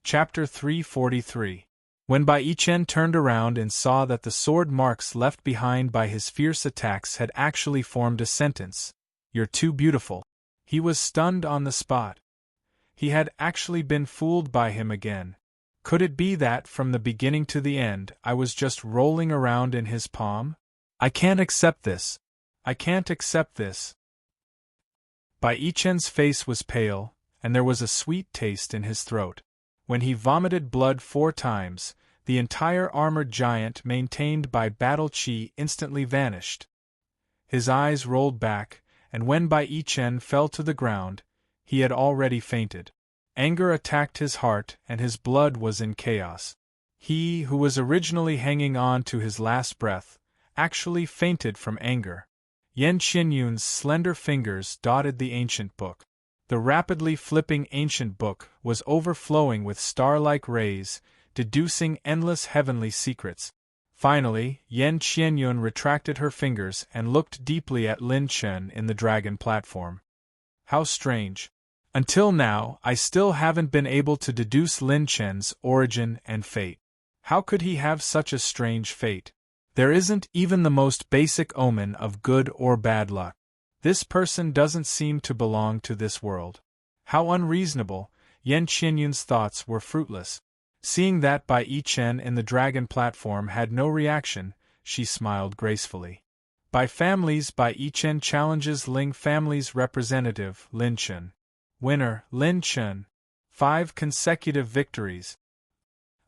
Chapter 343. When Bai Yichen turned around and saw that the sword marks left behind by his fierce attacks had actually formed a sentence, "You're too beautiful," he was stunned on the spot. He had actually been fooled by him again. Could it be that, from the beginning to the end, I was just rolling around in his palm? I can't accept this. I can't accept this. Bai Yichen's face was pale, and there was a sweet taste in his throat. When he vomited blood 4 times, the entire armored giant maintained by battle chi instantly vanished. His eyes rolled back, and when Bai Yichen fell to the ground, he had already fainted. Anger attacked his heart, and his blood was in chaos. He, who was originally hanging on to his last breath, actually fainted from anger. Yan Qianyun's slender fingers dotted the ancient book. The rapidly flipping ancient book was overflowing with star-like rays, deducing endless heavenly secrets. Finally, Yan Qianyun retracted her fingers and looked deeply at Lin Chen in the dragon platform. How strange. Until now, I still haven't been able to deduce Lin Chen's origin and fate. How could he have such a strange fate? There isn't even the most basic omen of good or bad luck. This person doesn't seem to belong to this world. How unreasonable. Yan Qianyun's thoughts were fruitless. Seeing that Bai Yichen in the dragon platform had no reaction, she smiled gracefully. By families, Bai Yichen challenges Ling family's representative, Lin Chen. Winner, Lin Chen. 5 consecutive victories.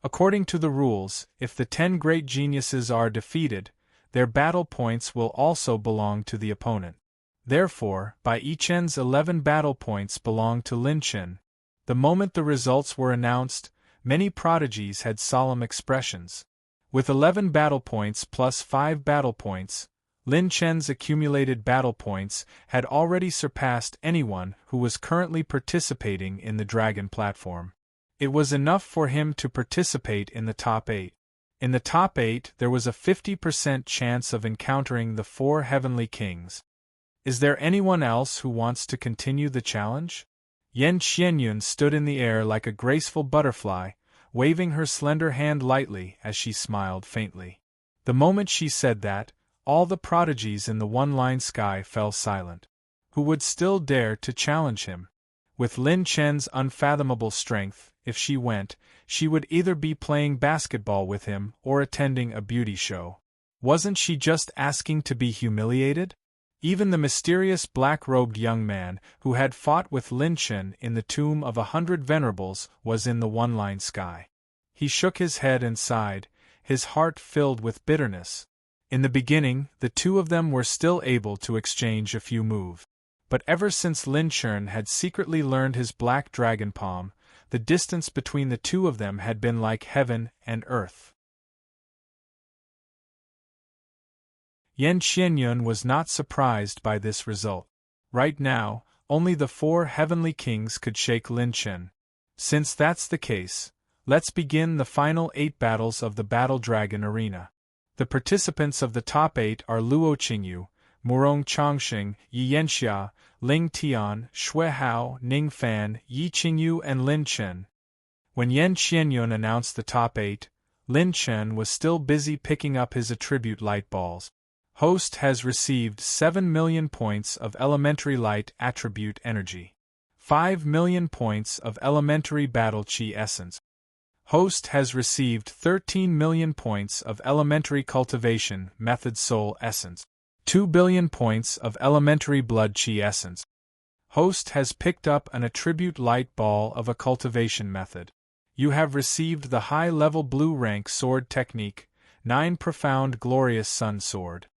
According to the rules, if the 10 great geniuses are defeated, their battle points will also belong to the opponent. Therefore, Bai Yichen's 11 battle points belong to Lin Chen. The moment the results were announced, many prodigies had solemn expressions. With 11 battle points plus 5 battle points, Lin Chen's accumulated battle points had already surpassed anyone who was currently participating in the dragon platform. It was enough for him to participate in the top 8. In the top 8, there was a 50% chance of encountering the 4 heavenly kings. Is there anyone else who wants to continue the challenge? Yan Qianyun stood in the air like a graceful butterfly, waving her slender hand lightly as she smiled faintly. The moment she said that, all the prodigies in the one-line sky fell silent. Who would still dare to challenge him? With Lin Chen's unfathomable strength, if she went, she would either be playing basketball with him or attending a beauty show. Wasn't she just asking to be humiliated? Even the mysterious black-robed young man who had fought with Lin Chen in the Tomb of 100 Venerables was in the one-line sky. He shook his head and sighed, his heart filled with bitterness. In the beginning, the two of them were still able to exchange a few moves. But ever since Lin Chen had secretly learned his black dragon palm, the distance between the two of them had been like heaven and earth. Yan Qianyun was not surprised by this result. Right now, only the 4 heavenly kings could shake Lin Chen. Since that's the case, let's begin the final 8 battles of the Battle Dragon Arena. The participants of the top 8 are Luo Qingyu, Murong Changxing, Yi Yanxia, Ling Tian, Shui Hao, Ning Fan, Yi Qingyu and Lin Chen. When Yan Qianyun announced the top 8, Lin Chen was still busy picking up his attribute light balls. Host has received 7 million points of elementary light attribute energy. 5 million points of elementary battle chi essence. Host has received 13 million points of elementary cultivation method soul essence. 2 billion points of elementary blood chi essence. Host has picked up an attribute light ball of a cultivation method. You have received the high-level blue rank sword technique, 9 profound glorious sun sword.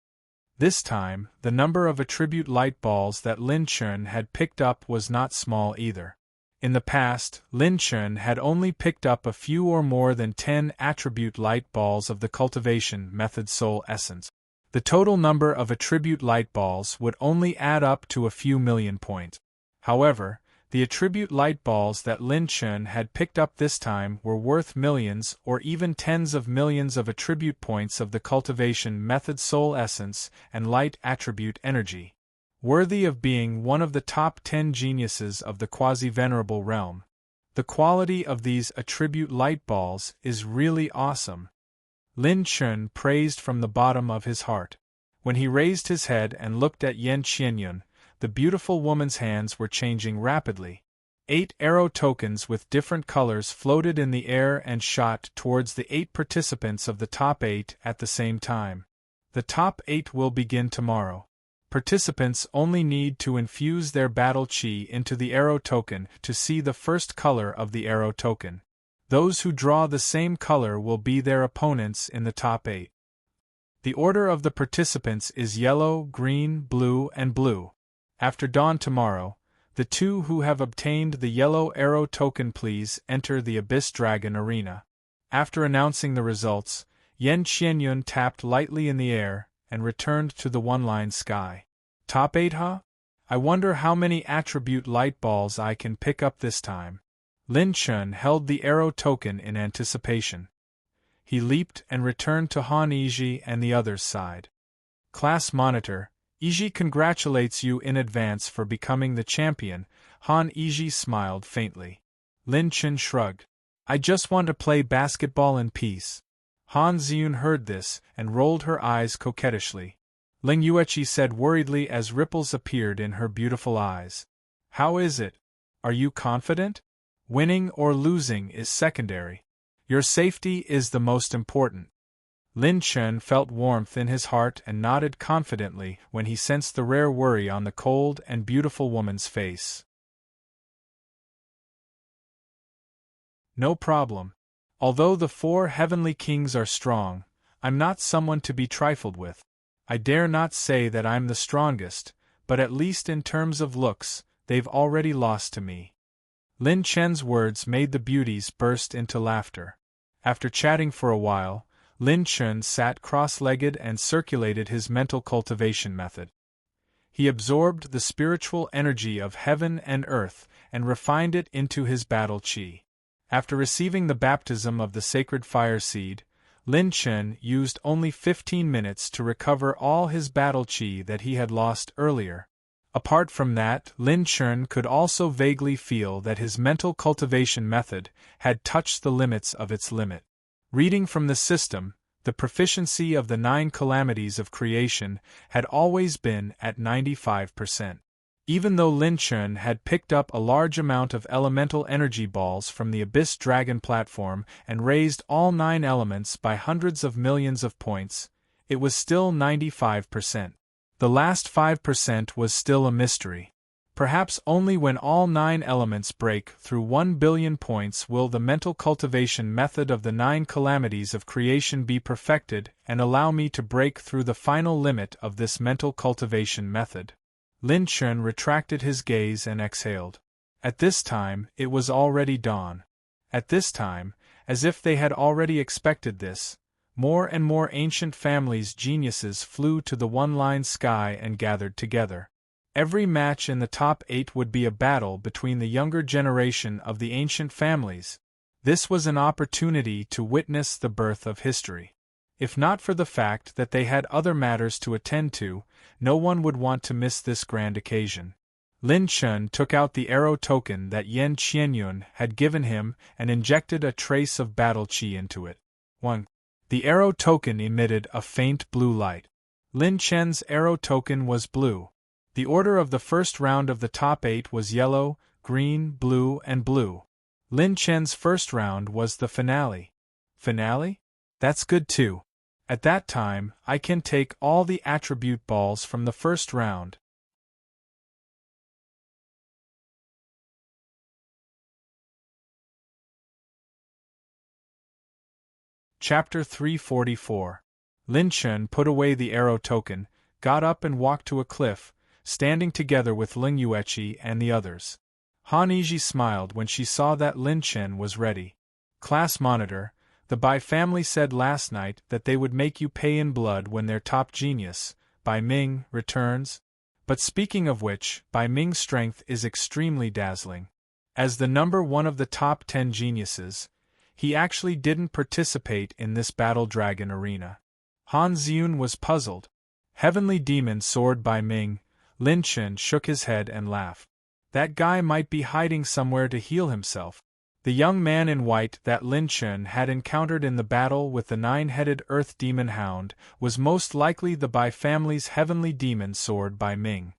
This time, the number of attribute light balls that Lin Chen had picked up was not small either. In the past, Lin Chen had only picked up a few or more than 10 attribute light balls of the cultivation method soul essence. The total number of attribute light balls would only add up to a few million points. However, the attribute light balls that Lin Chen had picked up this time were worth millions or even tens of millions of attribute points of the cultivation method soul essence and light attribute energy. Worthy of being one of the top 10 geniuses of the quasi-venerable realm. The quality of these attribute light balls is really awesome. Lin Chen praised from the bottom of his heart. When he raised his head and looked at Yan Qianyun, the beautiful woman's hands were changing rapidly. 8 arrow tokens with different colors floated in the air and shot towards the 8 participants of the top 8 at the same time. The top 8 will begin tomorrow. Participants only need to infuse their battle chi into the arrow token to see the first color of the arrow token. Those who draw the same color will be their opponents in the top 8. The order of the participants is yellow, green, blue, and blue. After dawn tomorrow, the 2 who have obtained the yellow arrow token please enter the Abyss Dragon Arena. After announcing the results, Yan Qianyun tapped lightly in the air and returned to the one-line sky. Top 8, huh? I wonder how many attribute light balls I can pick up this time. Lin Chen held the arrow token in anticipation. He leaped and returned to Han Yiji and the others' side. Class Monitor, Yiji congratulates you in advance for becoming the champion. Han Yiji smiled faintly. Lin Chen shrugged. I just want to play basketball in peace. Han Ziyun heard this and rolled her eyes coquettishly. Ling Yueqi said worriedly as ripples appeared in her beautiful eyes. How is it? Are you confident? Winning or losing is secondary. Your safety is the most important. Lin Chen felt warmth in his heart and nodded confidently when he sensed the rare worry on the cold and beautiful woman's face. No problem. Although the 4 heavenly kings are strong, I'm not someone to be trifled with. I dare not say that I'm the strongest, but at least in terms of looks, they've already lost to me. Lin Chen's words made the beauties burst into laughter. After chatting for a while, Lin Chen sat cross-legged and circulated his mental cultivation method. He absorbed the spiritual energy of heaven and earth and refined it into his battle chi. After receiving the baptism of the sacred fire seed, Lin Chen used only 15 minutes to recover all his battle chi that he had lost earlier. Apart from that, Lin Chen could also vaguely feel that his mental cultivation method had touched the limits of its limit. Reading from the system, the proficiency of the 9 calamities of creation had always been at 95%. Even though Lin Chen had picked up a large amount of elemental energy balls from the Abyss Dragon platform and raised all 9 elements by hundreds of millions of points, it was still 95%. The last 5% was still a mystery. Perhaps only when all 9 elements break through 1 billion points will the mental cultivation method of the 9 calamities of creation be perfected and allow me to break through the final limit of this mental cultivation method. Lin Chen retracted his gaze and exhaled. At this time, it was already dawn. At this time, as if they had already expected this, more and more ancient families' geniuses flew to the one-line sky and gathered together. Every match in the top 8 would be a battle between the younger generation of the ancient families. This was an opportunity to witness the birth of history. If not for the fact that they had other matters to attend to, no one would want to miss this grand occasion. Lin Chun took out the arrow token that Yan Qianyun had given him and injected a trace of battle qi into it. 1. The arrow token emitted a faint blue light. Lin Chen's arrow token was blue. The order of the first round of the top 8 was yellow, green, blue, and blue. Lin Chen's first round was the finale. Finale? That's good too. At that time, I can take all the attribute balls from the first round. Chapter 344. Lin Chun put away the arrow token, got up and walked to a cliff, standing together with Ling Yueqi and the others. Han Yizhi smiled when she saw that Lin Chun was ready. Class monitor, the Bai family said last night that they would make you pay in blood when their top genius, Bai Ming, returns. But speaking of which, Bai Ming's strength is extremely dazzling. As the number 1 of the top 10 geniuses, he actually didn't participate in this battle dragon arena. Han Xiun was puzzled. Heavenly demon sword Bai Ming. Lin Chun shook his head and laughed. That guy might be hiding somewhere to heal himself. The young man in white that Lin Chun had encountered in the battle with the 9-headed Earth Demon Hound was most likely the Bai family's heavenly demon sword Bai Ming.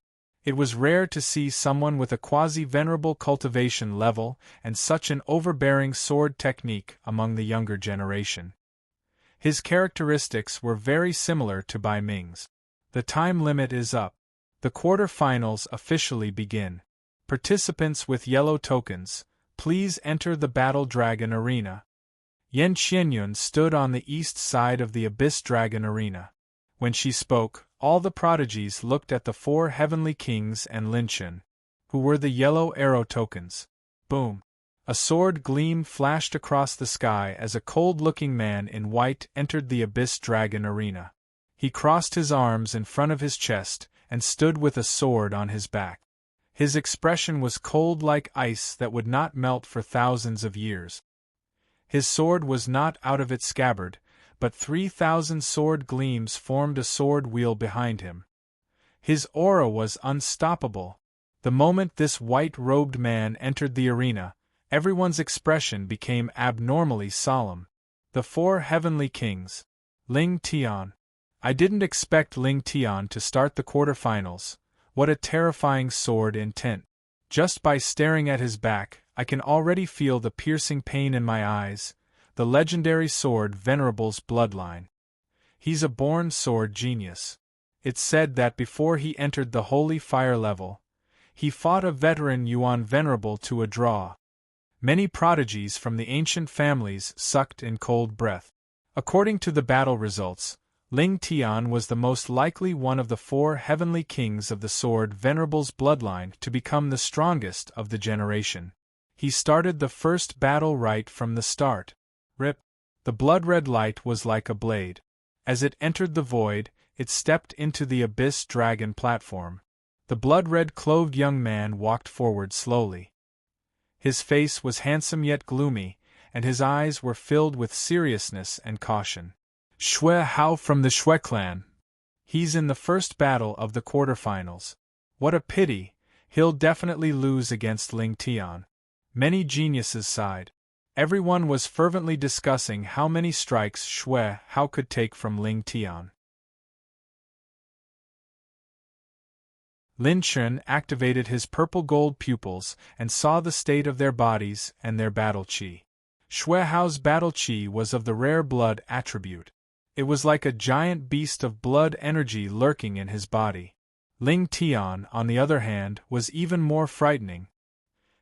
It was rare to see someone with a quasi-venerable cultivation level and such an overbearing sword technique among the younger generation. His characteristics were very similar to Bai Ming's. The time limit is up. The quarter-finals officially begin. Participants with yellow tokens, please enter the Battle Dragon Arena. Yan Qianyun stood on the east side of the Abyss Dragon Arena. When she spoke, all the prodigies looked at the 4 heavenly kings and Lin Chun, who were the yellow arrow tokens. Boom! A sword gleam flashed across the sky as a cold-looking man in white entered the Abyss Dragon Arena. He crossed his arms in front of his chest and stood with a sword on his back. His expression was cold like ice that would not melt for thousands of years. His sword was not out of its scabbard, but 3,000 sword gleams formed a sword wheel behind him. His aura was unstoppable. The moment this white-robed man entered the arena, everyone's expression became abnormally solemn. The 4 heavenly kings. Ling Tian. I didn't expect Ling Tian to start the quarterfinals. What a terrifying sword intent. Just by staring at his back, I can already feel the piercing pain in my eyes. The legendary sword Venerable's bloodline. He's a born sword genius. It's said that before he entered the Holy Fire level, he fought a veteran Yuan Venerable to a draw. Many prodigies from the ancient families sucked in cold breath. According to the battle results, Ling Tian was the most likely one of the 4 heavenly kings of the sword Venerable's bloodline to become the strongest of the generation. He started the first battle right from the start. Rip! The blood-red light was like a blade. As it entered the void, it stepped into the Abyss Dragon platform. The blood-red clothed young man walked forward slowly. His face was handsome yet gloomy, and his eyes were filled with seriousness and caution. Xue Hao from the Xue clan. He's in the first battle of the quarterfinals. What a pity, he'll definitely lose against Ling Tian. Many geniuses sighed. Everyone was fervently discussing how many strikes Xue Hao could take from Ling Tian. Lin Chun activated his purple-gold pupils and saw the state of their bodies and their battle qi. Xue Hao's battle qi was of the rare blood attribute. It was like a giant beast of blood energy lurking in his body. Ling Tian, on the other hand, was even more frightening.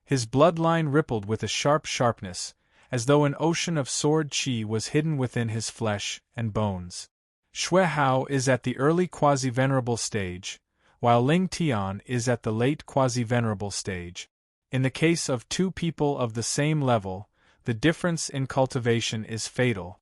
His bloodline rippled with a sharp sharpness, as though an ocean of sword qi was hidden within his flesh and bones. Xue Hao is at the early quasi-venerable stage, while Ling Tian is at the late quasi-venerable stage. In the case of 2 people of the same level, the difference in cultivation is fatal.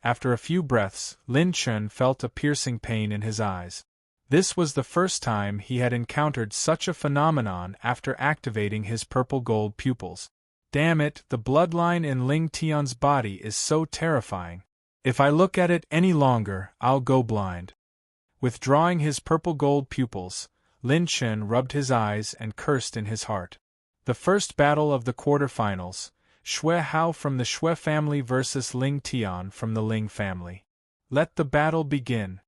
After a few breaths, Lin Chun felt a piercing pain in his eyes. This was the first time he had encountered such a phenomenon after activating his purple-gold pupils. Damn it, the bloodline in Ling Tian's body is so terrifying. If I look at it any longer, I'll go blind. Withdrawing his purple-gold pupils, Lin Chen rubbed his eyes and cursed in his heart. The first battle of the quarterfinals, Xue Hao from the Xue family versus Ling Tian from the Ling family. Let the battle begin.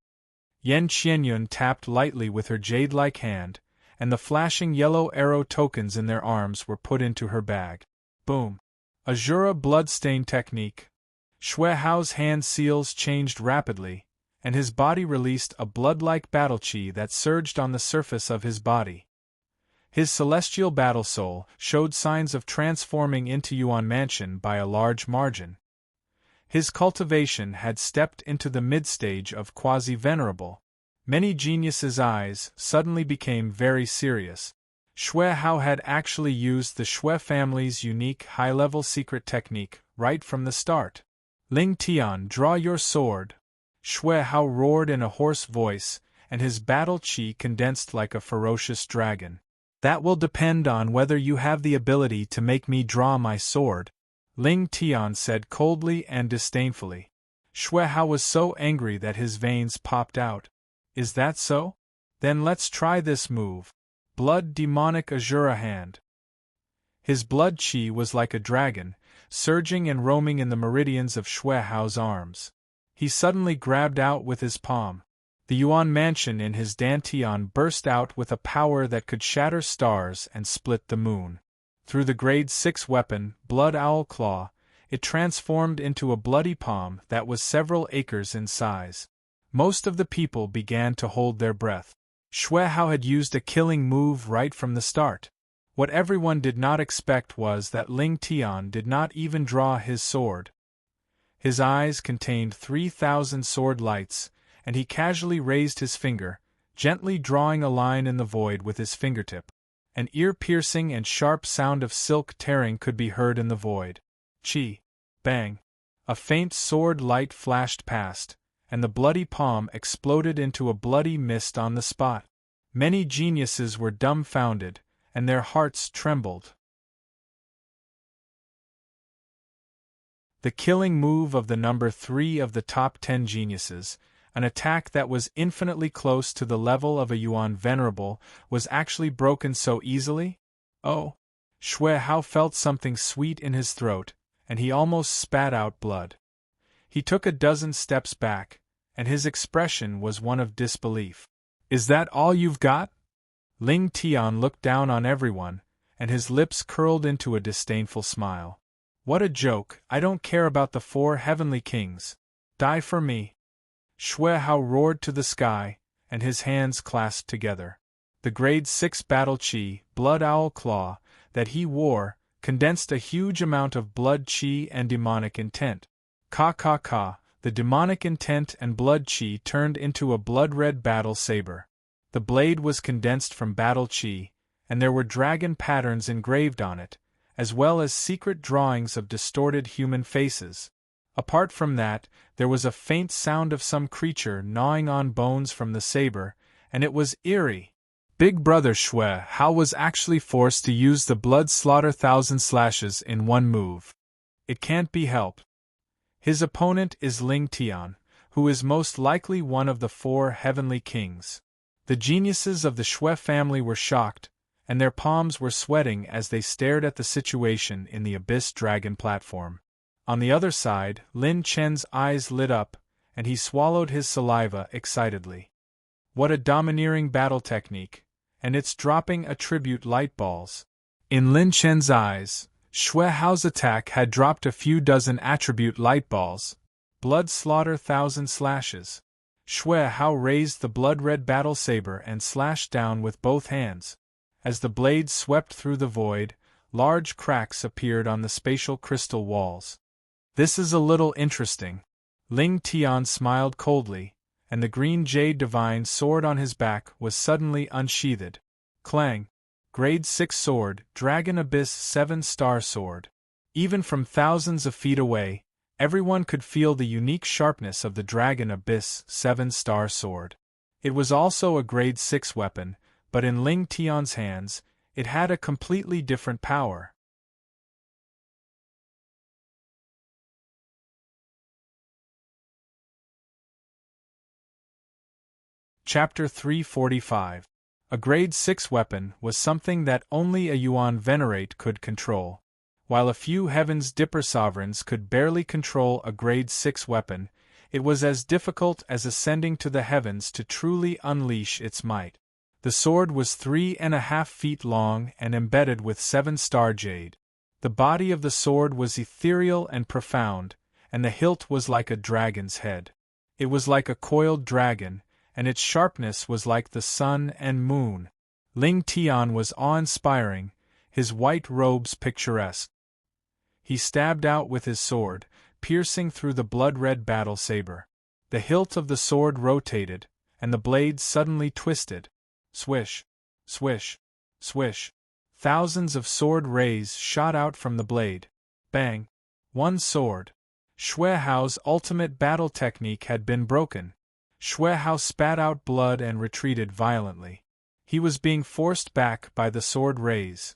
Yan Qianyun tapped lightly with her jade-like hand, and the flashing yellow arrow tokens in their arms were put into her bag. Boom! Azura bloodstain technique. Xue Hao's hand seals changed rapidly, and his body released a blood-like battle chi that surged on the surface of his body. His celestial battle soul showed signs of transforming into Yuan Mansion by a large margin. His cultivation had stepped into the mid-stage of quasi-venerable. Many geniuses' eyes suddenly became very serious. Xue Hao had actually used the Xue family's unique high-level secret technique right from the start. Ling Tian, draw your sword. Xue Hao roared in a hoarse voice, and his battle chi condensed like a ferocious dragon. That will depend on whether you have the ability to make me draw my sword, Ling Tian said coldly and disdainfully. Xue Hao was so angry that his veins popped out. Is that so? Then let's try this move. Blood demonic Azura hand. His blood chi was like a dragon, surging and roaming in the meridians of Xue Hao's arms. He suddenly grabbed out with his palm. The Yuan Mansion in his dantian burst out with a power that could shatter stars and split the moon. Through the grade 6 weapon, Blood Owl Claw, it transformed into a bloody palm that was several acres in size. Most of the people began to hold their breath. Xue Hao had used a killing move right from the start. What everyone did not expect was that Ling Tian did not even draw his sword. His eyes contained 3,000 sword lights, and he casually raised his finger, gently drawing a line in the void with his fingertip. An ear-piercing and sharp sound of silk tearing could be heard in the void. Chi! Bang! A faint sword light flashed past, and the bloody palm exploded into a bloody mist on the spot. Many geniuses were dumbfounded, and their hearts trembled. The killing move of the number 3 of the top 10 geniuses, an attack that was infinitely close to the level of a Yuan Venerable, was actually broken so easily? Oh! Xue Hao felt something sweet in his throat, and he almost spat out blood. He took a dozen steps back, and his expression was one of disbelief. Is that all you've got? Ling Tian looked down on everyone, and his lips curled into a disdainful smile. What a joke! I don't care about the 4 heavenly kings. Die for me! Xue Hao roared to the sky, and his hands clasped together. The grade 6 battle chi, Blood Owl Claw, that he wore, condensed a huge amount of blood chi and demonic intent. Ka, the demonic intent and blood chi turned into a blood-red battle saber. The blade was condensed from battle chi, and there were dragon patterns engraved on it, as well as secret drawings of distorted human faces. Apart from that, there was a faint sound of some creature gnawing on bones from the saber, and it was eerie. Big Brother Xue Hao was actually forced to use the blood slaughter 1,000 slashes in one move. It can't be helped. His opponent is Ling Tian, who is most likely one of the 4 heavenly kings. The geniuses of the Xue family were shocked, and their palms were sweating as they stared at the situation in the Abyss Dragon platform. On the other side, Lin Chen's eyes lit up, and he swallowed his saliva excitedly. What a domineering battle technique, and it's dropping attribute light balls. In Lin Chen's eyes, Xue Hao's attack had dropped a few dozen attribute light balls. Blood slaughter 1,000 slashes. Xue Hao raised the blood-red battle saber and slashed down with both hands. As the blade swept through the void, large cracks appeared on the spatial crystal walls. This is a little interesting. Ling Tian smiled coldly, and the green jade divine sword on his back was suddenly unsheathed. Clang! Grade 6 sword, Dragon Abyss 7-star sword. Even from thousands of feet away, everyone could feel the unique sharpness of the Dragon Abyss 7-star sword. It was also a grade 6 weapon, but in Ling Tian's hands, it had a completely different power. Chapter 345. A Grade 6 weapon was something that only a Yuan Venerate could control. While a few Heaven's Dipper sovereigns could barely control a Grade 6 weapon, it was as difficult as ascending to the heavens to truly unleash its might. The sword was 3.5 feet long and embedded with 7-star jade. The body of the sword was ethereal and profound, and the hilt was like a dragon's head. It was like a coiled dragon, and its sharpness was like the sun and moon. Ling Tian was awe-inspiring, his white robes picturesque. He stabbed out with his sword, piercing through the blood-red battle saber. The hilt of the sword rotated, and the blade suddenly twisted. Swish, swish, swish. Thousands of sword rays shot out from the blade. Bang! One sword. Xue Hao's ultimate battle technique had been broken. Xue Hao spat out blood and retreated violently. He was being forced back by the sword rays.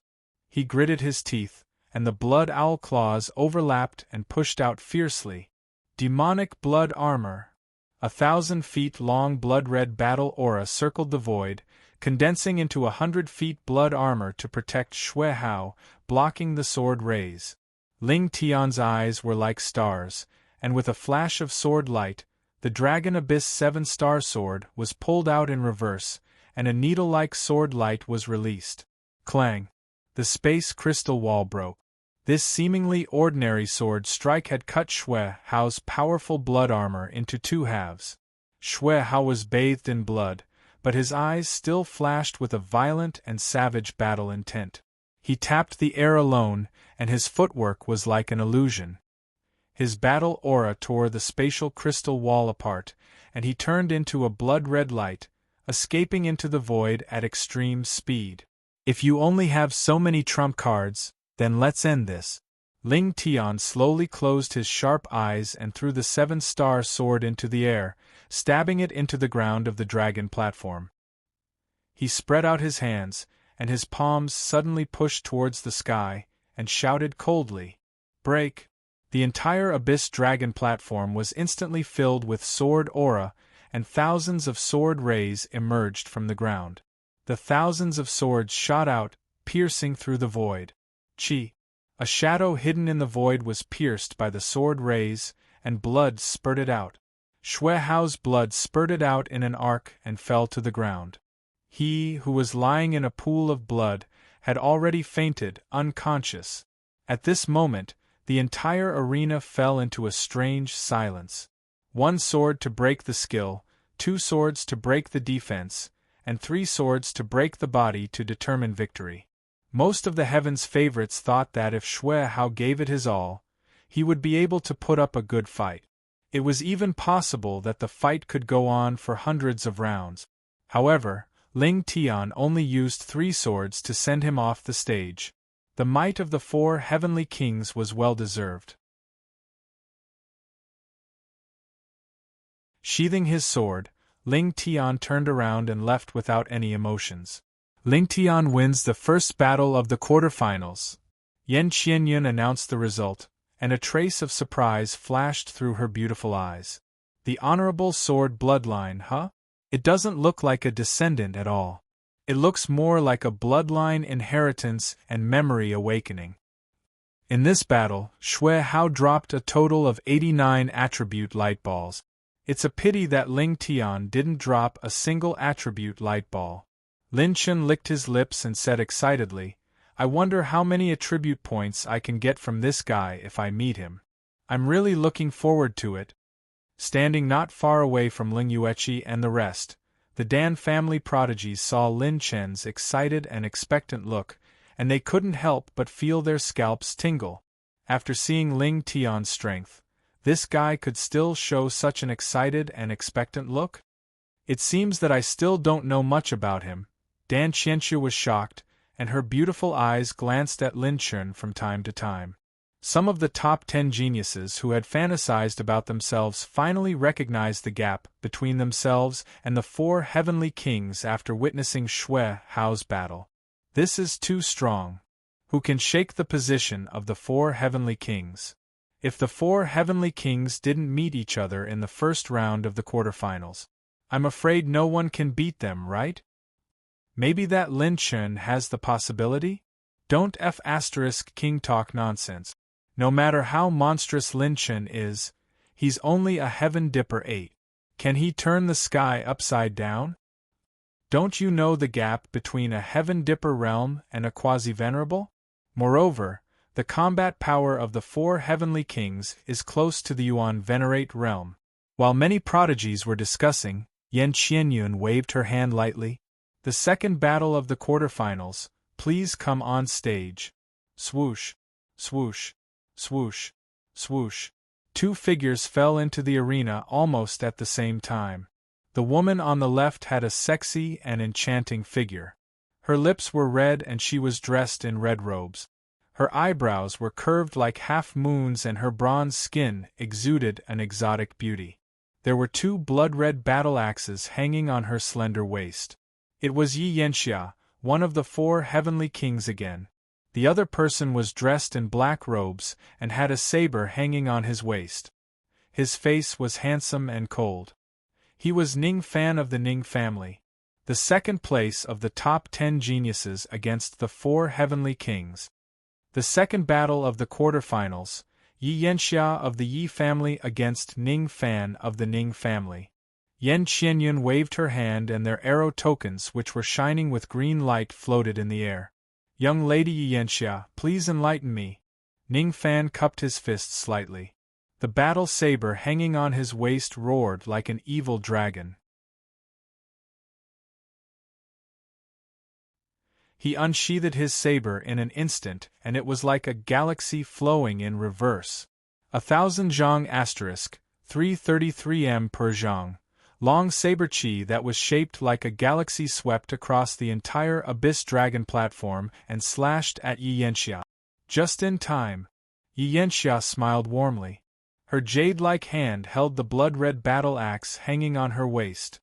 He gritted his teeth, and the blood owl claws overlapped and pushed out fiercely. Demonic blood armor. 1,000 feet long blood-red battle aura circled the void, condensing into 100 feet blood armor to protect Xue Hao, blocking the sword rays. Ling Tian's eyes were like stars, and with a flash of sword light, the Dragon Abyss 7-star sword was pulled out in reverse, and a needle-like sword light was released. Clang! The space crystal wall broke. This seemingly ordinary sword strike had cut Xue Hao's powerful blood armor into 2 halves. Xue Hao was bathed in blood, but his eyes still flashed with a violent and savage battle intent. He tapped the air alone, and his footwork was like an illusion. His battle aura tore the spatial crystal wall apart, and he turned into a blood-red light, escaping into the void at extreme speed. If you only have so many trump cards, then let's end this. Ling Tian slowly closed his sharp eyes and threw the 7-star sword into the air, stabbing it into the ground of the dragon platform. He spread out his hands, and his palms suddenly pushed towards the sky, and shouted coldly, "Break!" The entire Abyss Dragon platform was instantly filled with sword aura, and thousands of sword rays emerged from the ground. The thousands of swords shot out, piercing through the void. Chi! A shadow hidden in the void was pierced by the sword rays, and blood spurted out. Xue Hao's blood spurted out in an arc and fell to the ground. He, who was lying in a pool of blood, had already fainted, unconscious. At this moment, the entire arena fell into a strange silence. 1 sword to break the skill, 2 swords to break the defense, and 3 swords to break the body to determine victory. Most of the Heaven's favorites thought that if Xue Hao gave it his all, he would be able to put up a good fight. It was even possible that the fight could go on for hundreds of rounds. However, Ling Tian only used 3 swords to send him off the stage. The might of the 4 heavenly kings was well-deserved. Sheathing his sword, Ling Tian turned around and left without any emotions. Ling Tian wins the first battle of the quarterfinals. Yan Qianyun announced the result, and a trace of surprise flashed through her beautiful eyes. The honorable sword bloodline, huh? It doesn't look like a descendant at all. It looks more like a bloodline inheritance and memory awakening. In this battle, Xue Hao dropped a total of 89 attribute light balls. It's a pity that Ling Tian didn't drop a single attribute light ball. Lin Chen licked his lips and said excitedly, "I wonder how many attribute points I can get from this guy if I meet him. I'm really looking forward to it." Standing not far away from Ling Yueqi and the rest, the Dan family prodigies saw Lin Chen's excited and expectant look, and they couldn't help but feel their scalps tingle. After seeing Ling Tian's strength, this guy could still show such an excited and expectant look? It seems that I still don't know much about him. Dan Qianxue was shocked, and her beautiful eyes glanced at Lin Chen from time to time. Some of the top 10 geniuses who had fantasized about themselves finally recognized the gap between themselves and the 4 heavenly kings after witnessing Xue Hao's battle. This is too strong. Who can shake the position of the 4 heavenly kings? If the 4 heavenly kings didn't meet each other in the first round of the quarterfinals, I'm afraid no one can beat them, right? Maybe that Lin Chen has the possibility? Don't King talk nonsense. No matter how monstrous Lin Chen is, he's only a heaven dipper 8. Can he turn the sky upside down? Don't you know the gap between a heaven dipper realm and a quasi-venerable? Moreover, the combat power of the 4 heavenly kings is close to the Yuan venerate realm. While many prodigies were discussing, Yan Qianyun waved her hand lightly. The second battle of the quarterfinals, please come on stage. Swoosh, swoosh, swoosh, swoosh. 2 figures fell into the arena almost at the same time. The woman on the left had a sexy and enchanting figure. Her lips were red and she was dressed in red robes. Her eyebrows were curved like half moons and her bronze skin exuded an exotic beauty. There were 2 blood-red battle axes hanging on her slender waist. It was Yi Yanxia, one of the 4 heavenly kings again. The other person was dressed in black robes and had a saber hanging on his waist. His face was handsome and cold. He was Ning Fan of the Ning family, the second place of the top 10 geniuses against the 4 heavenly kings. The second battle of the quarterfinals, Yi Yanxia of the Yi family against Ning Fan of the Ning family. Yan Qianyun waved her hand and their arrow tokens which were shining with green light floated in the air. Young lady Yi Yanxia, please enlighten me. Ning Fan cupped his fist slightly. The battle saber hanging on his waist roared like an evil dragon. He unsheathed his saber in an instant and it was like a galaxy flowing in reverse. 1000 zhang * 333 m per zhang. Long saber chi that was shaped like a galaxy swept across the entire Abyss Dragon platform and slashed at Yi Yanxia. Just in time. Yi Yanxia smiled warmly. Her jade-like hand held the blood-red battle axe hanging on her waist.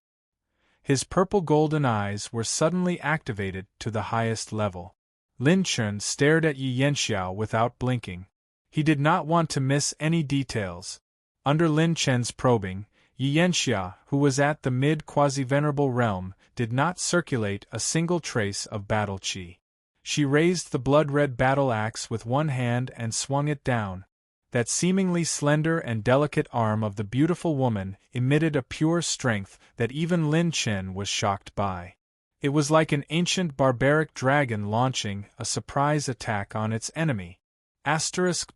His purple-golden eyes were suddenly activated to the highest level. Lin Chen stared at Yi Yanxia without blinking. He did not want to miss any details. Under Lin Chen's probing, Yi Yanxia, who was at the mid-quasi-venerable realm, did not circulate a single trace of battle chi. She raised the blood-red battle axe with one hand and swung it down. That seemingly slender and delicate arm of the beautiful woman emitted a pure strength that even Lin Chen was shocked by. It was like an ancient barbaric dragon launching a surprise attack on its enemy.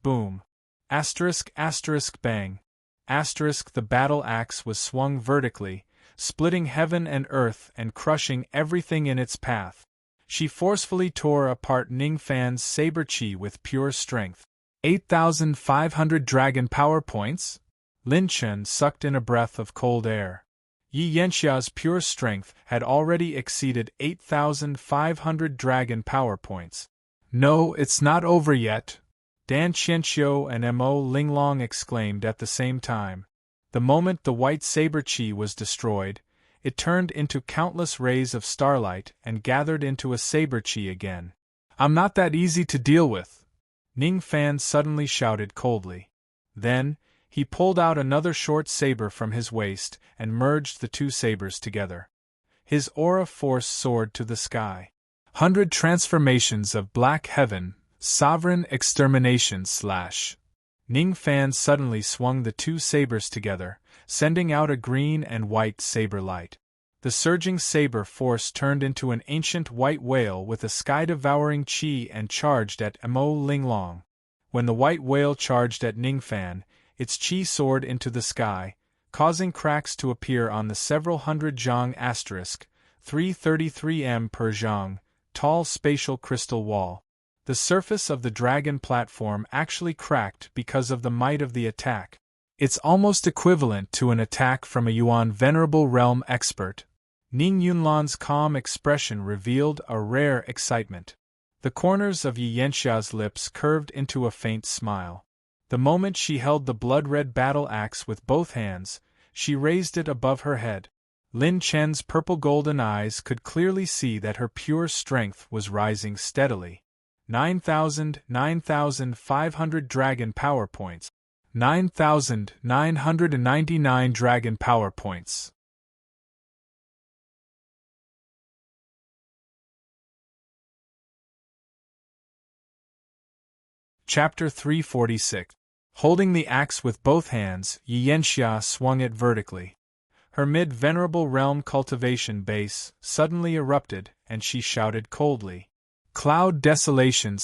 Boom. Bang. The battle axe was swung vertically, splitting heaven and earth and crushing everything in its path. She forcefully tore apart Ning Fan's saber chi with pure strength. 8,500 dragon power points? Lin Chen sucked in a breath of cold air. Yi Yanxia's pure strength had already exceeded 8,500 dragon power points. No, it's not over yet, Dan Qianqiu and Mo Linglong exclaimed at the same time. The moment the white saber chi was destroyed, it turned into countless rays of starlight and gathered into a saber chi again. I'm not that easy to deal with, Ning Fan suddenly shouted coldly. Then, he pulled out another short saber from his waist and merged the 2 sabers together. His aura force soared to the sky. 100 transformations of black heaven, sovereign extermination / Ning Fan suddenly swung the 2 sabers together, sending out a green and white saber light. The surging saber force turned into an ancient white whale with a sky-devouring chi and charged at Mo Linglong. When the white whale charged at Ning Fan, its chi soared into the sky, causing cracks to appear on the several hundred zhang * 333 m per zhang, tall spatial crystal wall. The surface of the dragon platform actually cracked because of the might of the attack. It's almost equivalent to an attack from a Yuan Venerable Realm expert. Ning Yunlan's calm expression revealed a rare excitement. The corners of Yi Yanxia's lips curved into a faint smile. The moment she held the blood-red battle axe with both hands, she raised it above her head. Lin Chen's purple-golden eyes could clearly see that her pure strength was rising steadily. 9,500 dragon power points. 9,999 dragon power points. Chapter 346. Holding the axe with both hands, Yianxia swung it vertically. Her mid-venerable realm cultivation base suddenly erupted, and she shouted coldly. Cloud desolation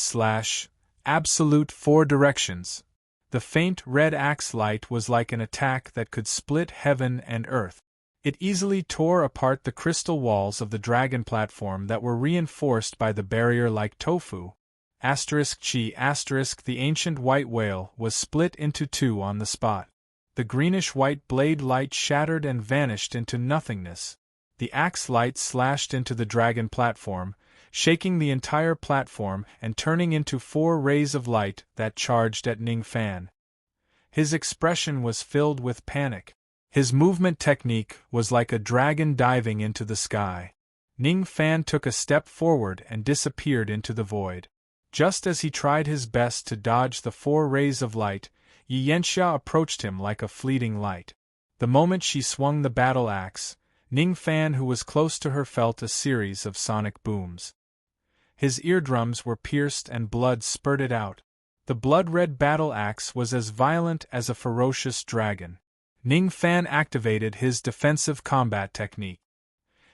/ absolute 4 directions. The faint red axe light was like an attack that could split heaven and earth. It easily tore apart the crystal walls of the dragon platform that were reinforced by the barrier like tofu. Chi *, the ancient white whale was split into 2 on the spot. The greenish-white blade light shattered and vanished into nothingness. The axe light slashed into the dragon platform, shaking the entire platform and turning into 4 rays of light that charged at Ning Fan. His expression was filled with panic. His movement technique was like a dragon diving into the sky. Ning Fan took a step forward and disappeared into the void. Just as he tried his best to dodge the 4 rays of light, Yianxia approached him like a fleeting light. The moment she swung the battle axe, Ning Fan, who was close to her, felt a series of sonic booms. His eardrums were pierced and blood spurted out. The blood-red battle axe was as violent as a ferocious dragon. Ning Fan activated his defensive combat technique.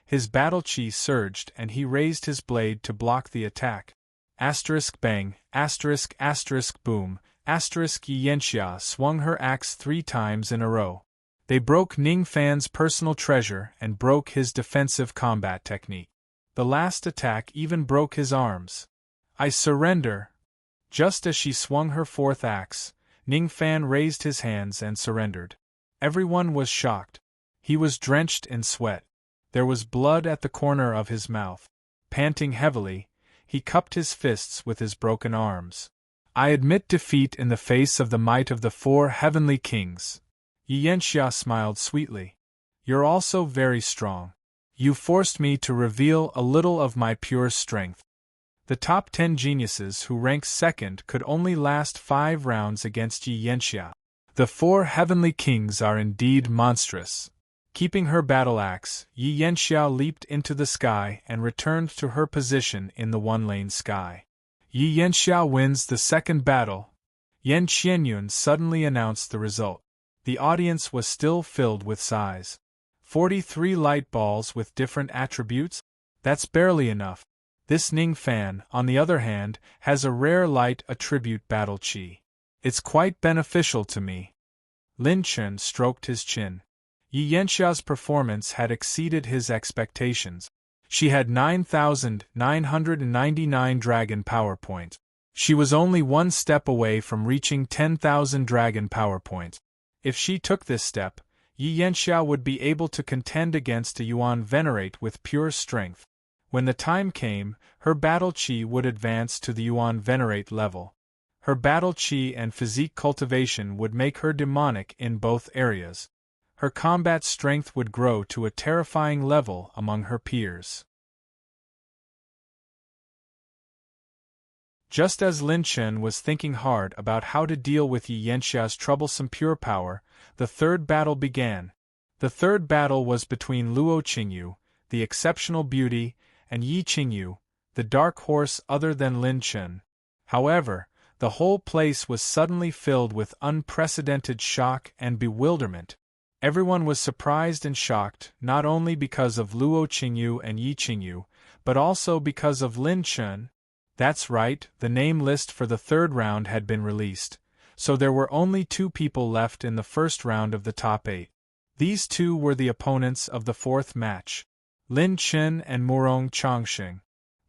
His battle chi surged and he raised his blade to block the attack. Bang, boom, Yianxia swung her axe 3 times in a row. They broke Ning Fan's personal treasure and broke his defensive combat technique. The last attack even broke his arms. I surrender. Just as she swung her 4th axe, Ning Fan raised his hands and surrendered. Everyone was shocked. He was drenched in sweat. There was blood at the corner of his mouth. Panting heavily, he cupped his fists with his broken arms. I admit defeat in the face of the might of the 4 heavenly kings. Yianxia smiled sweetly. You're also very strong. You forced me to reveal a little of my pure strength. The top 10 geniuses who ranked second could only last 5 rounds against Yianxia. The 4 heavenly kings are indeed monstrous. Keeping her battle axe, Yianxia leaped into the sky and returned to her position in the 1-lane sky. Yianxia wins the second battle. Yan Qianyun suddenly announced the result. The audience was still filled with sighs. 43 light balls with different attributes? That's barely enough. This Ning Fan, on the other hand, has a rare light attribute battle chi. It's quite beneficial to me. Lin Chen stroked his chin. Yianxia's performance had exceeded his expectations. She had 9,999 dragon power points. She was only 1 step away from reaching 10,000 dragon power points. If she took this step, Yianxia would be able to contend against a Yuan Venerate with pure strength. When the time came, her battle chi would advance to the Yuan Venerate level. Her battle chi and physique cultivation would make her demonic in both areas. Her combat strength would grow to a terrifying level among her peers. Just as Lin Chen was thinking hard about how to deal with Yianxia's troublesome pure power, the 3rd battle began. The 3rd battle was between Luo Qingyu, the exceptional beauty, and Yi Qingyu, the dark horse other than Lin Chen. However, the whole place was suddenly filled with unprecedented shock and bewilderment. Everyone was surprised and shocked not only because of Luo Qingyu and Yi Qingyu, but also because of Lin Chen. That's right, the name list for the 3rd round had been released, so there were only 2 people left in the first round of the top 8. These 2 were the opponents of the 4th match, Lin Chen and Murong Chongqing.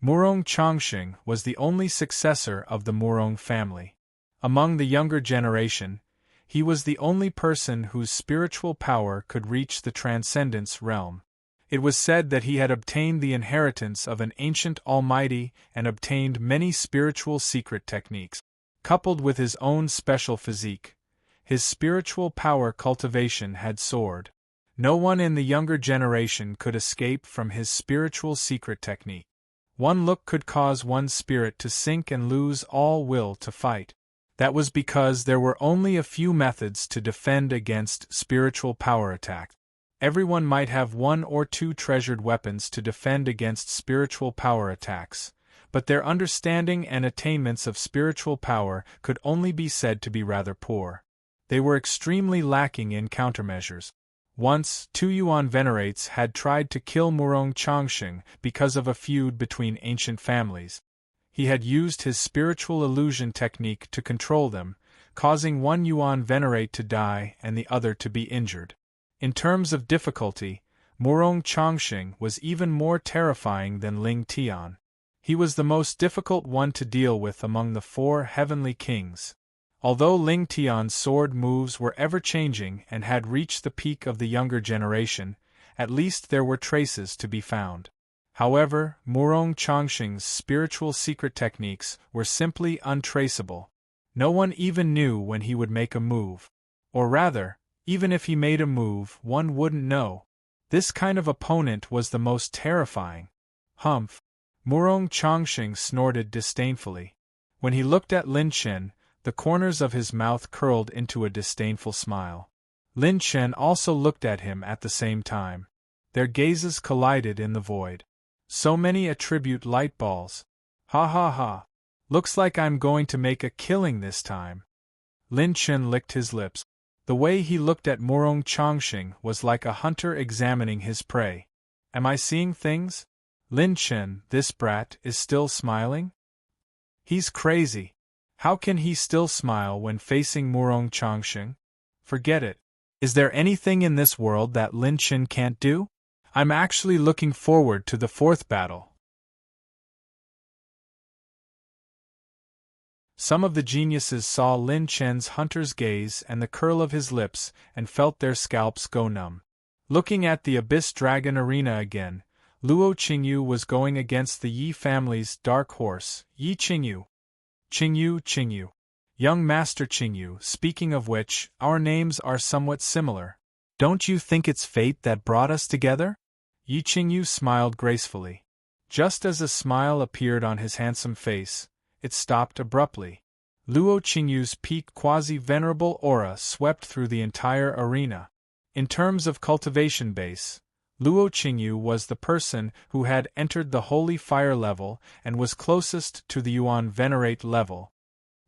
Murong Chongqing was the only successor of the Murong family. Among the younger generation, he was the only person whose spiritual power could reach the transcendence realm. It was said that he had obtained the inheritance of an ancient almighty and obtained many spiritual secret techniques. Coupled with his own special physique, his spiritual power cultivation had soared. No one in the younger generation could escape from his spiritual secret technique. One look could cause one's spirit to sink and lose all will to fight. That was because there were only a few methods to defend against spiritual power attack. Everyone might have 1 or 2 treasured weapons to defend against spiritual power attacks, but their understanding and attainments of spiritual power could only be said to be rather poor. They were extremely lacking in countermeasures. Once, 2 Yuan venerates had tried to kill Murong Changsheng because of a feud between ancient families. He had used his spiritual illusion technique to control them, causing 1 Yuan venerate to die and the other to be injured. In terms of difficulty, Murong Changsheng was even more terrifying than Ling Tian. He was the most difficult one to deal with among the 4 heavenly kings. Although Ling Tian's sword moves were ever-changing and had reached the peak of the younger generation, at least there were traces to be found. However, Murong Changsheng's spiritual secret techniques were simply untraceable. No one even knew when he would make a move. Or rather, even if he made a move, one wouldn't know. This kind of opponent was the most terrifying. Humph! Murong Changsheng snorted disdainfully. When he looked at Lin Chen, the corners of his mouth curled into a disdainful smile. Lin Chen also looked at him at the same time. Their gazes collided in the void. So many attribute light balls. Ha ha ha. Looks like I'm going to make a killing this time. Lin Chen licked his lips. The way he looked at Murong Changsheng was like a hunter examining his prey. Am I seeing things? Lin Chen, this brat, is still smiling? He's crazy. How can he still smile when facing Murong Changsheng? Forget it. Is there anything in this world that Lin Chen can't do? I'm actually looking forward to the 4th battle. Some of the geniuses saw Lin Chen's hunter's gaze and the curl of his lips and felt their scalps go numb. Looking at the Abyss Dragon arena again, Luo Qingyu was going against the Yi family's dark horse, Yi Qingyu. Qingyu. Young Master Qingyu, speaking of which, our names are somewhat similar. Don't you think it's fate that brought us together? Yi Qingyu smiled gracefully. Just as a smile appeared on his handsome face, it stopped abruptly. Luo Qingyu's peak quasi-venerable aura swept through the entire arena. In terms of cultivation base, Luo Qingyu was the person who had entered the Holy Fire level and was closest to the Yuan Venerate level.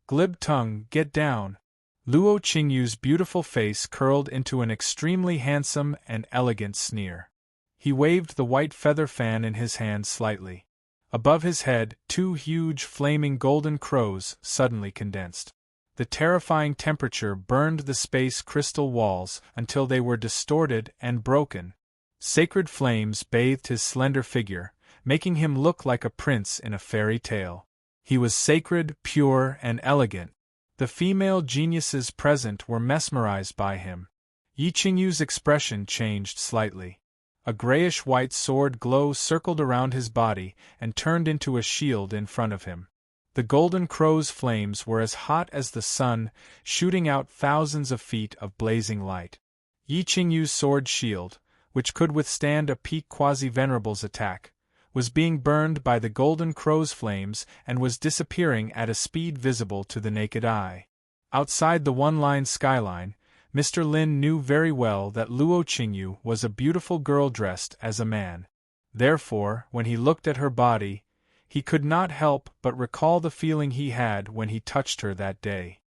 Glib tongue, get down. Luo Qingyu's beautiful face curled into an extremely handsome and elegant sneer. He waved the white feather fan in his hand slightly. Above his head, 2 huge flaming golden crows suddenly condensed. The terrifying temperature burned the space crystal walls until they were distorted and broken. Sacred flames bathed his slender figure, making him look like a prince in a fairy tale. He was sacred, pure, and elegant. The female geniuses present were mesmerized by him. Yi Qingyu's expression changed slightly. A grayish-white sword glow circled around his body and turned into a shield in front of him. The golden crow's flames were as hot as the sun, shooting out thousands of feet of blazing light. Yi Qingyu's sword shield, which could withstand a peak quasi-venerable's attack, was being burned by the golden crow's flames and was disappearing at a speed visible to the naked eye. Outside the one-line skyline, Mr. Lin knew very well that Luo Qingyu was a beautiful girl dressed as a man. Therefore, when he looked at her body, he could not help but recall the feeling he had when he touched her that day.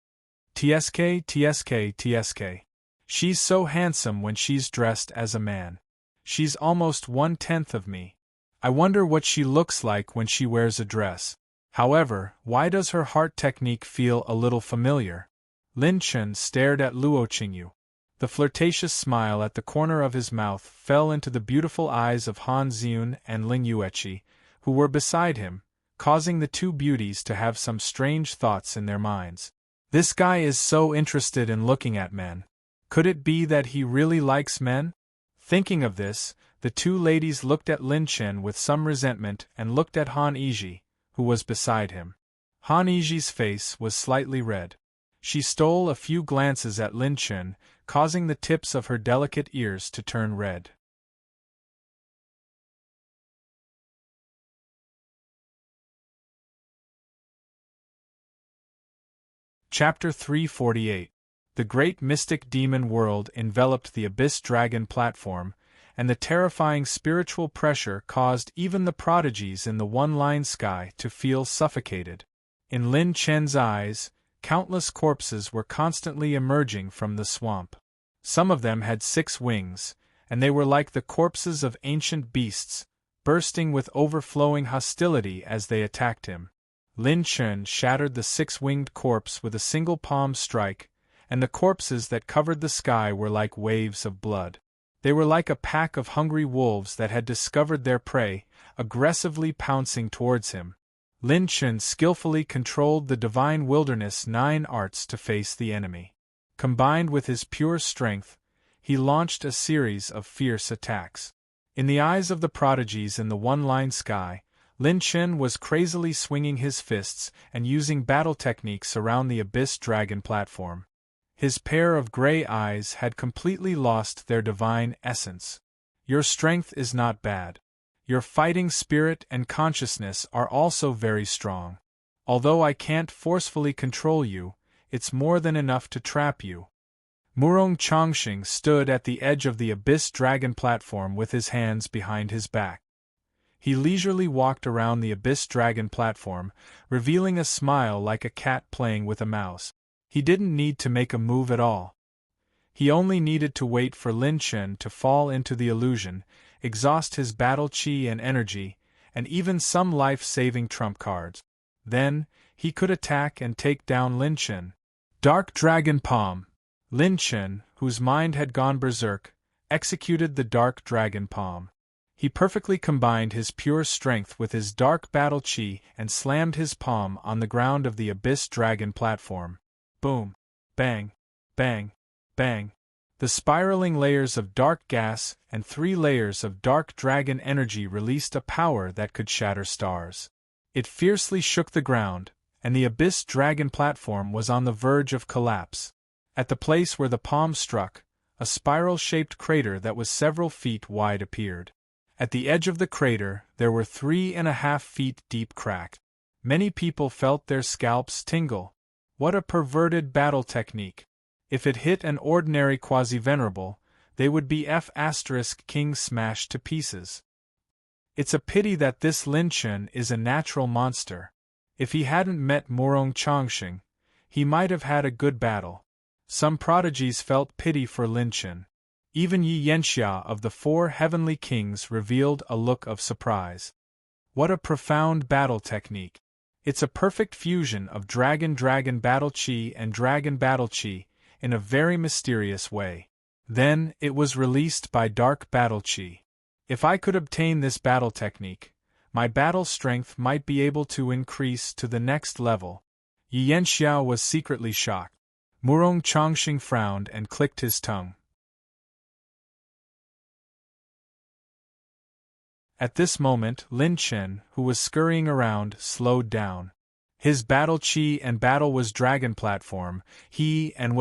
TSK. She's so handsome when she's dressed as a man. She's almost 1/10 of me. I wonder what she looks like when she wears a dress. However, why does her heart technique feel a little familiar? Lin Chen stared at Luo Qingyu. The flirtatious smile at the corner of his mouth fell into the beautiful eyes of Han Xiun and Ling Yueqi, who were beside him, causing the 2 beauties to have some strange thoughts in their minds. This guy is so interested in looking at men. Could it be that he really likes men? Thinking of this, the 2 ladies looked at Lin Chen with some resentment and looked at Han Yizhi, who was beside him. Han Yizhi's face was slightly red. She stole a few glances at Lin Chen, causing the tips of her delicate ears to turn red. Chapter 348. The great mystic demon world enveloped the Abyss Dragon platform, and the terrifying spiritual pressure caused even the prodigies in the one-line sky to feel suffocated. In Lin Chen's eyes, countless corpses were constantly emerging from the swamp. Some of them had 6 wings, and they were like the corpses of ancient beasts, bursting with overflowing hostility as they attacked him. Lin Chen shattered the 6-winged corpse with a single palm strike, and the corpses that covered the sky were like waves of blood. They were like a pack of hungry wolves that had discovered their prey, aggressively pouncing towards him. Lin Chen skillfully controlled the divine wilderness 9 arts to face the enemy. Combined with his pure strength, he launched a series of fierce attacks. In the eyes of the prodigies in the one-line sky, Lin Chen was crazily swinging his fists and using battle techniques around the Abyss Dragon platform. His pair of gray eyes had completely lost their divine essence. Your strength is not bad. Your fighting spirit and consciousness are also very strong. Although I can't forcefully control you, it's more than enough to trap you. Murong Chongqing stood at the edge of the Abyss Dragon platform with his hands behind his back. He leisurely walked around the Abyss Dragon platform, revealing a smile like a cat playing with a mouse. He didn't need to make a move at all. He only needed to wait for Lin Chen to fall into the illusion, exhaust his battle chi and energy, and even some life-saving trump cards. Then, he could attack and take down Lin Chen. Dark Dragon Palm. Lin Chen, whose mind had gone berserk, executed the Dark Dragon Palm. He perfectly combined his pure strength with his dark battle chi and slammed his palm on the ground of the Abyss Dragon platform. Boom! Bang! Bang! Bang! The spiraling layers of dark gas and 3 layers of dark dragon energy released a power that could shatter stars. It fiercely shook the ground, and the Abyss Dragon platform was on the verge of collapse. At the place where the palm struck, a spiral-shaped crater that was several feet wide appeared. At the edge of the crater, there were 3.5 feet deep cracks. Many people felt their scalps tingle. What a perverted battle technique! If it hit an ordinary quasi-venerable, they would be F*King smashed to pieces. It's a pity that this Lin Chen is a natural monster. If he hadn't met Murong Chongqing, he might have had a good battle. Some prodigies felt pity for Lin Chen. Even Yi Yanxia of the 4 heavenly kings revealed a look of surprise. What a profound battle technique! It's a perfect fusion of Dragon Battle Chi and Dragon Battle Chi, in a very mysterious way. Then, it was released by Dark Battle Chi. If I could obtain this battle technique, my battle strength might be able to increase to the next level. Yi Yanxia was secretly shocked. Murong Chongqing frowned and clicked his tongue. At this moment, Lin Chen, who was scurrying around, slowed down. His battle chi and battle was dragon platform. He had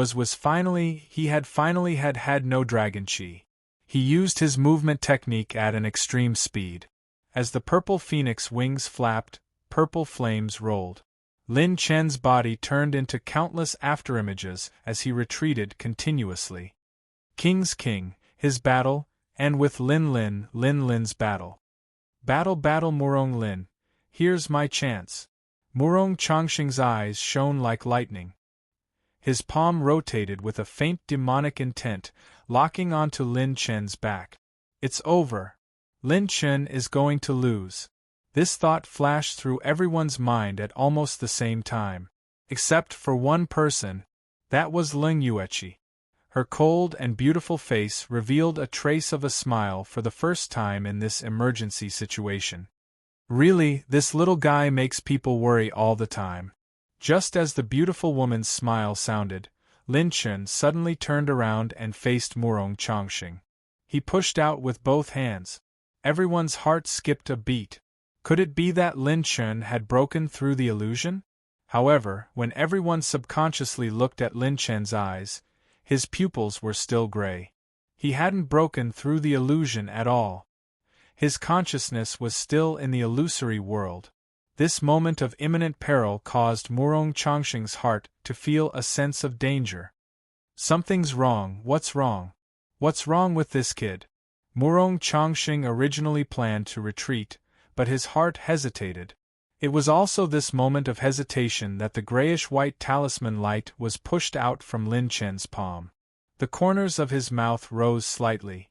finally had no dragon chi. He used his movement technique at an extreme speed. As the purple phoenix wings flapped, purple flames rolled. Lin Chen's body turned into countless afterimages as he retreated continuously. King's King, his battle, and with Lin's battle. Battle Murong Lin, here's my chance. Murong Chongqing's eyes shone like lightning. His palm rotated with a faint demonic intent, locking onto Lin Chen's back. It's over. Lin Chen is going to lose. This thought flashed through everyone's mind at almost the same time. Except for one person, that was Ling Yueqi. Her cold and beautiful face revealed a trace of a smile for the first time in this emergency situation. Really, this little guy makes people worry all the time. Just as the beautiful woman's smile sounded, Lin Chen suddenly turned around and faced Murong Chongqing. He pushed out with both hands. Everyone's heart skipped a beat. Could it be that Lin Chen had broken through the illusion? However, when everyone subconsciously looked at Lin Chen's eyes, his pupils were still gray. He hadn't broken through the illusion at all. His consciousness was still in the illusory world. This moment of imminent peril caused Murong Chongqing's heart to feel a sense of danger. Something's wrong. What's wrong? What's wrong with this kid? Murong Chongqing originally planned to retreat, but his heart hesitated. It was also this moment of hesitation that the grayish-white talisman light was pushed out from Lin Chen's palm. The corners of his mouth rose slightly.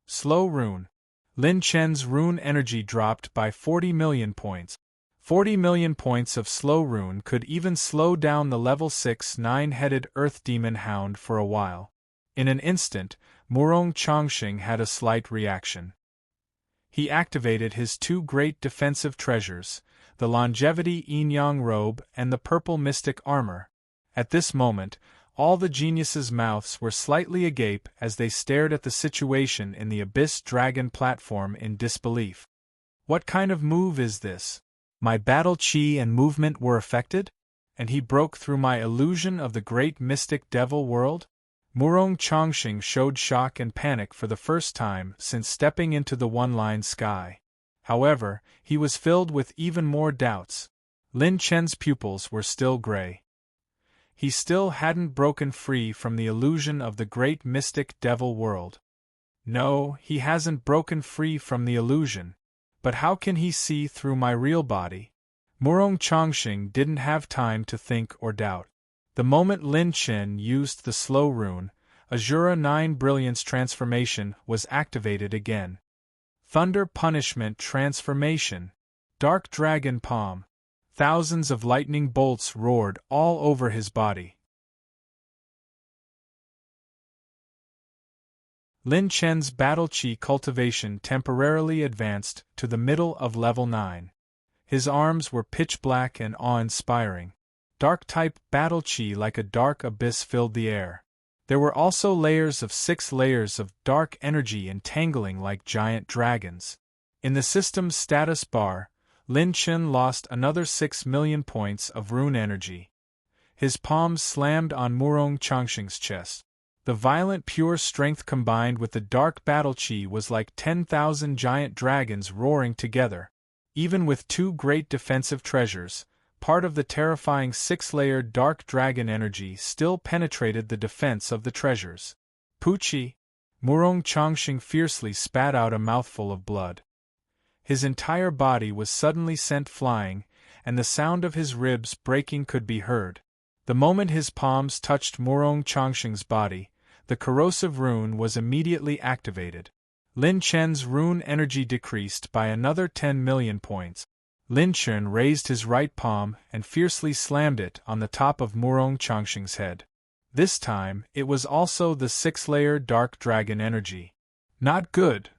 Slow rune. Lin Chen's rune energy dropped by 40 million points. 40 million points of slow rune could even slow down the level 6 nine-headed earth demon hound for a while. In an instant, Murong Chongqing had a slight reaction. He activated his two great defensive treasures, the longevity yin-yang robe and the purple mystic armor. At this moment, all the geniuses' mouths were slightly agape as they stared at the situation in the Abyss Dragon platform in disbelief. What kind of move is this? My battle chi and movement were affected? And he broke through my illusion of the great mystic devil world? Murong Chongqing showed shock and panic for the first time since stepping into the one-line sky. However, he was filled with even more doubts. Lin Chen's pupils were still gray. He still hadn't broken free from the illusion of the great mystic devil world. No, he hasn't broken free from the illusion. But how can he see through my real body? Murong Chongqing didn't have time to think or doubt. The moment Lin Chen used the slow rune, Azura 9 Brilliance transformation was activated again. Thunder Punishment Transformation. Dark Dragon Palm. Thousands of lightning bolts roared all over his body. Lin Chen's battle chi cultivation temporarily advanced to the middle of level 9. His arms were pitch black and awe-inspiring. Dark-type battle chi like a dark abyss filled the air. There were also layers of 6 layers of dark energy entangling like giant dragons. In the system's status bar, Lin Chen lost another 6 million points of rune energy. His palms slammed on Murong Chongqing's chest. The violent pure strength combined with the dark battle chi was like 10,000 giant dragons roaring together. Even with 2 great defensive treasures, part of the terrifying 6-layered dark dragon energy still penetrated the defense of the treasures. Puchi! Murong Chongqing fiercely spat out a mouthful of blood. His entire body was suddenly sent flying, and the sound of his ribs breaking could be heard. The moment his palms touched Murong Chongqing's body, the corrosive rune was immediately activated. Lin Chen's rune energy decreased by another 10 million points. Lin Chen raised his right palm and fiercely slammed it on the top of Murong Chongqing's head. This time, it was also the 6-layer dark dragon energy. Not good!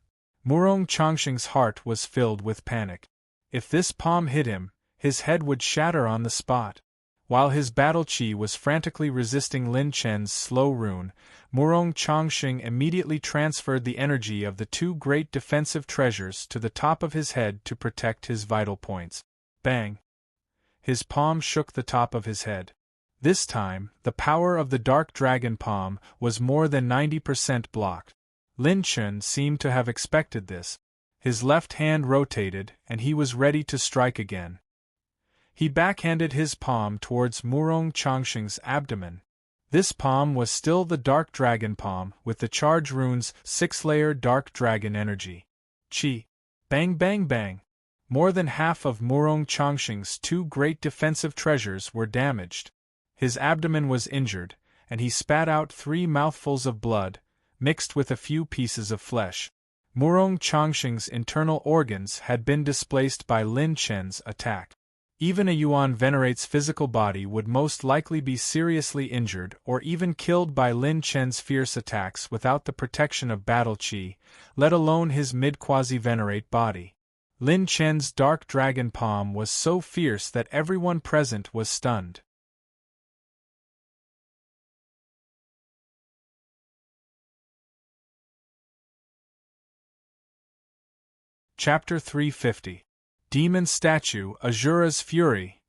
Murong Chongqing's heart was filled with panic. If this palm hit him, his head would shatter on the spot. While his battle chi was frantically resisting Lin Chen's slow rune, Murong Chongqing immediately transferred the energy of the 2 great defensive treasures to the top of his head to protect his vital points. Bang! His palm shook the top of his head. This time, the power of the dark dragon palm was more than 90% blocked. Lin Chen seemed to have expected this. His left hand rotated, and he was ready to strike again. He backhanded his palm towards Murong Chongqing's abdomen. This palm was still the dark dragon palm with the charge rune's 6-layer dark dragon energy. Chi! Bang bang bang! More than half of Murong Chongqing's 2 great defensive treasures were damaged. His abdomen was injured, and he spat out 3 mouthfuls of blood, mixed with a few pieces of flesh. Murong Chongqing's internal organs had been displaced by Lin Chen's attack. Even a Yuan venerate's physical body would most likely be seriously injured or even killed by Lin Chen's fierce attacks without the protection of battle chi, let alone his mid-quasi-venerate body. Lin Chen's dark dragon palm was so fierce that everyone present was stunned. Chapter 350. Demon Statue Azura's Fury.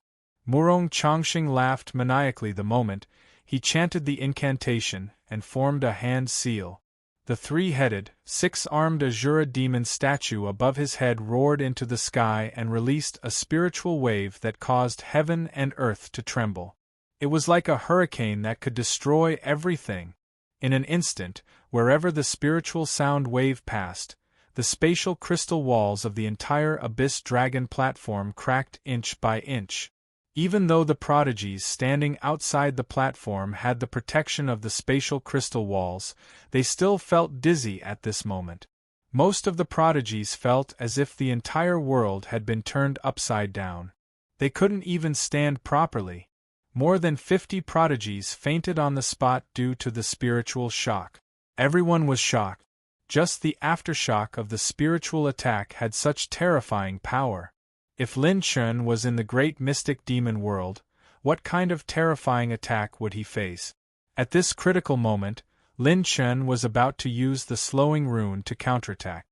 Murong Chongqing laughed maniacally the moment he chanted the incantation and formed a hand seal. The 3-headed, 6-armed Azura demon statue above his head roared into the sky and released a spiritual wave that caused heaven and earth to tremble. It was like a hurricane that could destroy everything. In an instant, Wherever the spiritual sound wave passed, the spatial crystal walls of the entire Abyss Dragon platform cracked inch by inch. Even though the prodigies standing outside the platform had the protection of the spatial crystal walls, they still felt dizzy at this moment. Most of the prodigies felt as if the entire world had been turned upside down. They couldn't even stand properly. More than 50 prodigies fainted on the spot due to the spiritual shock. Everyone was shocked. Just the aftershock of the spiritual attack had such terrifying power. If Lin Chun was in the great mystic demon world, what kind of terrifying attack would he face? At this critical moment, Lin Chun was about to use the slowing rune to counterattack.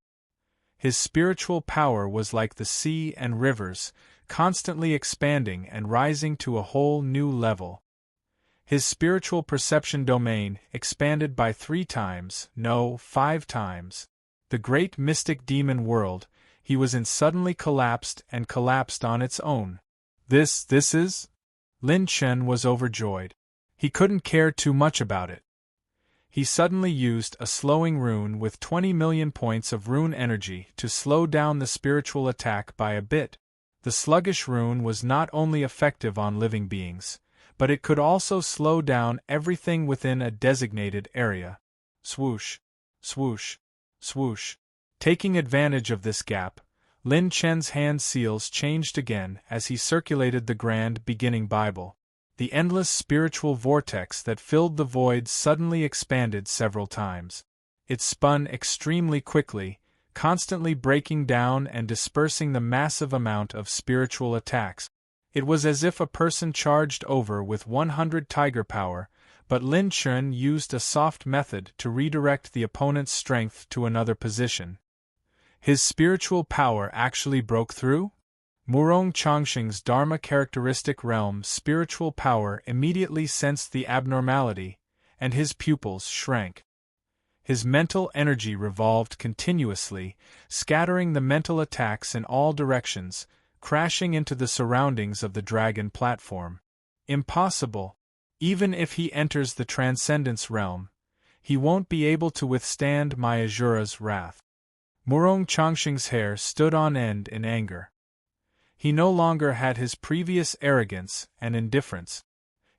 His spiritual power was like the sea and rivers, constantly expanding and rising to a whole new level. His spiritual perception domain expanded by 3 times, no, 5 times. The great mystic demon world he was in suddenly collapsed on its own. This is? Lin Chun was overjoyed. He couldn't care too much about it. He suddenly used a slowing rune with 20 million points of rune energy to slow down the spiritual attack by a bit. The sluggish rune was not only effective on living beings, but it could also slow down everything within a designated area. Swoosh, swoosh, swoosh. Taking advantage of this gap, Lin Chen's hand seals changed again as he circulated the grand beginning Bible. The endless spiritual vortex that filled the void suddenly expanded several times. It spun extremely quickly, constantly breaking down and dispersing the massive amount of spiritual attacks. It was as if a person charged over with 100 tiger power, but Lin Chun used a soft method to redirect the opponent's strength to another position. His spiritual power actually broke through? Murong Chongqing's Dharma characteristic realm spiritual power immediately sensed the abnormality, and his pupils shrank. His mental energy revolved continuously, scattering the mental attacks in all directions, crashing into the surroundings of the dragon platform. Impossible! Even if he enters the transcendence realm, he won't be able to withstand my Azura's wrath. Murong Chongqing's hair stood on end in anger. He no longer had his previous arrogance and indifference.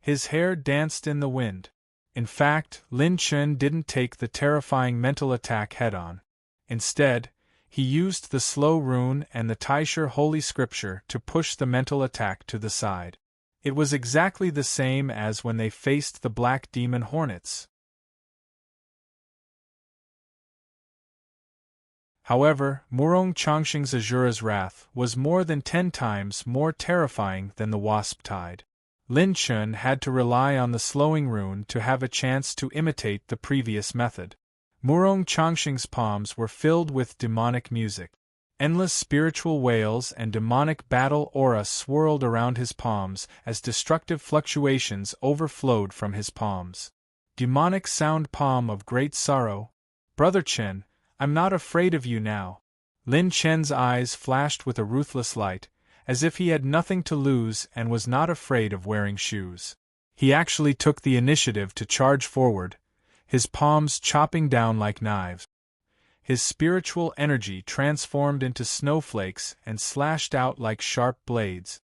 His hair danced in the wind. In fact, Lin Chun didn't take the terrifying mental attack head-on. Instead, he used the slow rune and the Taisher holy scripture to push the mental attack to the side. It was exactly the same as when they faced the black demon hornets. However, Murong Chongqing's Azura's wrath was more than 10 times more terrifying than the wasp tide. Lin Chun had to rely on the slowing rune to have a chance to imitate the previous method. Murong Chongqing's palms were filled with demonic music. Endless spiritual wails and demonic battle aura swirled around his palms as destructive fluctuations overflowed from his palms. Demonic sound palm of great sorrow. Brother Chen, I'm not afraid of you now. Lin Chen's eyes flashed with a ruthless light, as if he had nothing to lose and was not afraid of wearing shoes. He actually took the initiative to charge forward, his palms chopping down like knives. His spiritual energy transformed into snowflakes and slashed out like sharp blades.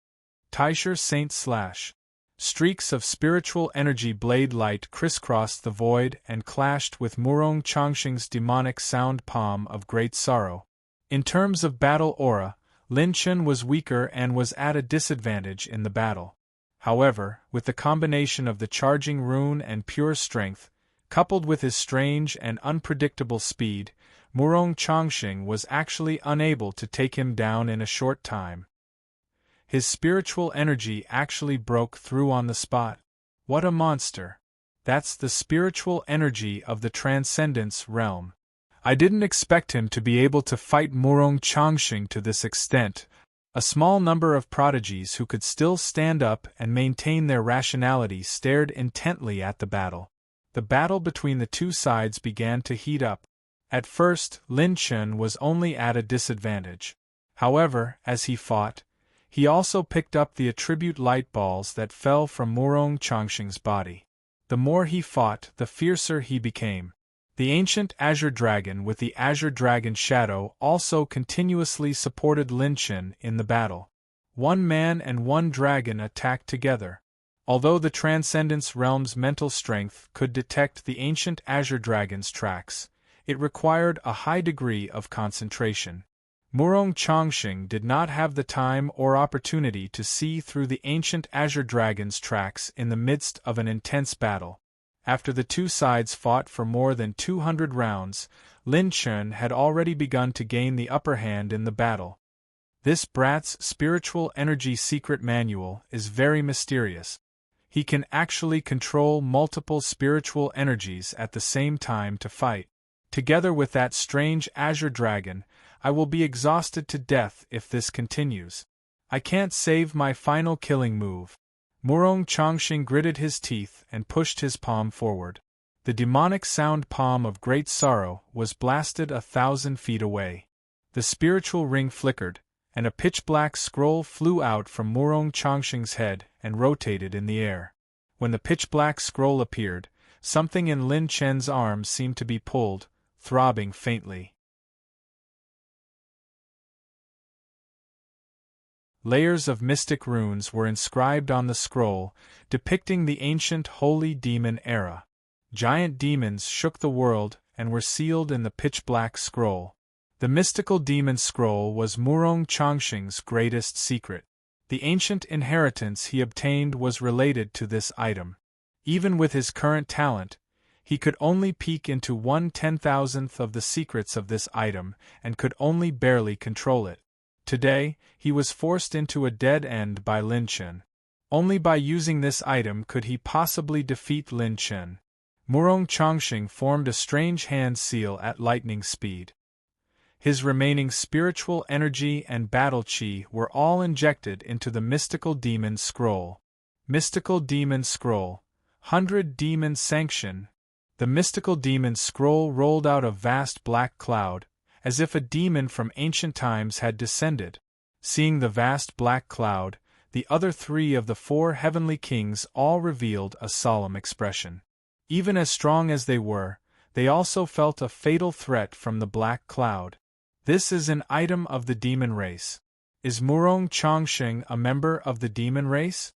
Taisher Saint Slash. Streaks of spiritual energy blade light crisscrossed the void and clashed with Murong Chongqing's demonic sound palm of great sorrow. In terms of battle aura, Lin Chun was weaker and was at a disadvantage in the battle. However, with the combination of the charging rune and pure strength, coupled with his strange and unpredictable speed, Murong Chongqing was actually unable to take him down in a short time. His spiritual energy actually broke through on the spot. What a monster! That's the spiritual energy of the Transcendence realm. I didn't expect him to be able to fight Murong Chongqing to this extent. A small number of prodigies who could still stand up and maintain their rationality stared intently at the battle. The battle between the two sides began to heat up. At first, Lin Chun was only at a disadvantage. However, as he fought, he also picked up the attribute light balls that fell from Murong Chongqing's body. The more he fought, the fiercer he became. The ancient azure dragon with the azure dragon shadow also continuously supported Lin Chen in the battle. One man and one dragon attacked together. Although the Transcendence Realm's mental strength could detect the ancient azure dragon's tracks, it required a high degree of concentration. Murong Chongqing did not have the time or opportunity to see through the ancient azure dragon's tracks in the midst of an intense battle. After the two sides fought for more than 200 rounds, Lin Chen had already begun to gain the upper hand in the battle. This brat's spiritual energy secret manual is very mysterious. He can actually control multiple spiritual energies at the same time to fight. Together with that strange azure dragon, I will be exhausted to death if this continues. I can't save my final killing move. Murong Chongqing gritted his teeth and pushed his palm forward. The demonic sound palm of great sorrow was blasted 1,000 feet away. The spiritual ring flickered, and a pitch-black scroll flew out from Murong Chongqing's head and rotated in the air. When the pitch-black scroll appeared, something in Lin Chen's arm seemed to be pulled, throbbing faintly. Layers of mystic runes were inscribed on the scroll, depicting the ancient holy demon era. Giant demons shook the world and were sealed in the pitch-black scroll. The mystical demon scroll was Murong Chongqing's greatest secret. The ancient inheritance he obtained was related to this item. Even with his current talent, he could only peek into 1/10,000th of the secrets of this item and could only barely control it. Today, he was forced into a dead end by Lin Chen. Only by using this item could he possibly defeat Lin Chen. Murong Chongqing formed a strange hand seal at lightning speed. His remaining spiritual energy and battle chi were all injected into the mystical demon scroll. Mystical demon scroll. 100 demon sanction. The mystical demon scroll rolled out a vast black cloud, as if a demon from ancient times had descended. Seeing the vast black cloud, the other 3 of the 4 heavenly kings all revealed a solemn expression. Even as strong as they were, they also felt a fatal threat from the black cloud. This is an item of the demon race. Is Murong Chongqing a member of the demon race?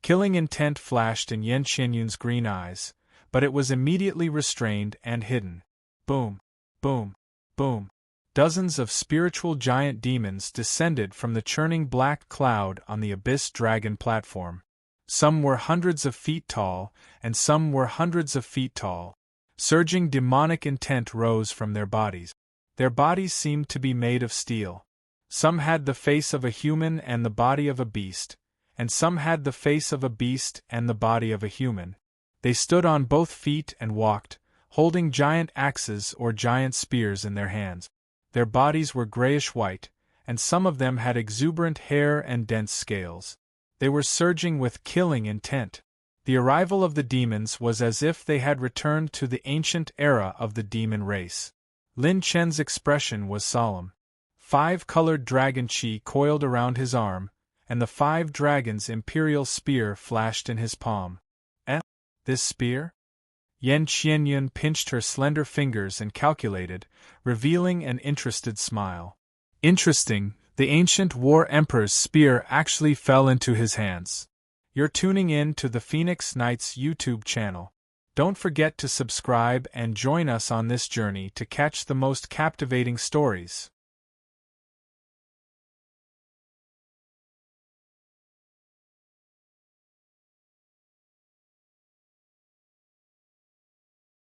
Killing intent flashed in Yan Qianyun's green eyes, but it was immediately restrained and hidden. Boom, boom, boom. Dozens of spiritual giant demons descended from the churning black cloud on the Abyss Dragon platform. Some were hundreds of feet tall, and some were hundreds of feet tall. Surging demonic intent rose from their bodies. Their bodies seemed to be made of steel. Some had the face of a human and the body of a beast, and some had the face of a beast and the body of a human. They stood on both feet and walked, holding giant axes or giant spears in their hands. Their bodies were grayish-white, and some of them had exuberant hair and dense scales. They were surging with killing intent. The arrival of the demons was as if they had returned to the ancient era of the demon race. Lin Chen's expression was solemn. 5 colored dragon chi coiled around his arm, and the 5 dragons' imperial spear flashed in his palm. This spear? Yan Qianyun pinched her slender fingers and calculated, revealing an interested smile. Interesting, the ancient war emperor's spear actually fell into his hands. You're tuning in to the Phoenix Knights YouTube channel. Don't forget to subscribe and join us on this journey to catch the most captivating stories.